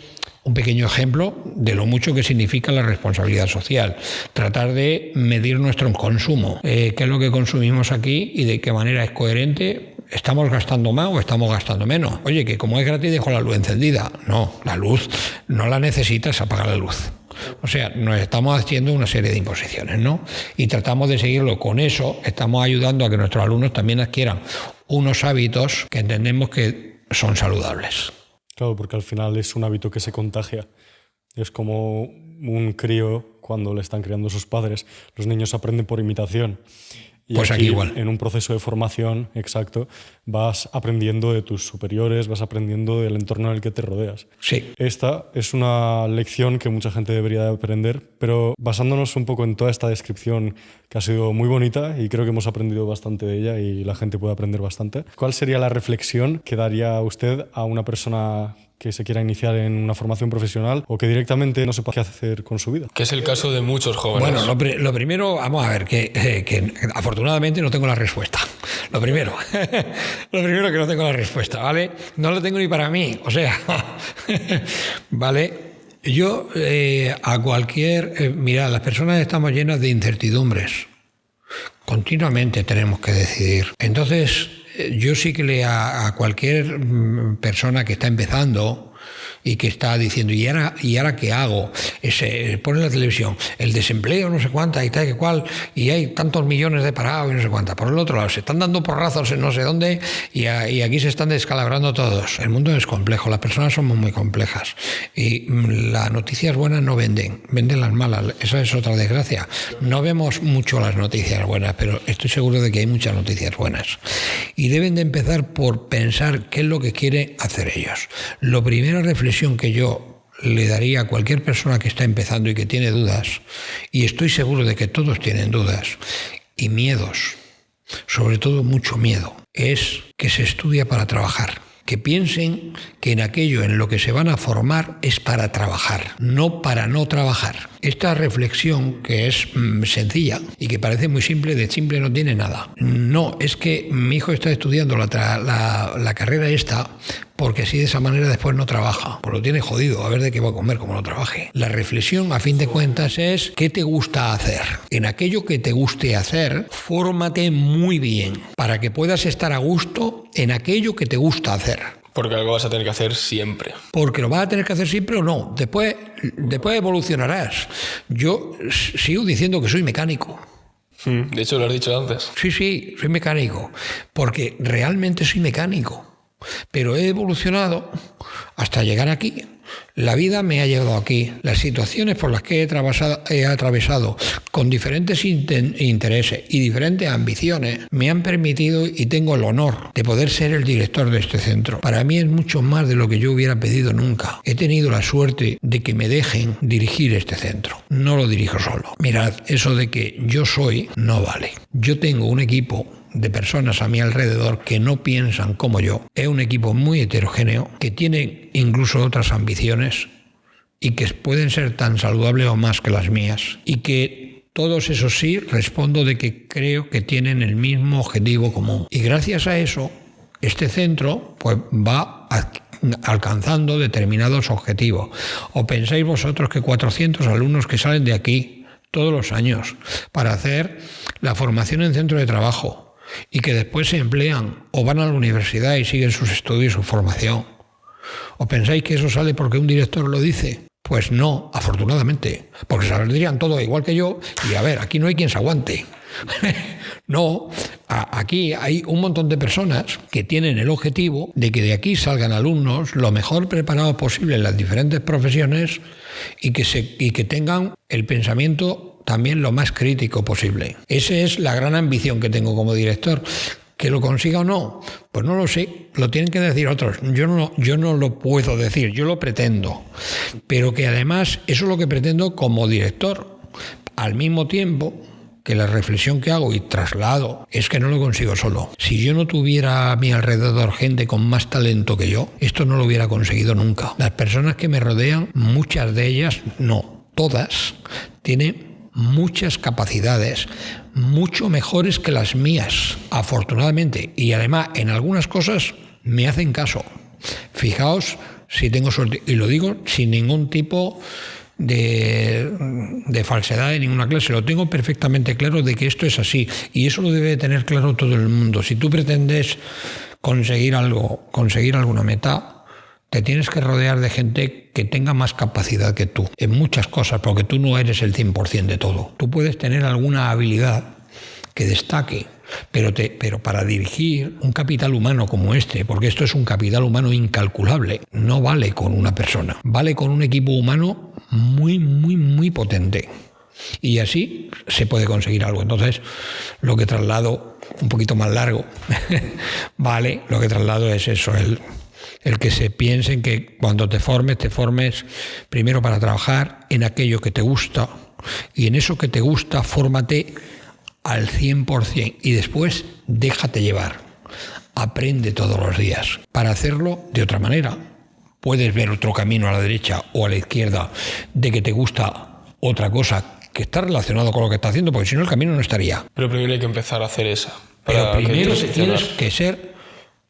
un pequeño ejemplo de lo mucho que significa la responsabilidad social. Tratar de medir nuestro consumo, qué es lo que consumimos aquí y de qué manera es coherente. ¿Estamos gastando más o estamos gastando menos? Oye, que como es gratis dejo la luz encendida. No, la luz no la necesitas, apagar la luz. O sea, nos estamos haciendo una serie de imposiciones, ¿no? Y tratamos de seguirlo. Con eso estamos ayudando a que nuestros alumnos también adquieran unos hábitos que entendemos que son saludables. Claro, porque al final es un hábito que se contagia. Es como un crío cuando le están criando sus padres. Los niños aprenden por imitación. Y pues aquí igual. En un proceso de formación, exacto, vas aprendiendo de tus superiores, vas aprendiendo del entorno en el que te rodeas. Sí. Esta es una lección que mucha gente debería de aprender, pero basándonos un poco en toda esta descripción que ha sido muy bonita y creo que hemos aprendido bastante de ella y la gente puede aprender bastante, ¿cuál sería la reflexión que daría usted a una persona que se quiera iniciar en una formación profesional o que directamente no sepa qué hacer con su vida? Que es el caso de muchos jóvenes. Bueno, lo primero, vamos a ver, que afortunadamente no tengo la respuesta. Lo primero que no tengo la respuesta, ¿vale? No lo tengo ni para mí, o sea, ¿vale? Yo a cualquier... mira, las personas estamos llenas de incertidumbres. Continuamente tenemos que decidir. Entonces, yo sí que a cualquier persona que está empezando y que está diciendo, ¿y ahora qué hago? Pone en la televisión, el desempleo, no sé cuánta y tal que cual, y hay tantos millones de parados y no sé cuánta. Por el otro lado, se están dando porrazos en no sé dónde y aquí se están descalabrando todos. El mundo es complejo, las personas somos muy complejas y las noticias buenas no venden las malas. Esa es otra desgracia. No vemos mucho las noticias buenas, pero estoy seguro de que hay muchas noticias buenas. Y deben de empezar por pensar qué es lo que quieren hacer ellos. Lo primero, reflexión que yo le daría a cualquier persona que está empezando y que tiene dudas, y estoy seguro de que todos tienen dudas y miedos, sobre todo mucho miedo, es que se estudia para trabajar. Que piensen que en aquello en lo que se van a formar es para trabajar, no para no trabajar. Esta reflexión, que es sencilla y que parece muy simple, de simple no tiene nada. No, es que mi hijo está estudiando la carrera esta porque así de esa manera después no trabaja. Pues lo tiene jodido, a ver de qué va a comer como no trabaje. La reflexión, a fin de cuentas, es ¿qué te gusta hacer? En aquello que te guste hacer, fórmate muy bien para que puedas estar a gusto en aquello que te gusta hacer. Porque algo vas a tener que hacer siempre. Porque lo vas a tener que hacer siempre o no. Después evolucionarás. Yo sigo diciendo que soy mecánico. De hecho, lo has dicho antes. Sí, soy mecánico. Porque realmente soy mecánico. Pero he evolucionado hasta llegar aquí. La vida me ha llevado aquí. Las situaciones por las que he atravesado con diferentes intereses y diferentes ambiciones me han permitido y tengo el honor de poder ser el director de este centro. Para mí es mucho más de lo que yo hubiera pedido nunca. He tenido la suerte de que me dejen dirigir este centro. No lo dirijo solo. Mirad, eso de que yo soy no vale. Yo tengo un equipo de personas a mi alrededor que no piensan como yo. Es un equipo muy heterogéneo, que tiene incluso otras ambiciones y que pueden ser tan saludables o más que las mías. Y que todos, eso sí, respondo de que creo que tienen el mismo objetivo común. Y gracias a eso, este centro pues va alcanzando determinados objetivos. ¿O pensáis vosotros que 400 alumnos que salen de aquí todos los años para hacer la formación en centro de trabajo y que después se emplean o van a la universidad y siguen sus estudios y su formación? ¿O pensáis que eso sale porque un director lo dice? Pues no, afortunadamente, porque saldrían todo igual que yo y a ver, aquí no hay quien se aguante. No, aquí hay un montón de personas que tienen el objetivo de que de aquí salgan alumnos lo mejor preparados posible en las diferentes profesiones y que tengan el pensamiento también lo más crítico posible. Esa es la gran ambición que tengo como director. ¿Que lo consiga o no? Pues no lo sé, lo tienen que decir otros. Yo no lo puedo decir, yo lo pretendo. Pero que además eso es lo que pretendo como director. Al mismo tiempo que la reflexión que hago y traslado es que no lo consigo solo. Si yo no tuviera a mi alrededor gente con más talento que yo, esto no lo hubiera conseguido nunca. Las personas que me rodean, muchas de ellas, no, todas, tienen muchas capacidades, mucho mejores que las mías, afortunadamente, y además en algunas cosas me hacen caso. Fijaos si tengo suerte. Y lo digo sin ningún tipo de falsedad de ninguna clase. Lo tengo perfectamente claro de que esto es así. Y eso lo debe tener claro todo el mundo. Si tú pretendes conseguir algo, conseguir alguna meta, te tienes que rodear de gente que tenga más capacidad que tú en muchas cosas, porque tú no eres el 100% de todo. Tú puedes tener alguna habilidad que destaque, pero para dirigir un capital humano como este, porque esto es un capital humano incalculable, no vale con una persona, vale con un equipo humano muy, muy, muy potente. Y así se puede conseguir algo. Entonces, lo que traslado, un poquito más largo, vale, lo que traslado es eso, el que se piense en que cuando te formes primero para trabajar en aquello que te gusta, y en eso que te gusta, fórmate al 100% y después déjate llevar. Aprende todos los días. Para hacerlo de otra manera, puedes ver otro camino a la derecha o a la izquierda de que te gusta otra cosa que está relacionado con lo que estás haciendo, porque si no el camino no estaría. Pero primero hay que empezar a hacer esa. Pero primero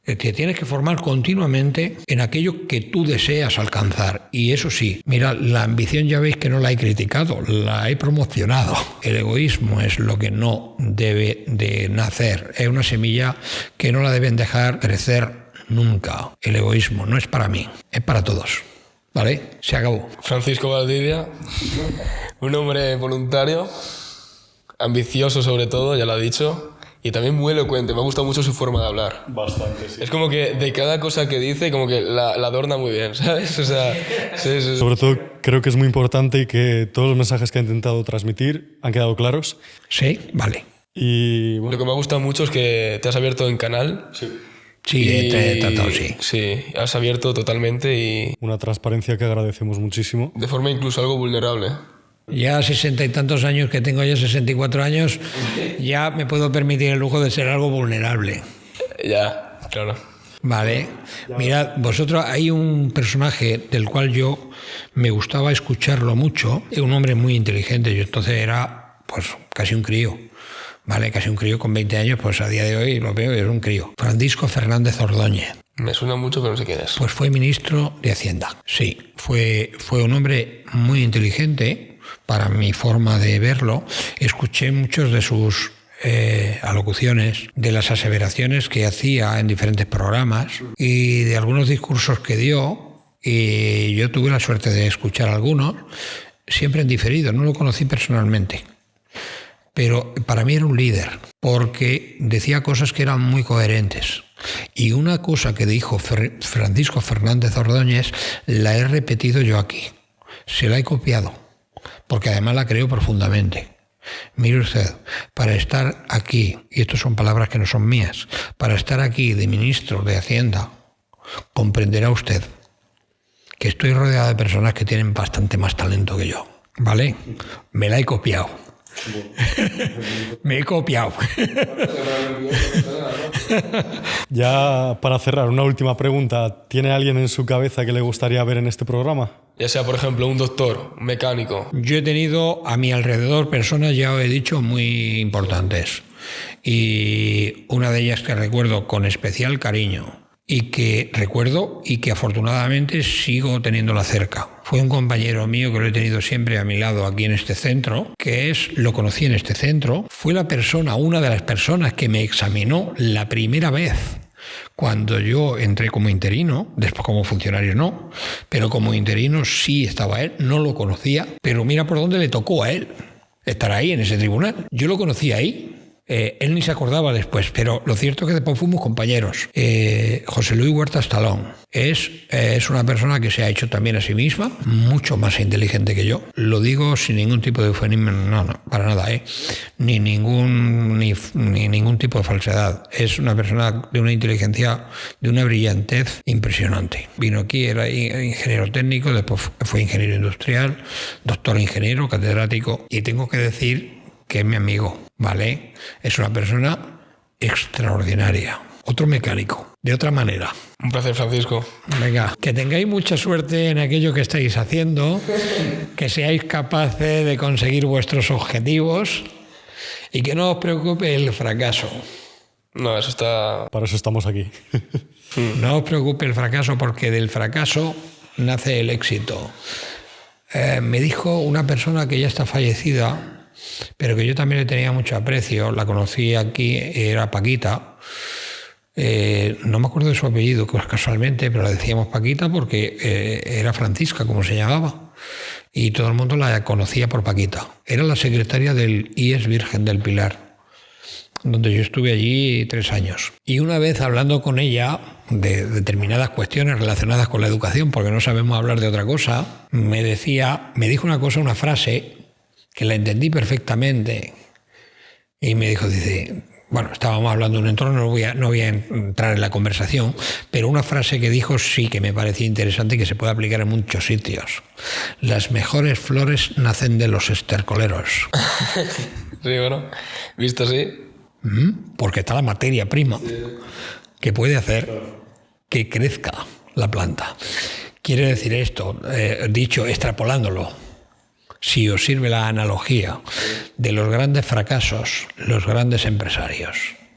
te tienes que formar continuamente en aquello que tú deseas alcanzar. Y eso sí, mira, la ambición ya veis que no la he criticado, la he promocionado. El egoísmo es lo que no debe de nacer. Es una semilla que no la deben dejar crecer nunca. El egoísmo no es para mí, es para todos. ¿Vale? Se acabó. Francisco Valdivia, un hombre voluntario, ambicioso sobre todo, ya lo ha dicho. Y también muy elocuente, me ha gustado mucho su forma de hablar. Bastante, sí. Es como que de cada cosa que dice, como que la adorna muy bien, ¿sabes? O sea, sí. Sobre todo creo que es muy importante y que todos los mensajes que ha intentado transmitir han quedado claros. Sí, vale. Y bueno, Lo que me ha gustado mucho es que te has abierto en canal. Sí, te he tratado, sí. Sí, has abierto totalmente y una transparencia que agradecemos muchísimo. de forma incluso algo vulnerable. Ya 60 y tantos años que tengo, ya 64 años, ya me puedo permitir el lujo de ser algo vulnerable. Ya, claro. Vale. Mirad, vosotros, hay un personaje del cual yo me gustaba escucharlo mucho, es un hombre muy inteligente, yo entonces era pues casi un crío, ¿vale? Casi un crío con 20 años, pues a día de hoy lo veo y es un crío. Francisco Fernández Ordóñez. Me suena mucho, pero no sé quién es. Pues fue ministro de Hacienda. Sí, fue un hombre muy inteligente, para mi forma de verlo. Escuché muchos de sus alocuciones, de las aseveraciones que hacía en diferentes programas y de algunos discursos que dio, y yo tuve la suerte de escuchar algunos, siempre en diferido, no lo conocí personalmente. Pero para mí era un líder, porque decía cosas que eran muy coherentes. Y una cosa que dijo Francisco Fernández Ordóñez la he repetido yo aquí. Se la he copiado, porque además la creo profundamente. Mire usted, para estar aquí, y estas son palabras que no son mías, para estar aquí de ministro de Hacienda, comprenderá usted que estoy rodeado de personas que tienen bastante más talento que yo. ¿Vale? Me la he copiado. Me he copiado. Ya para cerrar, una última pregunta. ¿Tiene alguien en su cabeza que le gustaría ver en este programa? Ya sea, por ejemplo, un doctor, un mecánico. Yo he tenido a mi alrededor personas, ya os he dicho, muy importantes. Y una de ellas que recuerdo con especial cariño y que recuerdo y que afortunadamente sigo teniéndola cerca. Fue un compañero mío que lo he tenido siempre a mi lado aquí en este centro, lo conocí en este centro. Fue una de las personas que me examinó la primera vez cuando yo entré como interino, después como funcionario no, pero como interino sí estaba él, no lo conocía, pero mira por dónde le tocó a él estar ahí en ese tribunal. Yo lo conocí ahí. Él ni se acordaba después, pero lo cierto es que después fuimos compañeros. José Luis Huerta Estalón es una persona que se ha hecho también a sí misma, mucho más inteligente que yo. Lo digo sin ningún tipo de eufemismo, no, para nada, ni ningún tipo de falsedad. Es una persona de una inteligencia, de una brillantez impresionante. Vino aquí, era ingeniero técnico, después fue ingeniero industrial, doctor ingeniero, catedrático, y tengo que decir que es mi amigo, ¿vale? Es una persona extraordinaria. Otro mecánico, de otra manera. Un placer, Francisco. Venga, que tengáis mucha suerte en aquello que estáis haciendo, que seáis capaces de conseguir vuestros objetivos y que no os preocupe el fracaso. No, eso está... Para eso estamos aquí. No os preocupe el fracaso, porque del fracaso nace el éxito. Me dijo una persona que ya está fallecida, pero que yo también le tenía mucho aprecio, la conocí aquí, era Paquita. No me acuerdo de su apellido casualmente, pero la decíamos Paquita porque era Francisca, como se llamaba, y todo el mundo la conocía por Paquita. Era la secretaria del IES Virgen del Pilar, donde yo estuve allí 3 años. Y una vez hablando con ella de determinadas cuestiones relacionadas con la educación, porque no sabemos hablar de otra cosa, me dijo una frase que la entendí perfectamente, y me dijo, bueno, estábamos hablando de un entorno, no voy a entrar en la conversación, pero una frase que dijo sí que me parecía interesante y que se puede aplicar en muchos sitios. Las mejores flores nacen de los estercoleros. Sí, bueno, visto así. Porque está la materia prima que puede hacer que crezca la planta. Quiere decir esto, dicho extrapolándolo, si os sirve la analogía de los grandes fracasos, los grandes empresarios.